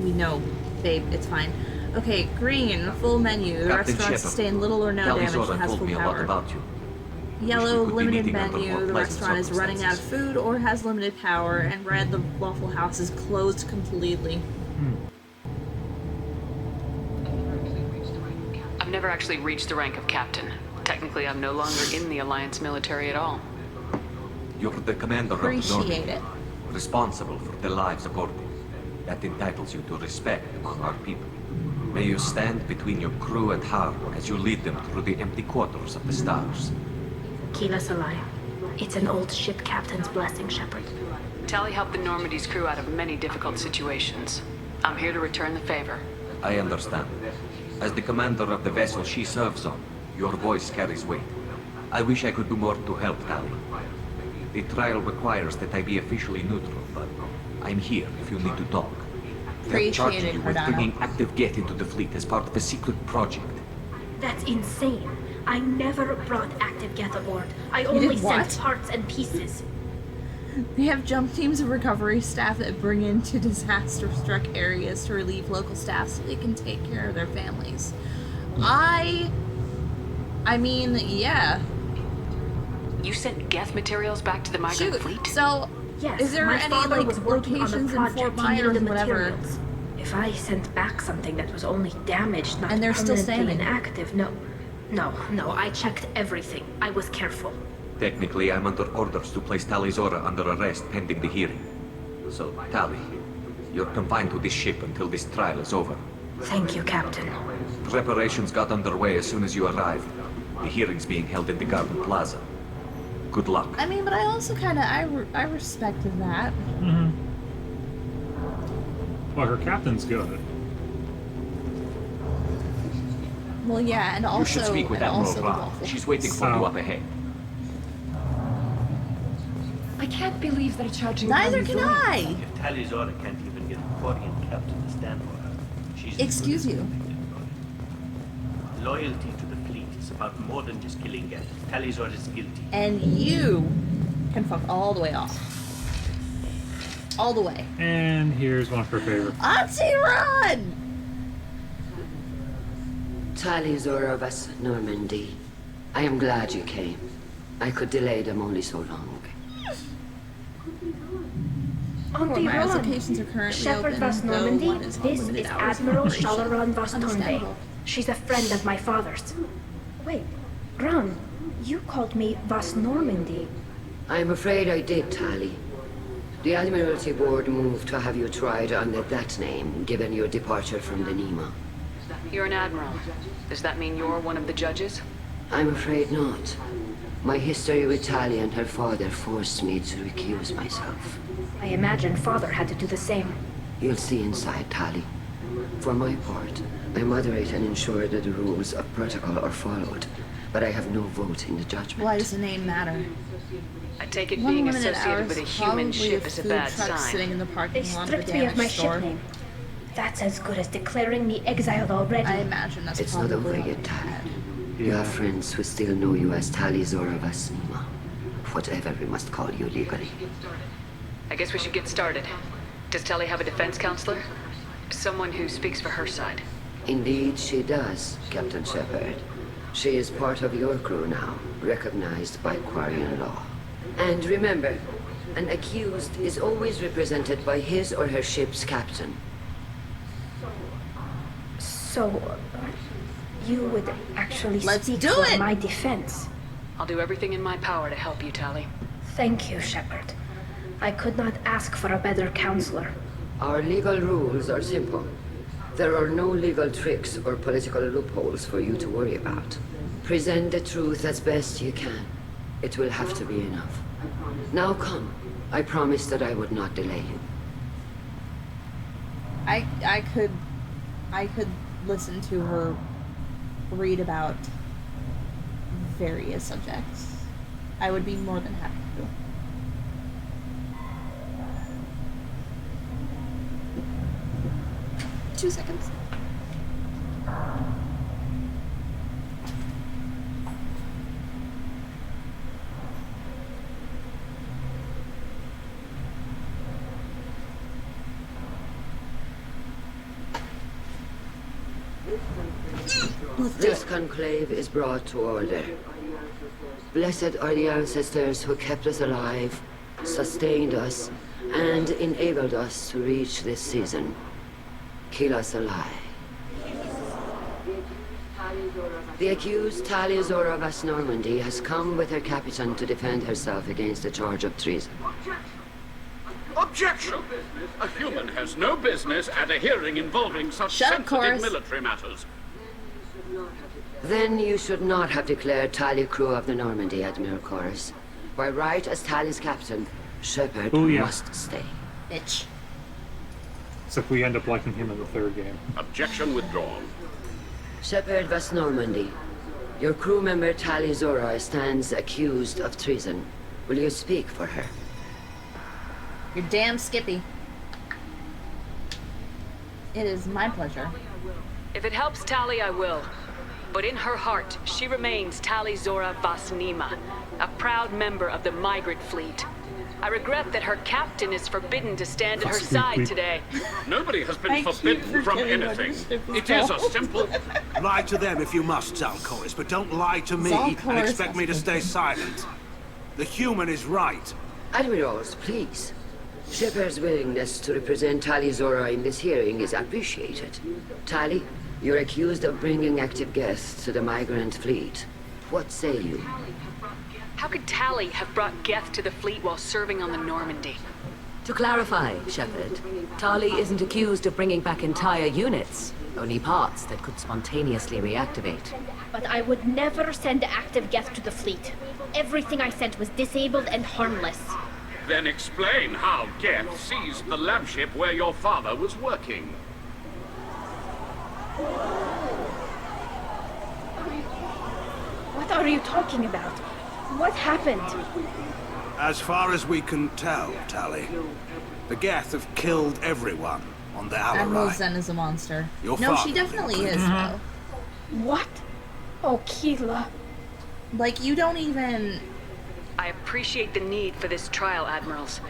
We know, babe, it's fine. Okay, green, full menu. The Captain restaurant Shepard, sustained little or no damage and has told full me a lot power. about you. Yellow, Wish we could be limited meeting under menu. more The pleasant restaurant is running out of food or has limited power. And red, the Waffle House is closed completely. I've never actually reached the rank of captain. Technically, I'm no longer in the Alliance military at all. You're the commander Appreciate of the Normandy, it. responsible for the lives aboard. That entitles you to respect among our people. May you stand between your crew and harm as you lead them through the empty quarters of the stars. Keela Salai. It's an old ship captain's blessing, Shepard. Tali helped the Normandy's crew out of many difficult situations. I'm here to return the favor. I understand. As the commander of the vessel she serves on, your voice carries weight. I wish I could do more to help Tali. The trial requires that I be officially neutral, but I'm here if you need to talk. They're charging you with bringing active Geth into the fleet as part of a secret project. That's insane. I never brought active Geth aboard. I only sent parts and pieces. They have jump teams of recovery staff that bring into disaster-struck areas to relieve local staff so they can take care of their families. I mean, yeah. You sent Geth materials back to the migrant fleet? So, yes, is there my any, father like, was working on the locations in project. Fort He Myers needed the or whatever? materials. If I sent back something that was only damaged, not And they're still permanently standing. inactive, no, I checked everything. I was careful. Technically, I'm under orders to place Talizora under arrest pending the hearing. So, Tali, you're confined to this ship until this trial is over. Thank you, Captain. Preparations got underway as soon as you arrived. The hearing's being held in the Garden Plaza. Good luck. I mean, but I also kind of, I respected that. Well, her captain's good. Well, yeah, and also, You should speak with and Admiral also the Brown. Waffle. She's waiting for you up ahead. I can't believe they're charging. Neither can I. If Talizora can't even get a Quarian captain to stand for her, she's... Excuse you. Loyalty to the fleet is about more than just killing Geth. Talizora is guilty. And you can fuck all the way off. All the way. And here's one of her favorites. Auntie, run! Talizora vas Normandy. I am glad you came. I could delay them only so long. Auntie My Ron, applications are currently Shepherd open, Vas though Normandy, one is this limited is hours of Admiral operation. Shalaron Vas Tonde. Understandable. She's a friend of my father's. Wait, Ron, you called me Vas Normandy. I'm afraid I did, Tali. The Admiralty Board moved to have you tried under that name, given your departure from the Nima. You're an admiral. Does that mean you're one of the judges? I'm afraid not. My history with Tali and her father forced me to recuse myself. I imagine Father had to do the same. You'll see inside, Tali. For my part, I moderate and ensure that the rules of protocol are followed, but I have no vote in the judgment. Why does the name matter? I take it One being woman in associated ours, with a human probably ship a is a food bad truck sign. sitting in the They parking lot of stripped a me of damaged my store. ship name. That's as good as declaring me exiled already. I imagine that's It's probably not over what yet, they Tali. had. You have friends who still know you as Tali Zora Vasnima. Whatever we must call you legally. I guess we should get started. Does Tali have a defense counselor? Someone who speaks for her side. Indeed, she does, Captain Shepard. She is part of your crew now, recognized by Quarian law. And remember, an accused is always represented by his or her ship's captain. So, you would actually Let's speak do for it! my defense. I'll do everything in my power to help you, Tali. Thank you, Shepard. I could not ask for a better counselor. Our legal rules are simple. There are no legal tricks or political loopholes for you to worry about. Present the truth as best you can. It will have to be enough. Now come. I promised that I would not delay you. I could listen to her read about various subjects. I would be more than happy to. 2 seconds. This conclave is brought to order. Blessed are the ancestors who kept us alive, sustained us, and enabled us to reach this season. Kill us alive. The accused Tali Zora Vas Normandy has come with her captain to defend herself against a charge of treason. Objection! A human has no business at a hearing involving such sensitive military matters. Then you should not have declared Tali crew of the Normandy, Admiral Garrus. By right as Tali's captain, Shepard must stay. Bitch. Except we end up liking him in the third game. Objection withdrawn. Shepard Vas Normandy, your crew member Tali Zora stands accused of treason. Will you speak for her? You're damn Skippy. It is my pleasure. If it helps Tali, I will. But in her heart, she remains Tali Zora Vasnima, a proud member of the migrant fleet. I regret that her captain is forbidden to stand at her side today. Nobody has been forbidden from anything. It is a simple... Lie to them if you must, Zalcoris, but don't lie to me and expect me to stay silent. The human is right. Admirals, please. Shepard's willingness to represent Tali Zora in this hearing is appreciated. Tali, you're accused of bringing active guests to the migrant fleet. What say you? How could Tali have brought Geth to the fleet while serving on the Normandy? To clarify, Shepard, Tali isn't accused of bringing back entire units, only parts that could spontaneously reactivate. But I would never send active Geth to the fleet. Everything I sent was disabled and harmless. Then explain how Geth seized the lab ship where your father was working. What are you talking about? What happened? As far as we can tell, Tali, the Geth have killed everyone on the Admiral Alarai. Zen is a monster. Your No, father she definitely is, Mhm. though. What? Oh, Keela. Like, you don't even... I appreciate the need for this trial, Admirals.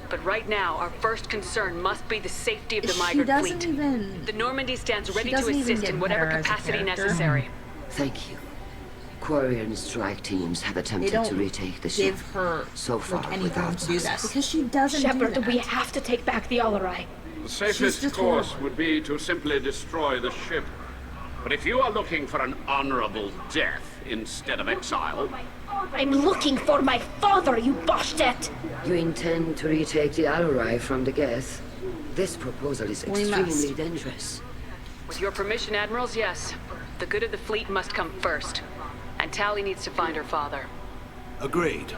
But right now, our first concern must be the safety of the She migrant doesn't fleet. even... The Normandy stands she ready to doesn't even assist get in whatever better as a capacity character. necessary. Thank you. Quarian strike teams have They attempted don't to retake the ship. give her So far, anything without to do that success. because she doesn't Shepard, do that. we have to take back the Alarai. The safest just course horrible. would be to simply destroy the ship. But if you are looking for an honorable death instead of exile, I'm looking for my father, you bastet! You intend to retake the Alarai from the Geth? This proposal is We extremely must. dangerous. With your permission, Admirals, yes. The good of the fleet must come first. And Tali needs to find her father. Agreed.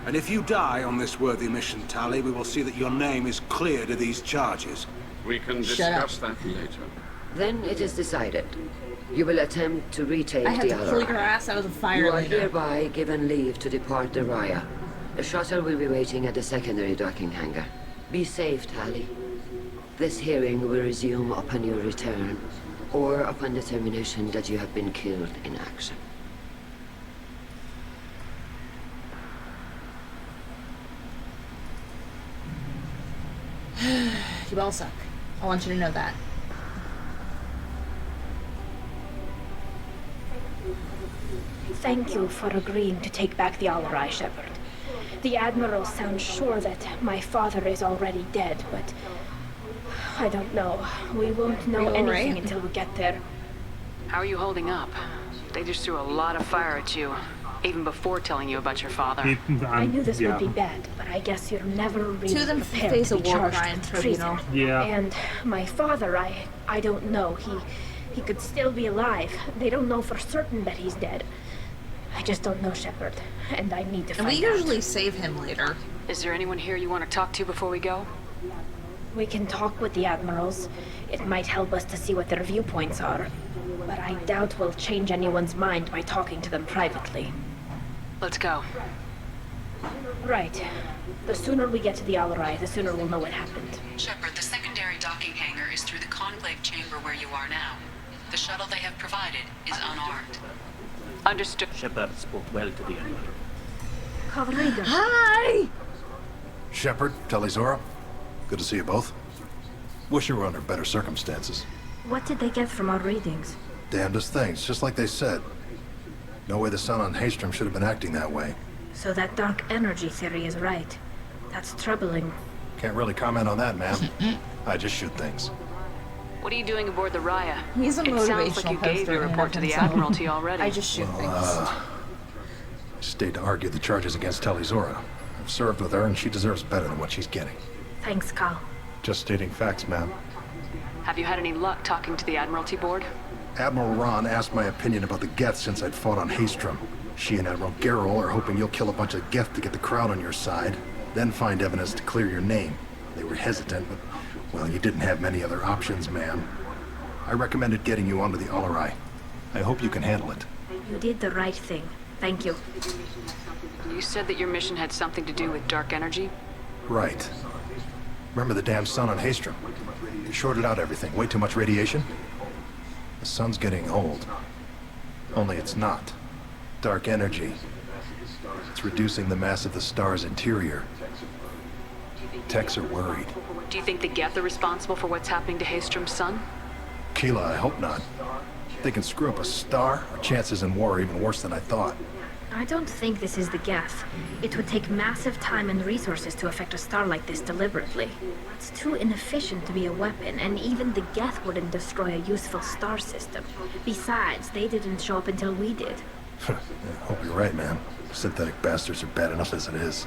And if you die on this worthy mission, Tali, we will see that your name is cleared of these charges. We can discuss that later. Then it is decided. You will attempt to retake I had the to pull your Alarai. ass out of the fire You are later. hereby given leave to depart the Raya. The shuttle will be waiting at the secondary docking hangar. Be safe, Tali. This hearing will resume upon your return, or upon determination that you have been killed in action. You all suck. I want you to know that. Thank you for agreeing to take back the Alarai, Shepard. The Admiral sounds sure that my father is already dead, but I don't know. We won't know anything until we get there. How are you holding up? They just threw a lot of fire at you, even before telling you about your father. I knew this would be bad, but I guess you're never really To them prepared face to a be war charged crime with tribunal. treason. Yeah. And my father, I don't know. He could still be alive. They don't know for certain that he's dead. I just don't know, Shepard, and I need to And find we out. usually save him later. Is there anyone here you want to talk to before we go? We can talk with the admirals. It might help us to see what their viewpoints are. But I doubt we'll change anyone's mind by talking to them privately. Let's go. Right. The sooner we get to the Alarai, the sooner we'll know what happened. Shepard, the secondary docking hangar is through the conclave chamber where you are now. The shuttle they have provided is unarmed. Understood. Shepard spoke well to the Admiral. Kavriga. Hi! Shepard, Talizora, good to see you both. Wish you were under better circumstances. What did they get from our readings? Damnedest things, just like they said. No way the sun on Haystrom should have been acting that way. So that dark energy theory is right. That's troubling. Can't really comment on that, ma'am. I just shoot things. What are you doing aboard the Raya? He's a It sounds like motivational you gave poster your in and report of to the himself. Admiralty already. I just shoot things. Stayed to argue the charges against Talizora. I've served with her, and she deserves better than what she's getting. Thanks, Cal. Just stating facts, ma'am. Have you had any luck talking to the Admiralty board? Admiral Ron asked my opinion about the Geth since I'd fought on Haystrom. She and Admiral Garrus are hoping you'll kill a bunch of Geth to get the crowd on your side, then find evidence to clear your name. They were hesitant, but, well, you didn't have many other options, ma'am. I recommended getting you onto the Alarai. I hope you can handle it. You did the right thing. Thank you. You said that your mission had something to do with dark energy? Right. Remember the damn sun on Haystrom? It shorted out everything. Way too much radiation? The sun's getting old. Only it's not. Dark energy. It's reducing the mass of the star's interior. Techs are worried. Do you think the Geth are responsible for what's happening to Haystrom's sun? Keela, I hope not. If they can screw up a star, our chances in war are even worse than I thought. I don't think this is the Geth. It would take massive time and resources to affect a star like this deliberately. It's too inefficient to be a weapon, and even the Geth wouldn't destroy a useful star system. Besides, they didn't show up until we did. I hope you're right, man. Synthetic bastards are bad enough as it is.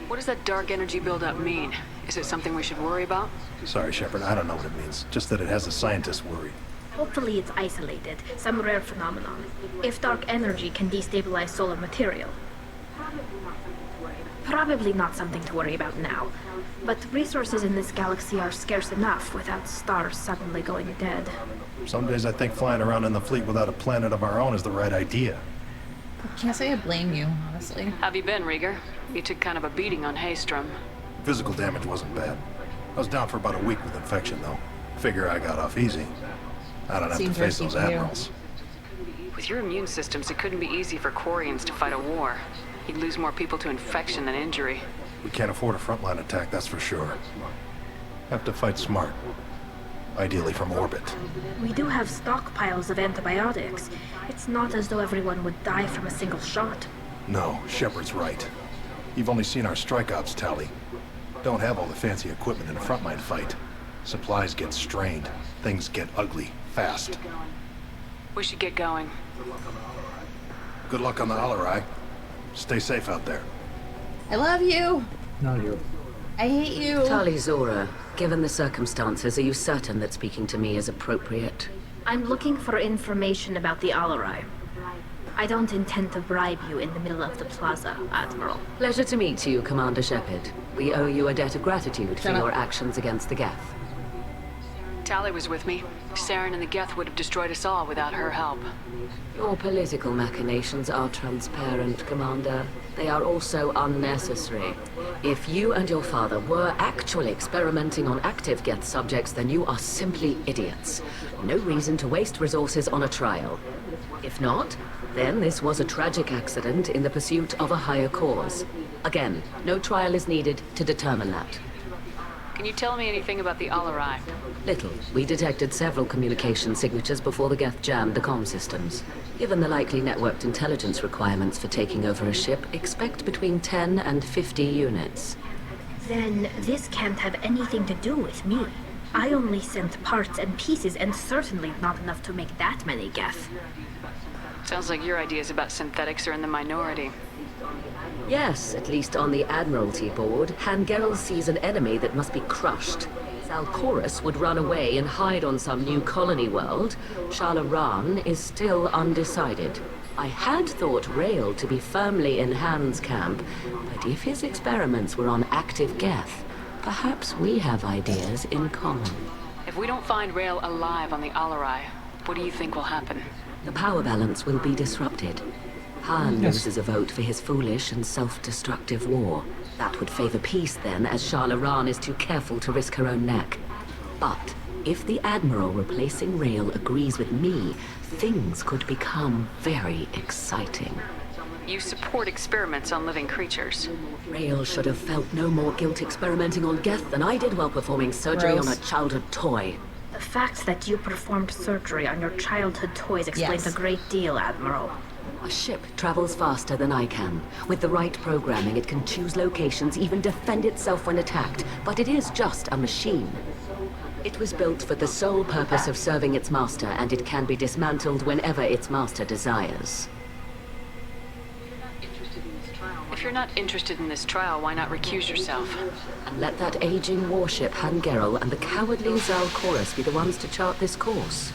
What does that dark energy buildup mean? Is it something we should worry about? Sorry, Shepard, I don't know what it means. Just that it has the scientists worried. Hopefully it's isolated, some rare phenomenon. If dark energy can destabilize solar material. Probably not something to worry about now. But resources in this galaxy are scarce enough without stars suddenly going dead. Some days I think flying around in the fleet without a planet of our own is the right idea. I can't say I blame you, honestly. How have you been, Rieger? You took kind of a beating on Haystrom. Physical damage wasn't bad. I was down for about a week with infection, though. Figure I got off easy. I don't have to face those admirals. With your immune systems, it couldn't be easy for Quarians to fight a war. You'd lose more people to infection than injury. We can't afford a frontline attack, that's for sure. Have to fight smart. Ideally from orbit. We do have stockpiles of antibiotics. It's not as though everyone would die from a single shot. No, Shepard's right. You've only seen our strike ops tally. Don't have all the fancy equipment in a frontline fight. Supplies get strained. Things get ugly, fast. We should get going. Good luck on the Alarai. Stay safe out there. I love you! Not you. I hate you! Talizora, given the circumstances, are you certain that speaking to me is appropriate? I'm looking for information about the Alarai. I don't intend to bribe you in the middle of the plaza, Admiral. Pleasure to meet you, Commander Shepard. We owe you a debt of gratitude for Shut up. your actions against the Geth. Tali was with me. Saren and the Geth would have destroyed us all without her help. Your political machinations are transparent, Commander. They are also unnecessary. If you and your father were actually experimenting on active Geth subjects, then you are simply idiots. No reason to waste resources on a trial. If not, then this was a tragic accident in the pursuit of a higher cause. Again, no trial is needed to determine that. Can you tell me anything about the Alarai? Little. We detected several communication signatures before the Geth jammed the comm systems. Given the likely networked intelligence requirements for taking over a ship, expect between 10 and 50 units. Then this can't have anything to do with me. I only sent parts and pieces, and certainly not enough to make that many Geth. Sounds like your ideas about synthetics are in the minority. Yes, at least on the Admiralty board, Garrus sees an enemy that must be crushed. Garrus would run away and hide on some new colony world. Shalaran is still undecided. I had thought Rael to be firmly in Han's camp, but if his experiments were on active Geth, perhaps we have ideas in common. If we don't find Rael alive on the Alarai, what do you think will happen? The power balance will be disrupted. Han loses a vote for his foolish and self-destructive war. That would favor peace then, as Shalaran is too careful to risk her own neck. But if the Admiral replacing Rael agrees with me, things could become very exciting. You support experiments on living creatures. Rael should have felt no more guilt experimenting on Geth than I did while performing surgery on a childhood toy. The fact that you performed surgery on your childhood toys explains a great deal, Admiral. A ship travels faster than I can. With the right programming, it can choose locations, even defend itself when attacked. But it is just a machine. It was built for the sole purpose of serving its master, and it can be dismantled whenever its master desires. If you're not interested in this trial, why not recuse yourself? And let that aging warship Garrus and the cowardly Garrus be the ones to chart this course?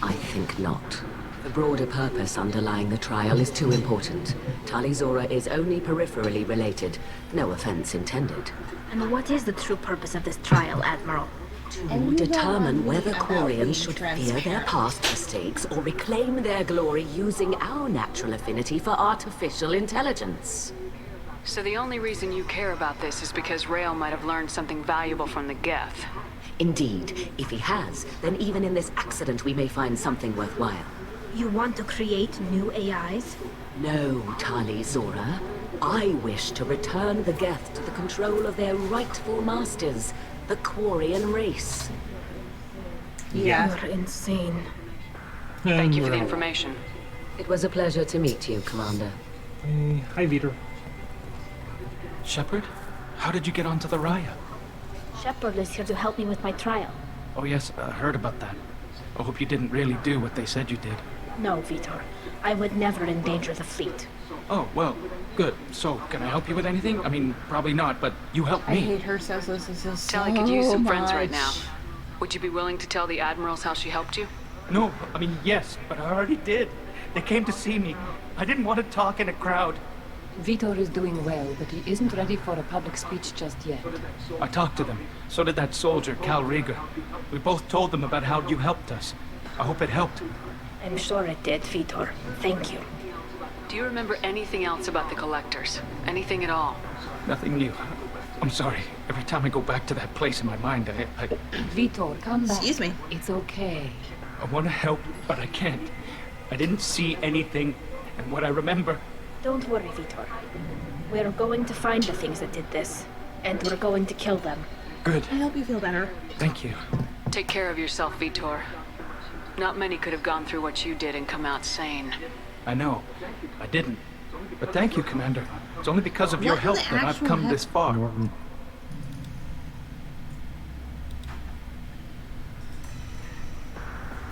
I think not. The broader purpose underlying the trial is too important. Tali Zora is only peripherally related. No offense intended. And what is the true purpose of this trial, Admiral? To determine whether Quarians should fear their past mistakes or reclaim their glory using our natural affinity for artificial intelligence. So the only reason you care about this is because Rael might have learned something valuable from the Geth. Indeed. If he has, then even in this accident we may find something worthwhile. You want to create new AIs? No, Tali Zora. I wish to return the Geth to the control of their rightful masters, the Quarian race. You're insane. Thank you for the information. It was a pleasure to meet you, Commander. Hi, Vitor. Shepard? How did you get onto the Raya? Shepard is here to help me with my trial. Oh yes, I heard about that. I hope you didn't really do what they said you did. No, Vitor. I would never endanger the fleet. Oh, well, good. So, can I help you with anything? I mean, probably not, but you helped me. I hate her so Tali could use some friends right much. now. Would you be willing to tell the Admirals how she helped you? No, I mean, yes, but I already did. They came to see me. I didn't want to talk in a crowd. Vitor is doing well, but he isn't ready for a public speech just yet. I talked to them. So did that soldier, Cal Rieger. We both told them about how you helped us. I hope it helped. I'm sure it did, Vitor. Thank you. Do you remember anything else about the Collectors? Anything at all? Nothing new. I'm sorry. Every time I go back to that place in my mind, I Vitor, come back. Excuse me. It's okay. I want to help, but I can't. I didn't see anything, and what I remember... Don't worry, Vitor. We're going to find the things that did this, and we're going to kill them. Good. I hope you feel better. Thank you. Take care of yourself, Vitor. Not many could have gone through what you did and come out sane. I know. I didn't. But thank you, Commander. It's only because of your help that I've come this far.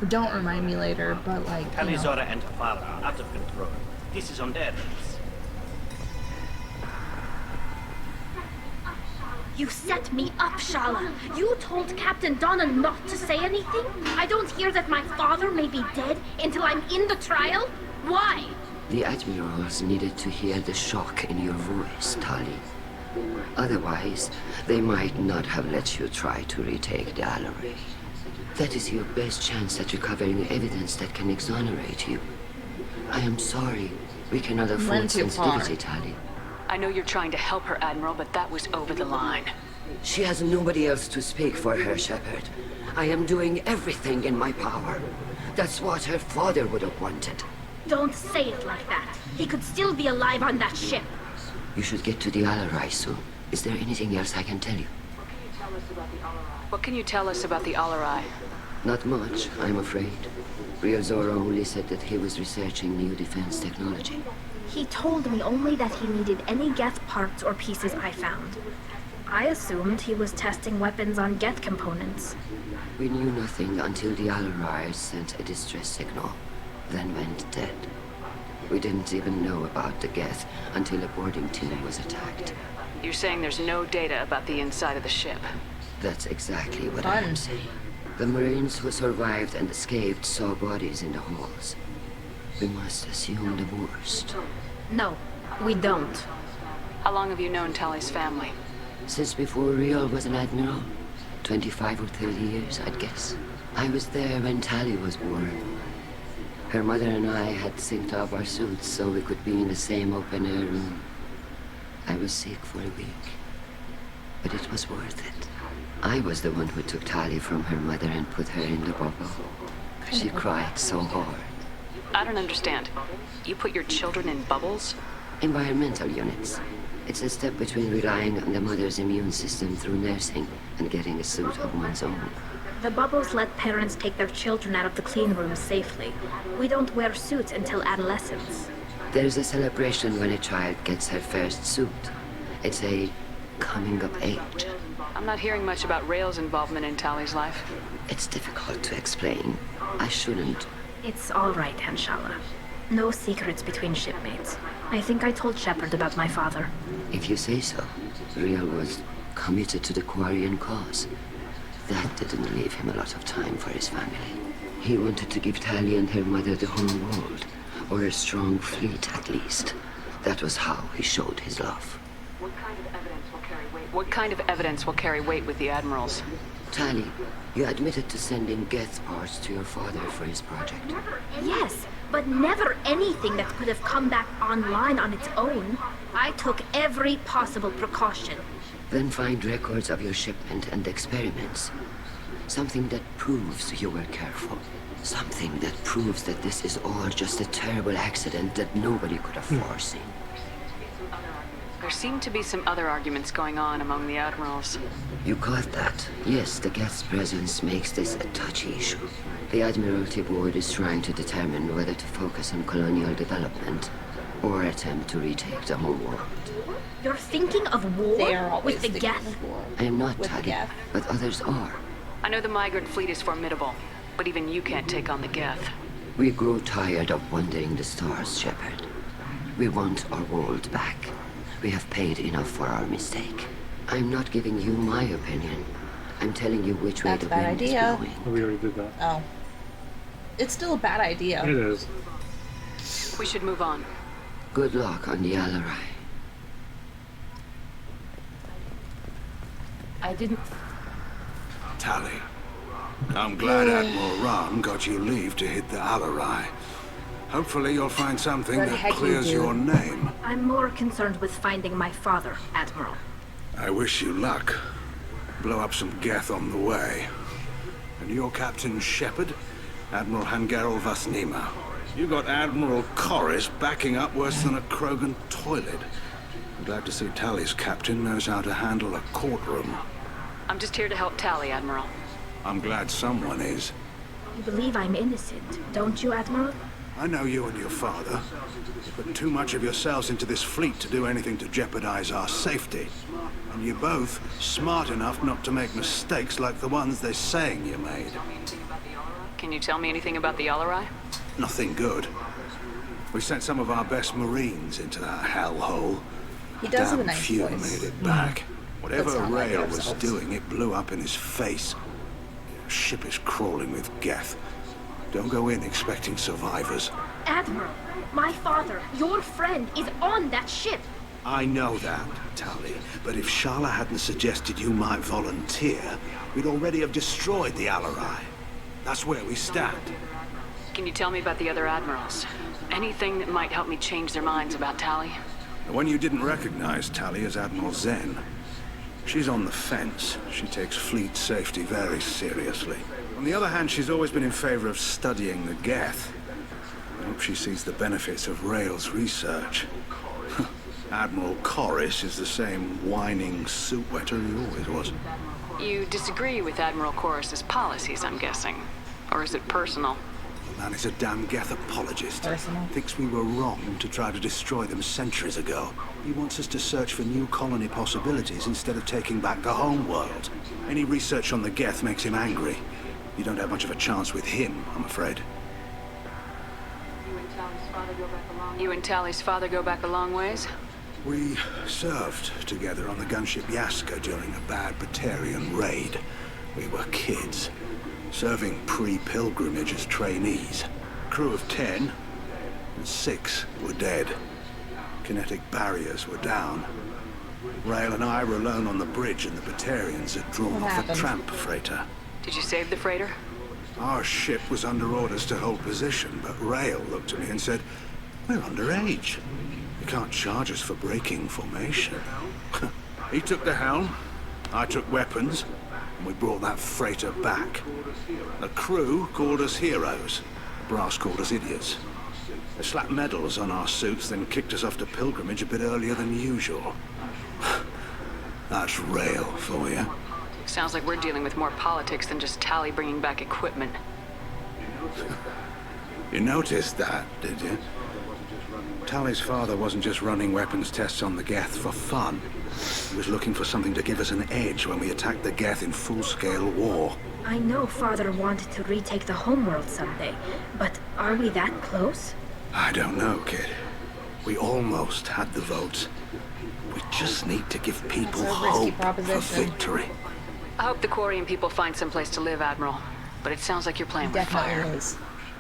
Don't remind me later, but like, you know. Zora and her father are out of control. This is on their terms. You set me up, Shala. You told Captain Donna not to say anything? I don't hear that my father may be dead until I'm in the trial? Why? The admirals needed to hear the shock in your voice, Tali. Otherwise, they might not have let you try to retake the Allery. That is your best chance at recovering evidence that can exonerate you. I am sorry. We cannot afford sensitivity, Tali. I know you're trying to help her, Admiral, but that was over the line. She has nobody else to speak for her, Shepard. I am doing everything in my power. That's what her father would have wanted. Don't say it like that. He could still be alive on that ship. You should get to the Allery soon. Is there anything else I can tell you? What can you tell us about the Allery? Not much, I'm afraid. Real Zora only said that he was researching new defense technology. He told me only that he needed any Geth parts or pieces I found. I assumed he was testing weapons on Geth components. We knew nothing until the Allery sent a distress signal, then went dead. We didn't even know about the Geth until a boarding team was attacked. You're saying there's no data about the inside of the ship? That's exactly what I am saying. The Marines who survived and escaped saw bodies in the halls. We must assume the worst. No, we don't. How long have you known Tali's family? Since before Real was an admiral. 25 or 30 years, I'd guess. I was there when Tali was born. Her mother and I had synced up our suits so we could be in the same open-air room. I was sick for a week, but it was worth it. I was the one who took Tali from her mother and put her in the bubble. She cried so hard. I don't understand. You put your children in bubbles? Environmental units. It's a step between relying on the mother's immune system through nursing and getting a suit of one's own. The bubbles let parents take their children out of the clean rooms safely. We don't wear suits until adolescence. There's a celebration when a child gets her first suit. It's a coming of age. I'm not hearing much about Rail's involvement in Tali's life. It's difficult to explain. I shouldn't. It's all right, Anshala. No secrets between shipmates. I think I told Shepard about my father. If you say so. Real was committed to the Quarian cause. That didn't leave him a lot of time for his family. He wanted to give Tali and her mother the whole world, or a strong fleet at least. That was how he showed his love. What kind of evidence will carry weight with the admirals? Tali, you admitted to sending Geth parts to your father for his project. Yes, but never anything that could have come back online on its own. I took every possible precaution. Then find records of your shipment and experiments. Something that proves you were careful. Something that proves that this is all just a terrible accident that nobody could have foreseen. There seem to be some other arguments going on among the admirals. You caught that? Yes, the Geth's presence makes this a touchy issue. The Admiralty Board is trying to determine whether to focus on colonial development or attempt to retake the home world. You're thinking of war with the Geth? I am not, Tali, but others are. I know the migrant fleet is formidable, but even you can't take on the Geth. We grow tired of wandering the stars, Shepard. We want our world back. We have paid enough for our mistake. I'm not giving you my opinion. I'm telling you which way the wind is blowing. We already did that. Oh. It's still a bad idea. It is. We should move on. Good luck on the Allery. I didn't... Tali, I'm glad Admiral Ron got you leave to hit the Allery. Hopefully you'll find something that clears your name. I'm more concerned with finding my father, Admiral. I wish you luck. Blow up some Geth on the way. And your Captain Shepard, Admiral Garrus Vasnima. You got Admiral Garrus backing up worse than a Krogan toilet. I'm glad to see Tali's captain knows how to handle a courtroom. I'm just here to help Tali, Admiral. I'm glad someone is. You believe I'm innocent, don't you, Admiral? I know you and your father. You put too much of yourselves into this fleet to do anything to jeopardize our safety. And you're both smart enough not to make mistakes like the ones they're saying you made. Can you tell me anything about the Allery? Nothing good. We sent some of our best Marines into that hellhole. He does have a Damn nice few voice. made it back. Whatever Let's not lie to Rail was ourselves. doing, it blew up in his face. Ship is crawling with Geth. Don't go in expecting survivors. Admiral, my father, your friend, is on that ship. I know that, Tali, but if Shala hadn't suggested you might volunteer, we'd already have destroyed the Alarai. That's where we stand. Can you tell me about the other admirals? Anything that might help me change their minds about Tali? The one you didn't recognize, Tali, is Admiral Zen. She's on the fence. She takes fleet safety very seriously. On the other hand, she's always been in favor of studying the Geth. I hope she sees the benefits of Rael's research. Admiral Garrus is the same whining soup wetter he always was. You disagree with Admiral Garrus's policies, I'm guessing. Or is it personal? The man is a damn Geth apologist. Personal. Thinks we were wrong to try to destroy them centuries ago. He wants us to search for new colony possibilities instead of taking back the home world. Any research on the Geth makes him angry. You don't have much of a chance with him, I'm afraid. You and Tali's father go back a long ways? We served together on the gunship Yaska during a bad Batarian raid. We were kids, serving pre-pilgrimage as trainees. Crew of 10, and 6 were dead. Kinetic barriers were down. Rael and I were alone on the bridge, and the Batarians had drawn off a tramp freighter. Did you save the freighter? Our ship was under orders to hold position, but Rael looked at me and said, "We're underage. You can't charge us for breaking formation." He took the helm, I took weapons, and we brought that freighter back. The crew called us heroes. The brass called us idiots. They slapped medals on our suits, then kicked us off to pilgrimage a bit earlier than usual. That's Rael for you. Sounds like we're dealing with more politics than just Tali bringing back equipment. You noticed that, did you? Tali's father wasn't just running weapons tests on the Geth for fun. He was looking for something to give us an edge when we attacked the Geth in full-scale war. I know Father wanted to retake the homeworld someday, but are we that close? I don't know, kid. We almost had the votes. We just need to give people hope for victory. I hope the Quarian people find some place to live, Admiral. But it sounds like you're playing with fire.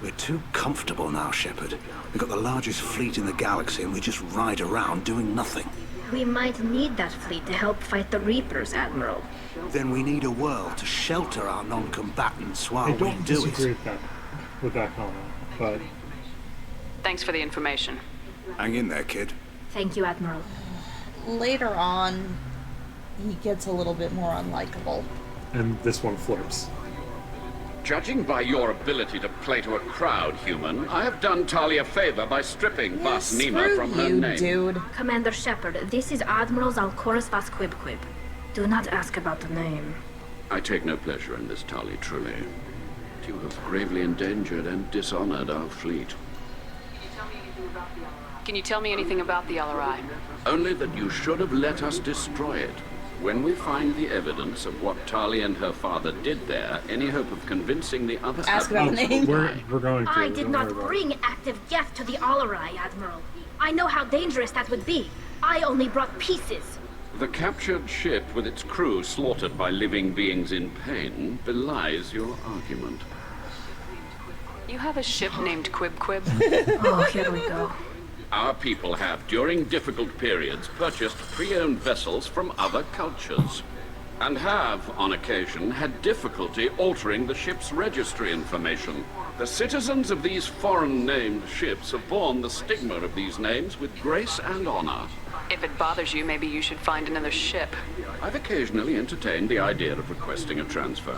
We're too comfortable now, Shepard. We've got the largest fleet in the galaxy and we just ride around doing nothing. We might need that fleet to help fight the Reapers, Admiral. Then we need a world to shelter our non-combatants while I we don't do disagree it. with that comment, but... Thanks for the information. Hang in there, kid. Thank you, Admiral. Later on, he gets a little bit more unlikable. And this one flips. Judging by your ability to play to a crowd, human, I have done Tali a favor by stripping Vas Nima from her name. Dude. Commander Shepard, this is Admiral Zalkoris Vas Quibquib. Do not ask about the name. I take no pleasure in this, Tali, truly. You have gravely endangered and dishonored our fleet. Can you tell me anything about the LRI? Only that you should have let us destroy it. When we find the evidence of what Tali and her father did there, any hope of convincing the other Ask about the name. We're going to. I did not bring active Geth to the Alarai, Admiral. I know how dangerous that would be. I only brought pieces. The captured ship with its crew slaughtered by living beings in pain belies your argument. You have a ship named Quib? Oh, here we go. Our people have, during difficult periods, purchased pre-owned vessels from other cultures, and have, on occasion, had difficulty altering the ship's registry information. The citizens of these foreign-named ships have borne the stigma of these names with grace and honor. If it bothers you, maybe you should find another ship. I've occasionally entertained the idea of requesting a transfer.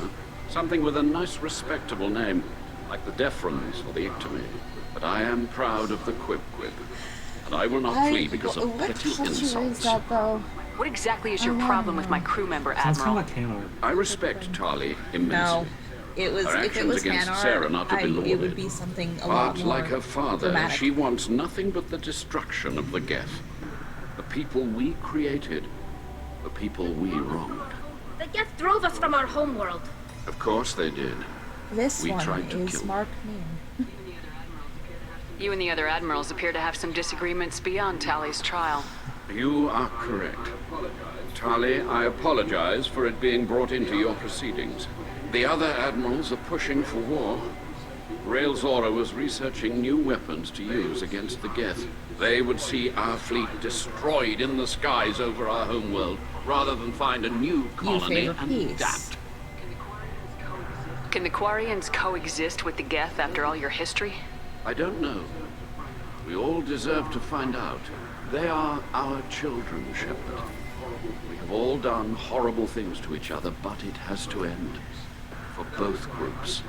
Something with a nice, respectable name, like the Defrons or the Ictomy. But I am proud of the Quib, and I will not flee because of petty insults. What exactly is your problem with my crew member, Admiral? I respect Tali immensely. No. It was, her if it was against Hanar, Sarah not to be lauded. it would be something a lot But more like her father, dramatic. she wants nothing but the destruction of the Geth. The people we created, the people we wronged. The Geth drove us from our homeworld. Of course they did. This We one tried to is kill Mark Mean. You and the other admirals appear to have some disagreements beyond Tali's trial. You are correct. Tali, I apologize for it being brought into your proceedings. The other admirals are pushing for war. Rael'Zora was researching new weapons to use against the Geth. They would see our fleet destroyed in the skies over our homeworld, rather than find a new colony and adapt. Can the Quarians coexist with the Geth after all your history? I don't know. We all deserve to find out. They are our children, Shepard. We have all done horrible things to each other, but it has to end. For both groups.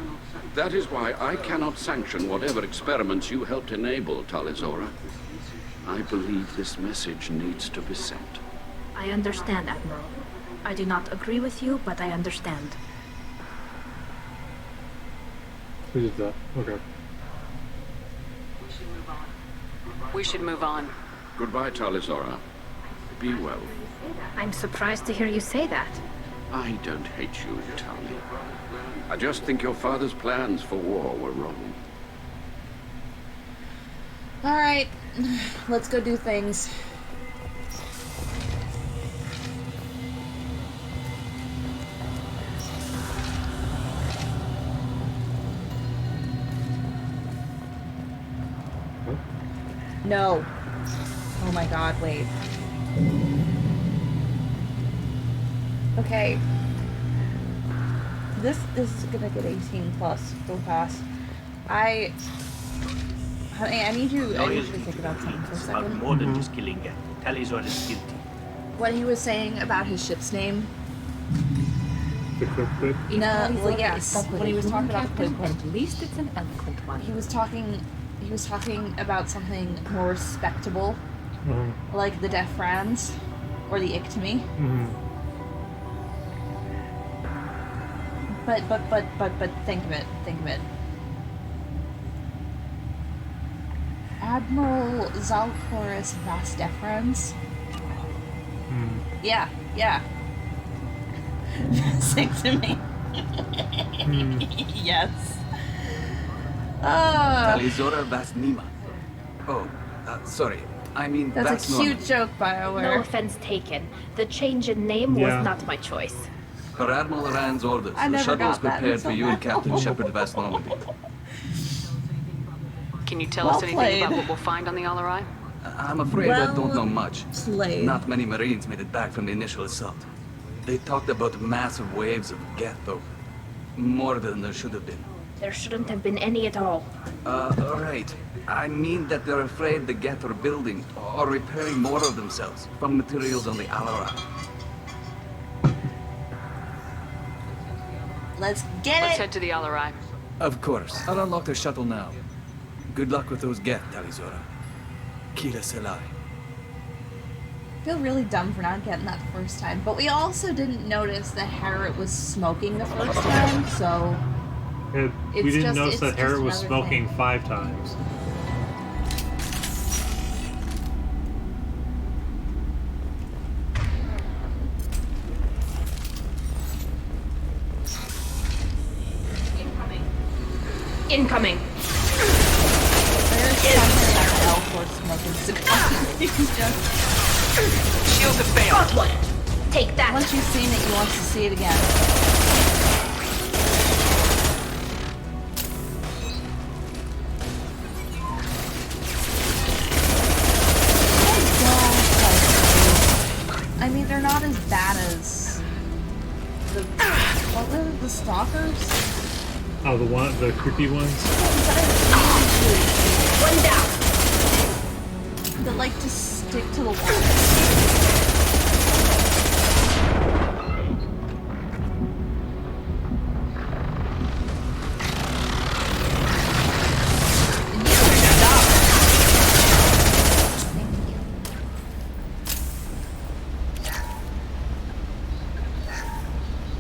That is why I cannot sanction whatever experiments you helped enable, Tali'Zora. I believe this message needs to be sent. I understand, Admiral. I do not agree with you, but I understand. Who did that? Okay. We should move on. Goodbye, Tali'Zora. Be well. I'm surprised to hear you say that. I don't hate you, Tali. I just think your father's plans for war were wrong. Alright, let's go do things. No. Oh my god, wait. Okay. This is gonna get 18 plus so fast. Honey, I need you to think about something for a second. About more than just killing Geth. Tali'Zora is guilty. What he was saying about his ship's name. The Quick. No, well, yes. When he was talking about the Quick, at least it's an eloquent one. He was talking about something more respectable, like the Death Franz or the Ictomy. But think of it. Admiral Zalkoris Vasdefrans. Yeah. Sing to me. Yes. Tali'Zora Vasnima. Oh, sorry. I mean, that's a cute joke, BioWare. No offense taken. The change in name was not my choice. Per Admiral Rand's orders, the shuttle is prepared for you and Captain Shepard Vast Normandy. Can you tell us anything about what we'll find on the Alarai? I'm afraid I don't know much. Played. Not many Marines made it back from the initial assault. They talked about massive waves of Geth, though. More than there should have been. There shouldn't have been any at all. Right. I mean that they're afraid the Geth are building or repairing more of themselves from materials on the Alarai. Let's get Let's head to the Alarai. Of course. I'll unlock the shuttle now. Good luck with those Geth, Tali'Zora. Kila Selai. I feel really dumb for not getting that the first time, but we also didn't notice that Harriet was smoking the first time, so... We didn't notice that Harriet was smoking 5 times. Incoming. There's something like Elford smoking cigars. Shield to fail. Got one. Take that. Once you've seen it, you want to see it again. I mean, they're not as bad as the what were the stalkers? Oh, the creepy ones? One down. That like to stick to the wall.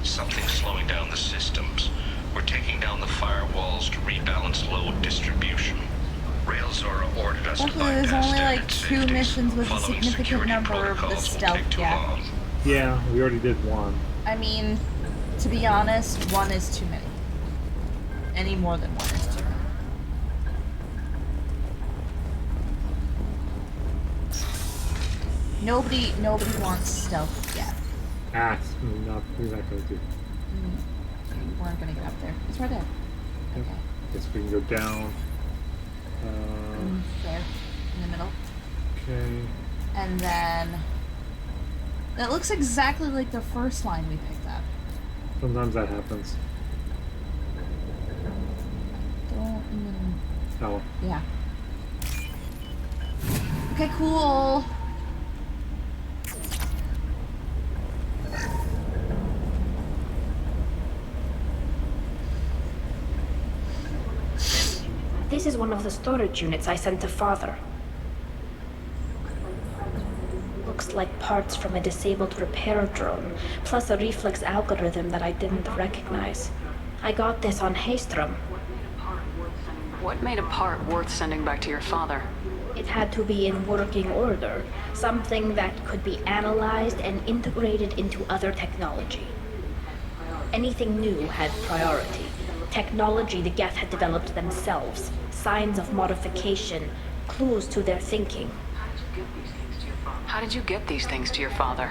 Something's slowing down the systems. We're taking down the firewalls to rebalance load distribution. Rael'Zora ordered us to Luckily, there's bypass only like standard 2 missions with a Following significant security number of the protocols won't stealth take too gap. long. Yeah, we already did 1. I mean, to be honest, 1 is too many. Any more than 1 is too many. Nobody wants stealth yet. We're not going to. We weren't gonna get up there. It's right there. Okay. Guess we can go down. There, in the middle. Okay. And then that looks exactly like the first line we picked up. Sometimes that happens. Don't even. Oh. Yeah. Okay, cool. This is one of the storage units I sent to Father. Looks like parts from a disabled repair drone, plus a reflex algorithm that I didn't recognize. I got this on Haystrom. What made a part worth sending back to your father? It had to be in working order, something that could be analyzed and integrated into other technology. Anything new had priority. Technology the Geth had developed themselves, signs of modification, clues to their thinking. How did you get these things to your father?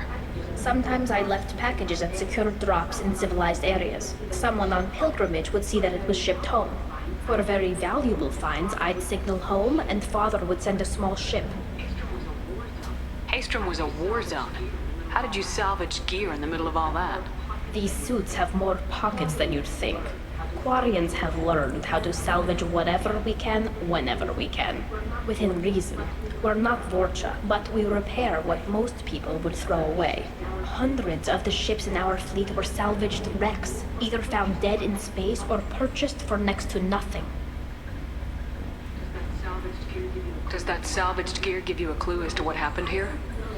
Sometimes I left packages at secure drops in civilized areas. Someone on pilgrimage would see that it was shipped home. For very valuable finds, I'd signal home, and Father would send a small ship. Haystrom was a war zone. How did you salvage gear in the middle of all that? These suits have more pockets than you'd think. Quarians have learned how to salvage whatever we can, whenever we can. Within reason. We're not Vorcha, but we repair what most people would throw away. Hundreds of the ships in our fleet were salvaged wrecks, either found dead in space or purchased for next to nothing. Does that salvaged gear give you a clue as to what happened here?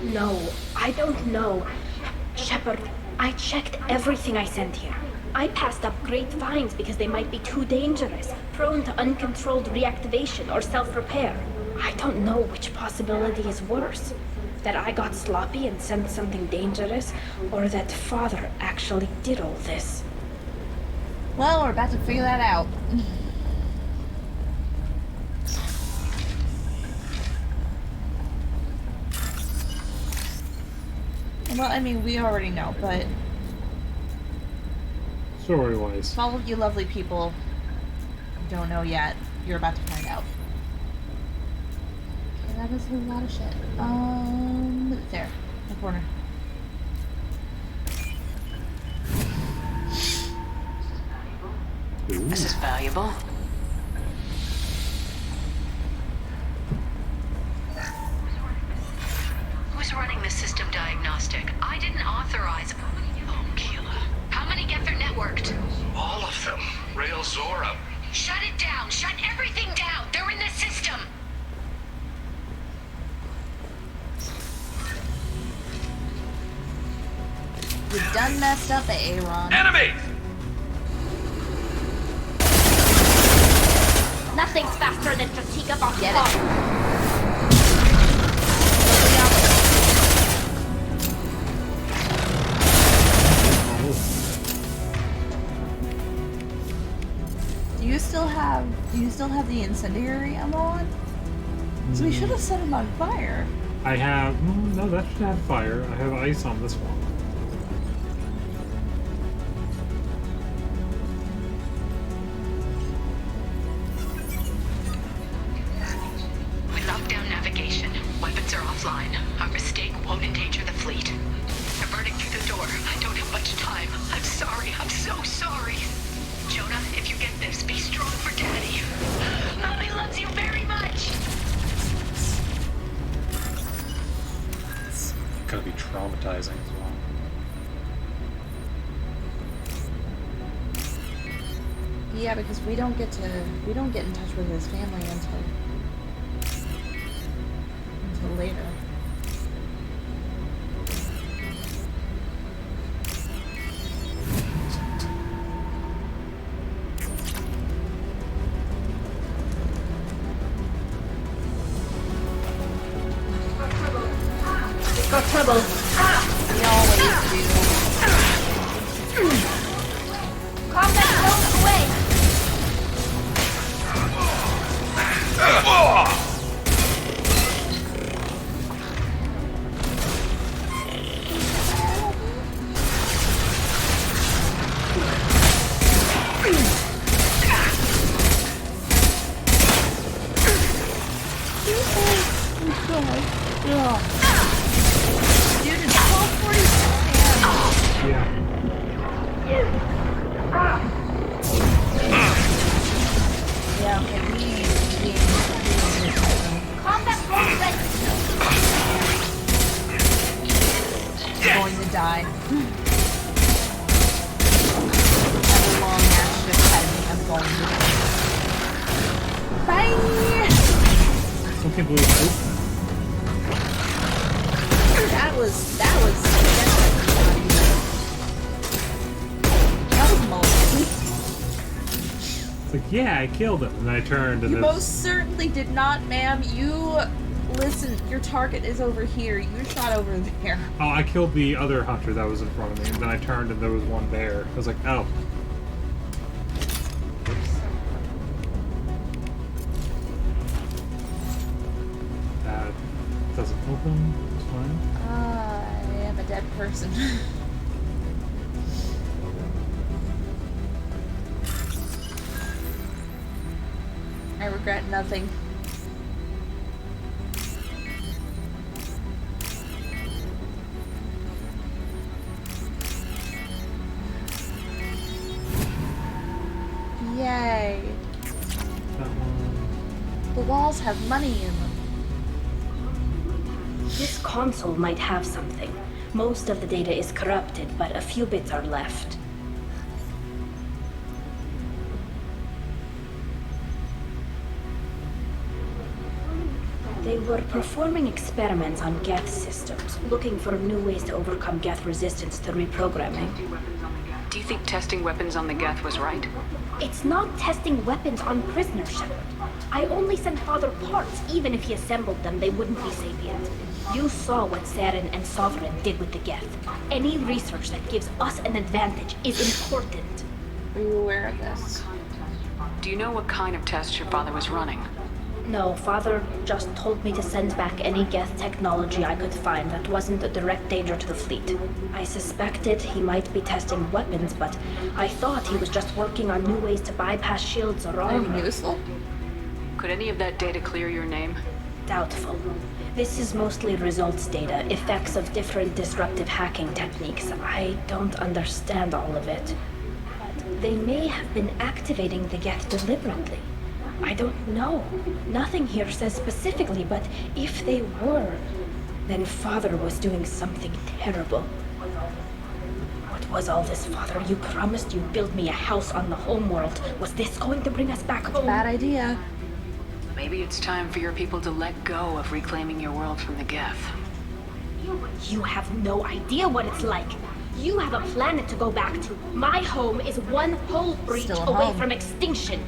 No, I don't know. Shepard, I checked everything I sent here. I passed up great finds because they might be too dangerous, prone to uncontrolled reactivation or self-repair. I don't know which possibility is worse. That I got sloppy and sent something dangerous, or that Father actually did all this. Well, we're about to figure that out. Well, I mean, we already know, but... Story-wise. All of you lovely people don't know yet. You're about to find out. Okay, that is a lot of shit. There. In the corner. This is valuable. Who's running the system diagnostic? I didn't authorize... Oh, Keela. How many Geth are networked? All of them. Rail Zora. Shut it down! Shut everything down! They're in the system! You done messed up, Aaron. Enemy! Nothing's faster than fatigue of our Get it. Do you still have the incendiary ammo on? So we should have set him on fire. I have... No, that should have fire. I have ice on this one. We locked down navigation. Weapons are offline. Our mistake won't endanger the fleet. I'm burning through the door. I don't have much time. I'm sorry. I'm so sorry. Jonah, if you get this, be strong for Daddy. Mommy loves you very much. It's gonna be traumatizing as well. Yeah, because we don't get in touch with his family until later. Got trouble. We always do. Combat zones away. can't believe I That was moldy. It's like, yeah, I killed him. And then I turned and You then... most certainly did not, ma'am. You listen, your target is over here. You shot over there. Oh, I killed the other hunter that was in front of me, and then I turned and there was one there. I was like, oh. That doesn't open. It's fine. I am a dead person. I regret nothing. Yay. The walls have money in them. This console might have something. Most of the data is corrupted, but a few bits are left. They were performing experiments on Geth systems, looking for new ways to overcome Geth resistance to reprogramming. Do you think testing weapons on the Geth was right? It's not testing weapons on prisoners, Shepard. I only sent Father parts. Even if he assembled them, they wouldn't be sapient. You saw what Saren and Sovereign did with the Geth. Any research that gives us an advantage is important. Are you aware of this? Do you know what kind of tests your father was running? No, Father just told me to send back any Geth technology I could find that wasn't a direct danger to the fleet. I suspected he might be testing weapons, but I thought he was just working on new ways to bypass shields or armor. Useful? Could any of that data clear your name? Doubtful. This is mostly results data, effects of different disruptive hacking techniques. I don't understand all of it. But they may have been activating the Geth deliberately. I don't know. Nothing here says specifically, but if they were, then Father was doing something terrible. What was all this, Father? You promised you'd build me a house on the homeworld. Was this going to bring us back home? Bad idea. Maybe it's time for your people to let go of reclaiming your world from the Geth. You have no idea what it's like. You have a planet to go back to. My home is one hull breach away from extinction.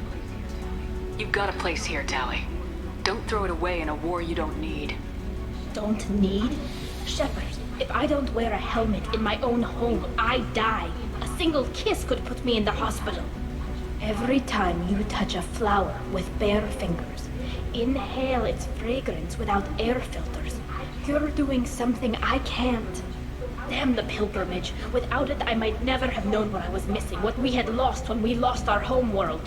You've got a place here, Tali. Don't throw it away in a war you don't need. Don't need? Shepard, if I don't wear a helmet in my own home, I die. A single kiss could put me in the hospital. Every time you touch a flower with bare fingers, inhale its fragrance without air filters, you're doing something I can't. Damn the pilgrimage. Without it, I might never have known what I was missing, what we had lost when we lost our home world.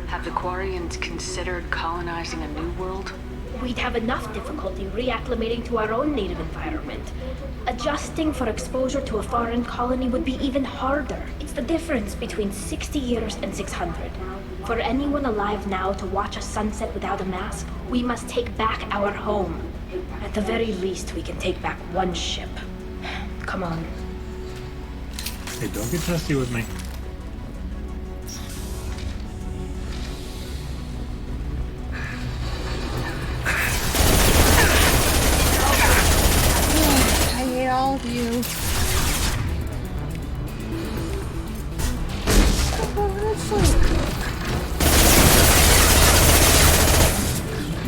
Have the Quarians considered colonizing a new world? We'd have enough difficulty reacclimating to our own native environment. Adjusting for exposure to a foreign colony would be even harder. It's the difference between 60 years and 600. For anyone alive now to watch a sunset without a mask, we must take back our home. At the very least, we can take back one ship. Come on. Hey, don't get testy with me. All of you.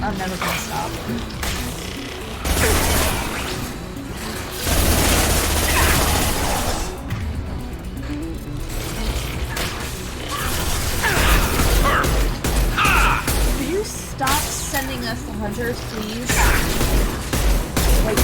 I'm never gonna stop. Will you stop sending us the hunters, please? Wait.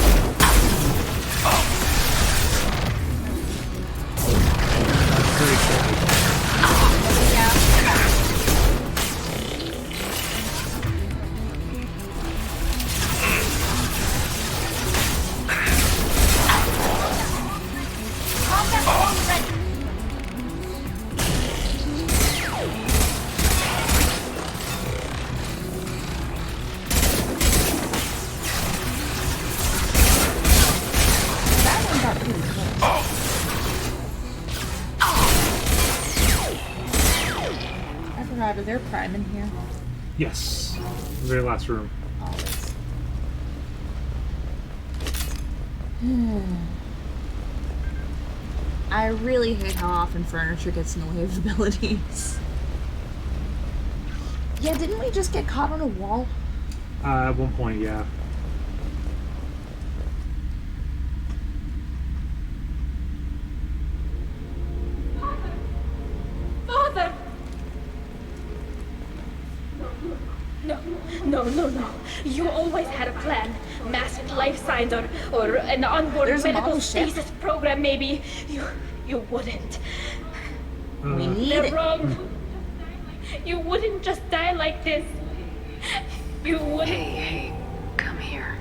Is there Prime in here? Yes. The very last room. Always. I really hate how often furniture gets in the way of abilities. Yeah, didn't we just get caught on a wall? At one point, yeah. Father! No. You always had a plan. Masked life signs or an onboard There's a medical model ship. stasis program, maybe. You wouldn't. We need They're it. wrong. You wouldn't just die like this. You wouldn't. Hey, come here.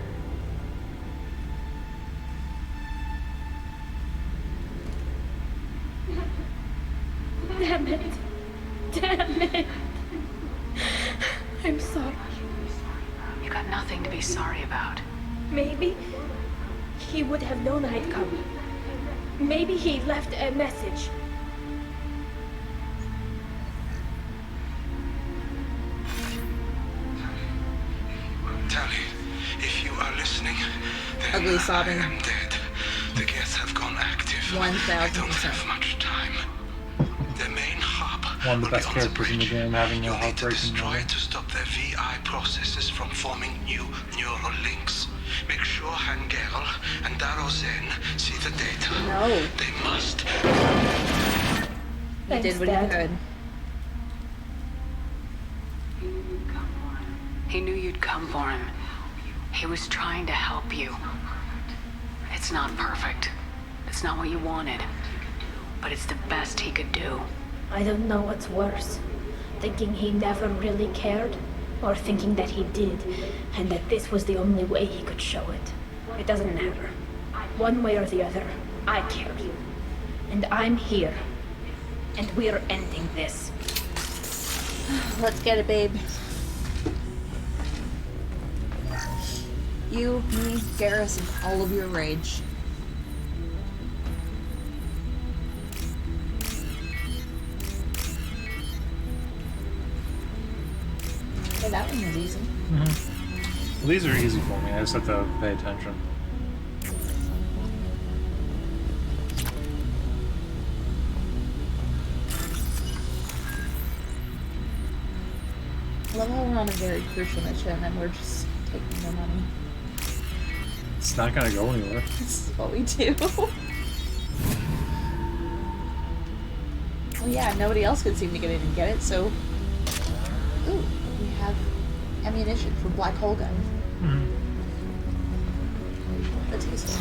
Damn it. I'm sorry. You got nothing to be sorry about. Maybe he would have known I'd come. Maybe he left a message. Tally, if you are listening, then Ugly sobbing. I am dead. The Geth have gone active. 1000%. I don't have much time. The main hub One of the will best be on the characters in the bridge. game having a You'll need to heartbreaking destroy moment. it to stop their VI processes from forming new neural links. Make sure Hangerl and Darozen see the data. No. They must. He did what he could. He knew you'd come for him. He was trying to help you. It's not perfect. It's not what you wanted. But it's the best he could do. I don't know what's worse. Thinking he never really cared, or thinking that he did, and that this was the only way he could show it. It doesn't matter. One way or the other, I care. And I'm here. And we're ending this. Let's get it, babe. You, me, Garrus, and all of your rage. Okay, that one was easy. Well, these are easy for me. I just have to pay attention. I love how we're on a very crucial mission and we're just taking their money. It's not gonna go anywhere. This is what we do. Well, yeah, nobody else could seem to get in and get it, so... Ooh, we have ammunition for black hole gun. The taster.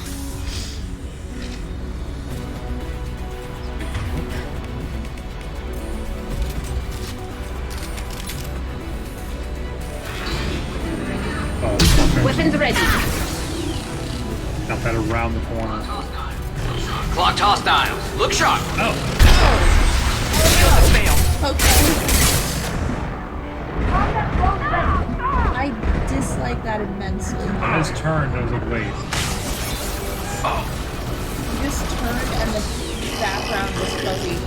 Weapons ready. Got that around the corner. Clocked hostiles. Look sharp. Oh. Okay. I dislike that immensely. On his turn, I was like, wait. You just turned and the background was fuzzy.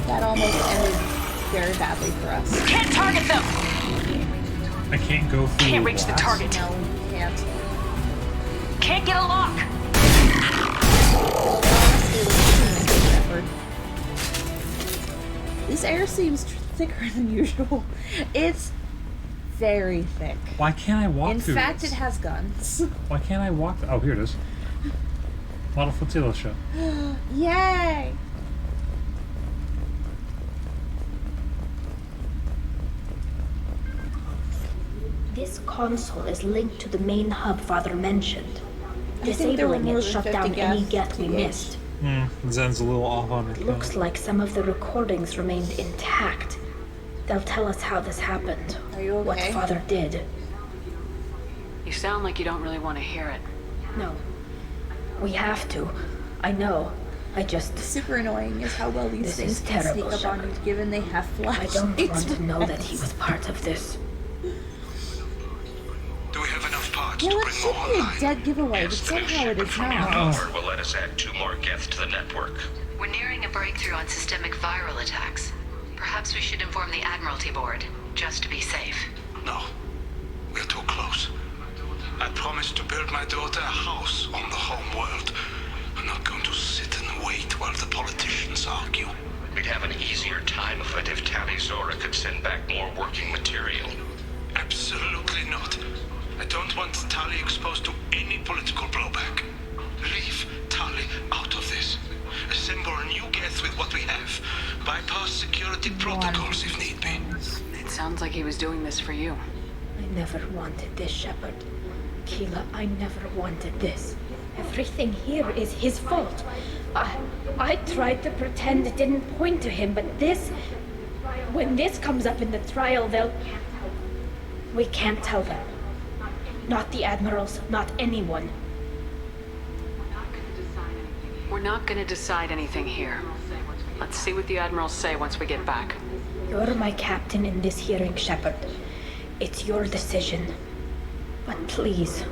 That almost ended very badly for us. Can't target them! I can't go through. Can't reach the target. No, you can't. Can't get a lock! This air seems thicker than usual. It's very thick. Why can't I walk In through fact, this? it has guns. Why can't I walk? Oh, here it is. Model flotilla ship. Yay! This console is linked to the main hub Father mentioned. I think there were Disabling more it than shut 50 down any Geth Geth we TH. missed. Zen's a little off on it. Looks like some of the recordings remained intact. They'll tell us how this happened. Are you okay? What Father did. You sound like you don't really want to hear it. No. We have to. I know. I just... Super annoying is how well these This things is can terrible, sneak up on you, given they have I flashlights. don't want to know that he was part of this. Do we have enough parts Yeah, to that bring should more be online? a dead giveaway, but Yes, the new somehow it shipment is from not. Newfoundland will let us add 2 more Geth to the network. We're nearing a breakthrough on systemic viral attacks. Perhaps we should inform the Admiralty Board, just to be safe. No. We're too close. I promised to build my daughter a house on the home world. I'm not going to sit and wait while the politicians argue. We'd have an easier time of it if Tali Zora could send back more working material. Absolutely not. I don't want Tali exposed to any political blowback. Leave Tali out of this. Assemble a new Geth with what we have. Bypass security protocols if need be. It sounds like he was doing this for you. I never wanted this, Shepard. Keela, I never wanted this. Everything here is his fault. I tried to pretend it didn't point to him, but this... When this comes up in the trial, they'll... We can't tell them. Not the admirals, not anyone. We're not gonna decide anything here. Let's see what the admirals say once we get back. You're my captain in this hearing, Shepard. It's your decision. But please,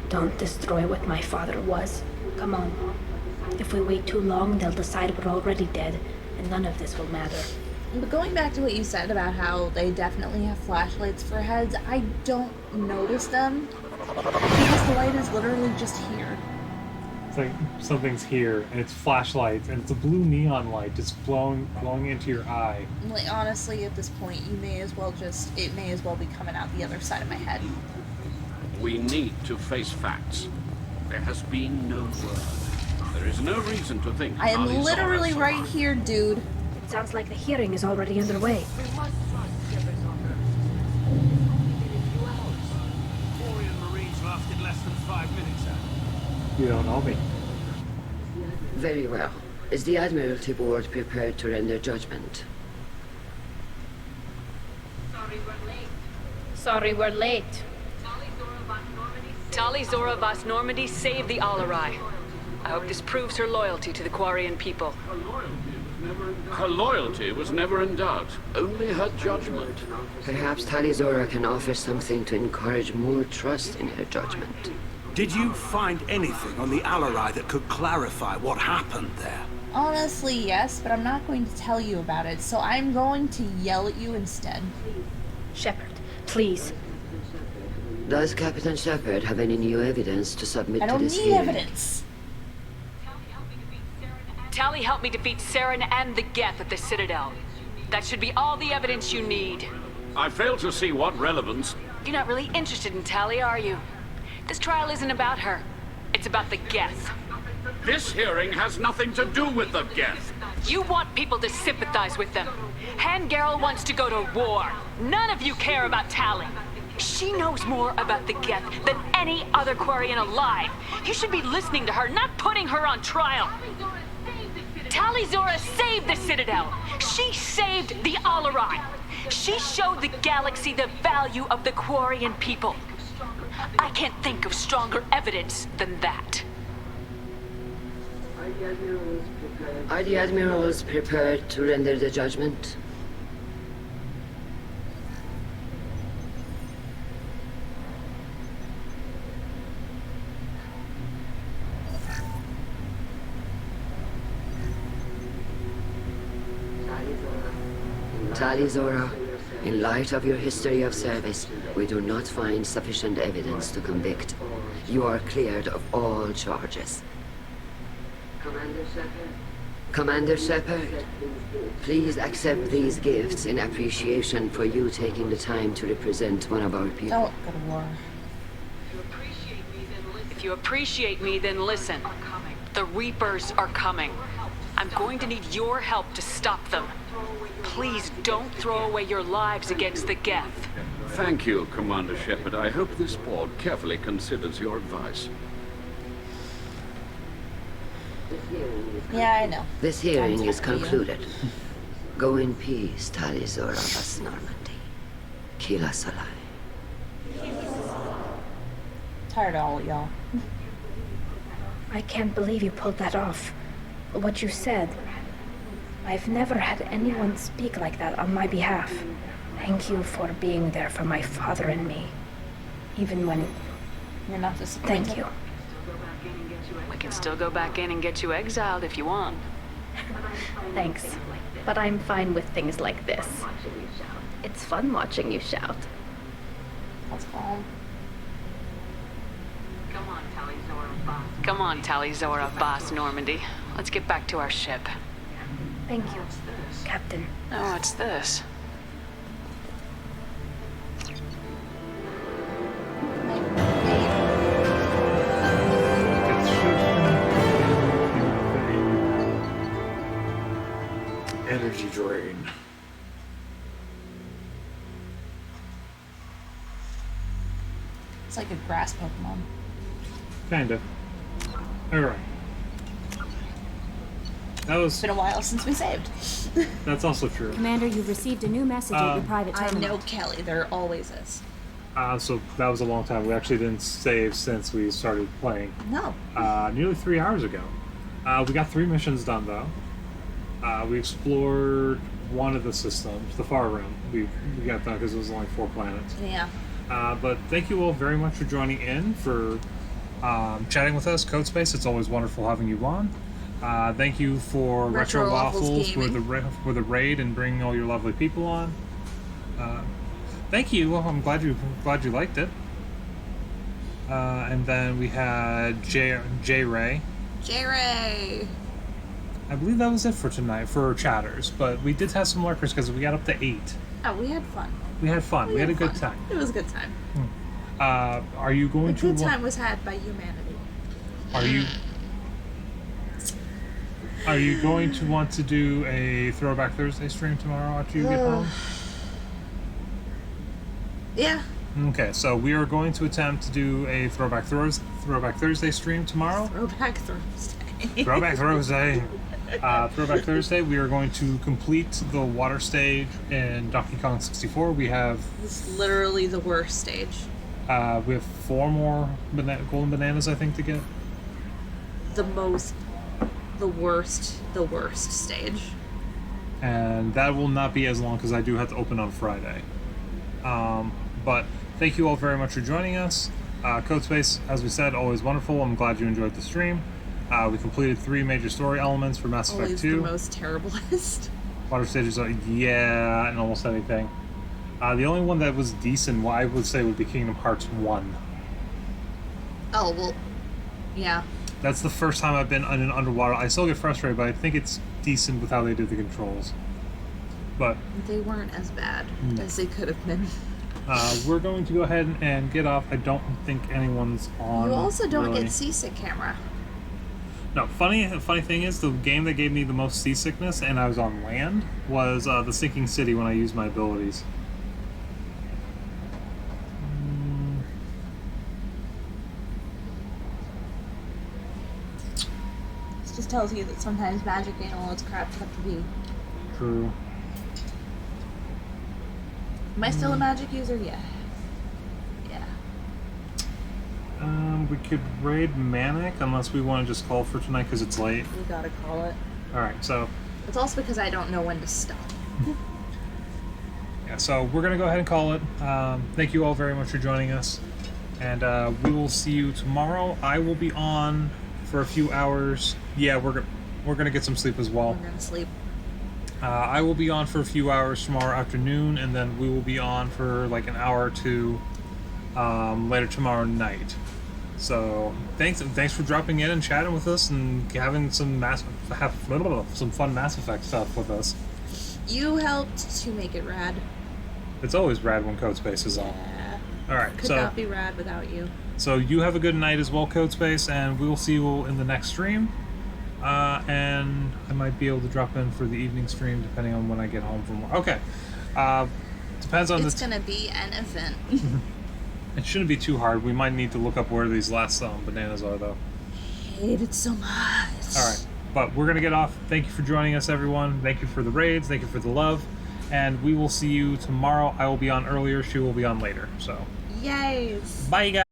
don't destroy what my father was. Come on. If we wait too long, they'll decide we're already dead, and none of this will matter. But going back to what you said about how they definitely have flashlights for heads, I don't notice them because the light is literally just here. It's like something's here, and it's flashlights, and it's a blue neon light just glowing into your eye. Like, honestly, at this point, it may as well be coming out the other side of my head. We need to face facts. There has been no word. There is no reason to think. I am literally right here, dude. It sounds like the hearing is already underway. Marines lasted less than 5 minutes, You don't know me. Very well. Is the Admiralty Board prepared to render judgment? Sorry, we're late. Tali Zora Vas Normandy saved the Alarai. I hope this proves her loyalty to the Quarian people. Her loyalty was never in doubt, only her judgment. Perhaps Tali Zora can offer something to encourage more trust in her judgment. Did you find anything on the Alarai that could clarify what happened there? Honestly, yes, but I'm not going to tell you about it, so I'm going to yell at you instead. Shepard, please. Does Captain Shepard have any new evidence to submit to this hearing? I don't need evidence. Tali helped me defeat Saren and the Geth at the Citadel. That should be all the evidence you need. I fail to see what relevance... You're not really interested in Tali, are you? This trial isn't about her. It's about the Geth. This hearing has nothing to do with the Geth. You want people to sympathize with them. Garrus wants to go to war. None of you care about Tali. She knows more about the Geth than any other Quarian alive. You should be listening to her, not putting her on trial. Tali Zora saved the Citadel. She saved the Alarai. She showed the galaxy the value of the Quarian people. I can't think of stronger evidence than that. Are the admirals prepared to render the judgment? Tali Zora, in light of your history of service, we do not find sufficient evidence to convict. You are cleared of all charges. Commander Shepard, please accept these gifts in appreciation for you taking the time to represent one of our people. Don't go to war. If you appreciate me, then listen. The Reapers are coming. I'm going to need your help to stop them. Please don't throw away your lives against the Geth. Thank you, Commander Shepard. I hope this board carefully considers your advice. Yeah, I know. This hearing is concluded. Go in peace, Tali Zora Vas Normandy. Kila Solai. Tired of all y'all. I can't believe you pulled that off. What you said. I've never had anyone speak like that on my behalf. Thank you for being there for my father and me. Even when... You're not disappointed. Thank you. We can still go back in and get you exiled if you want. Thanks, but I'm fine with things like this. It's fun watching you shout. That's calm. Come on, Tally Zora, Boss Normandy. Let's get back to our ship. Thank you, Captain. Oh, what's this? Energy drain. It's like a grass Pokemon. Kinda. Alright. That was... It's been a while since we saved. That's also true. Commander, you've received a new message at your private terminal. I know, Kelly. There always is. So that was a long time. We actually didn't save since we started playing. No. Nearly 3 hours ago. We got 3 missions done, though. We explored one of the systems, the far rim. We got done because it was only 4 planets. Yeah. But thank you all very much for joining in, for chatting with us, Codespace. It's always wonderful having you on. Thank you for Retro Waffles with the raid and bringing all your lovely people on. Thank you. Well, I'm glad you liked it. And then we had J Ray. J Ray. I believe that was it for tonight for chatters, but we did have some lurkers because we got up to 8. Oh, we had fun. We had fun. We had a good time. It was a good time. Are you going to? A good time was had by humanity. Are you going to want to do a Throwback Thursday stream tomorrow after you get home? Yeah. Okay, so we are going to attempt to do a Throwback Thursday stream tomorrow. Throwback Thursday. Throwback Thursday. Throwback Thursday. We are going to complete the water stage in Donkey Kong 64. We have. It's literally the worst stage. We have 4 more golden bananas, I think, to get. The worst stage. And that will not be as long because I do have to open on Friday. But thank you all very much for joining us. Codespace, as we said, always wonderful. I'm glad you enjoyed the stream. We completed 3 major story elements for Mass Effect 2. Always the most terriblest. Water stages are, yeah, and almost anything. The only one that was decent, I would say, would be Kingdom Hearts 1. Oh, well, yeah. That's the first time I've been in an underwater. I still get frustrated, but I think it's decent with how they do the controls. But they weren't as bad as they could have been. We're going to go ahead and get off. I don't think anyone's on. You also don't really. get seasick camera. No, funny thing is, the game that gave me the most seasickness, and I was on land, was The Sinking City when I used my abilities. This just tells you that sometimes magic ain't all it's cracked up to be. True. Am I still a magic user? Yeah. Yeah. We could raid Manic, unless we want to just call for tonight because it's late. We gotta call it. Alright, so... It's also because I don't know when to stop. Yeah, so we're going to go ahead and call it. Thank you all very much for joining us. And we will see you tomorrow. I will be on for a few hours. Yeah, we're gonna get some sleep as well. We're gonna sleep. I will be on for a few hours tomorrow afternoon, and then we will be on for like an hour or 2 later tomorrow night. So thanks for dropping in and chatting with us and having some fun Mass Effect stuff with us. You helped to make it rad. It's always rad when Codespace is on. Yeah. All right, Could not be rad without you. So you have a good night as well, Codespace, and we will see you in the next stream. And I might be able to drop in for the evening stream depending on when I get home from work. Okay. Depends on It's gonna be an event. It shouldn't be too hard. We might need to look up where these last bananas are, though. I hate it so much. Alright. But we're going to get off. Thank you for joining us, everyone. Thank you for the raids. Thank you for the love. And we will see you tomorrow. I will be on earlier. She will be on later. So. Yes. Bye, guys.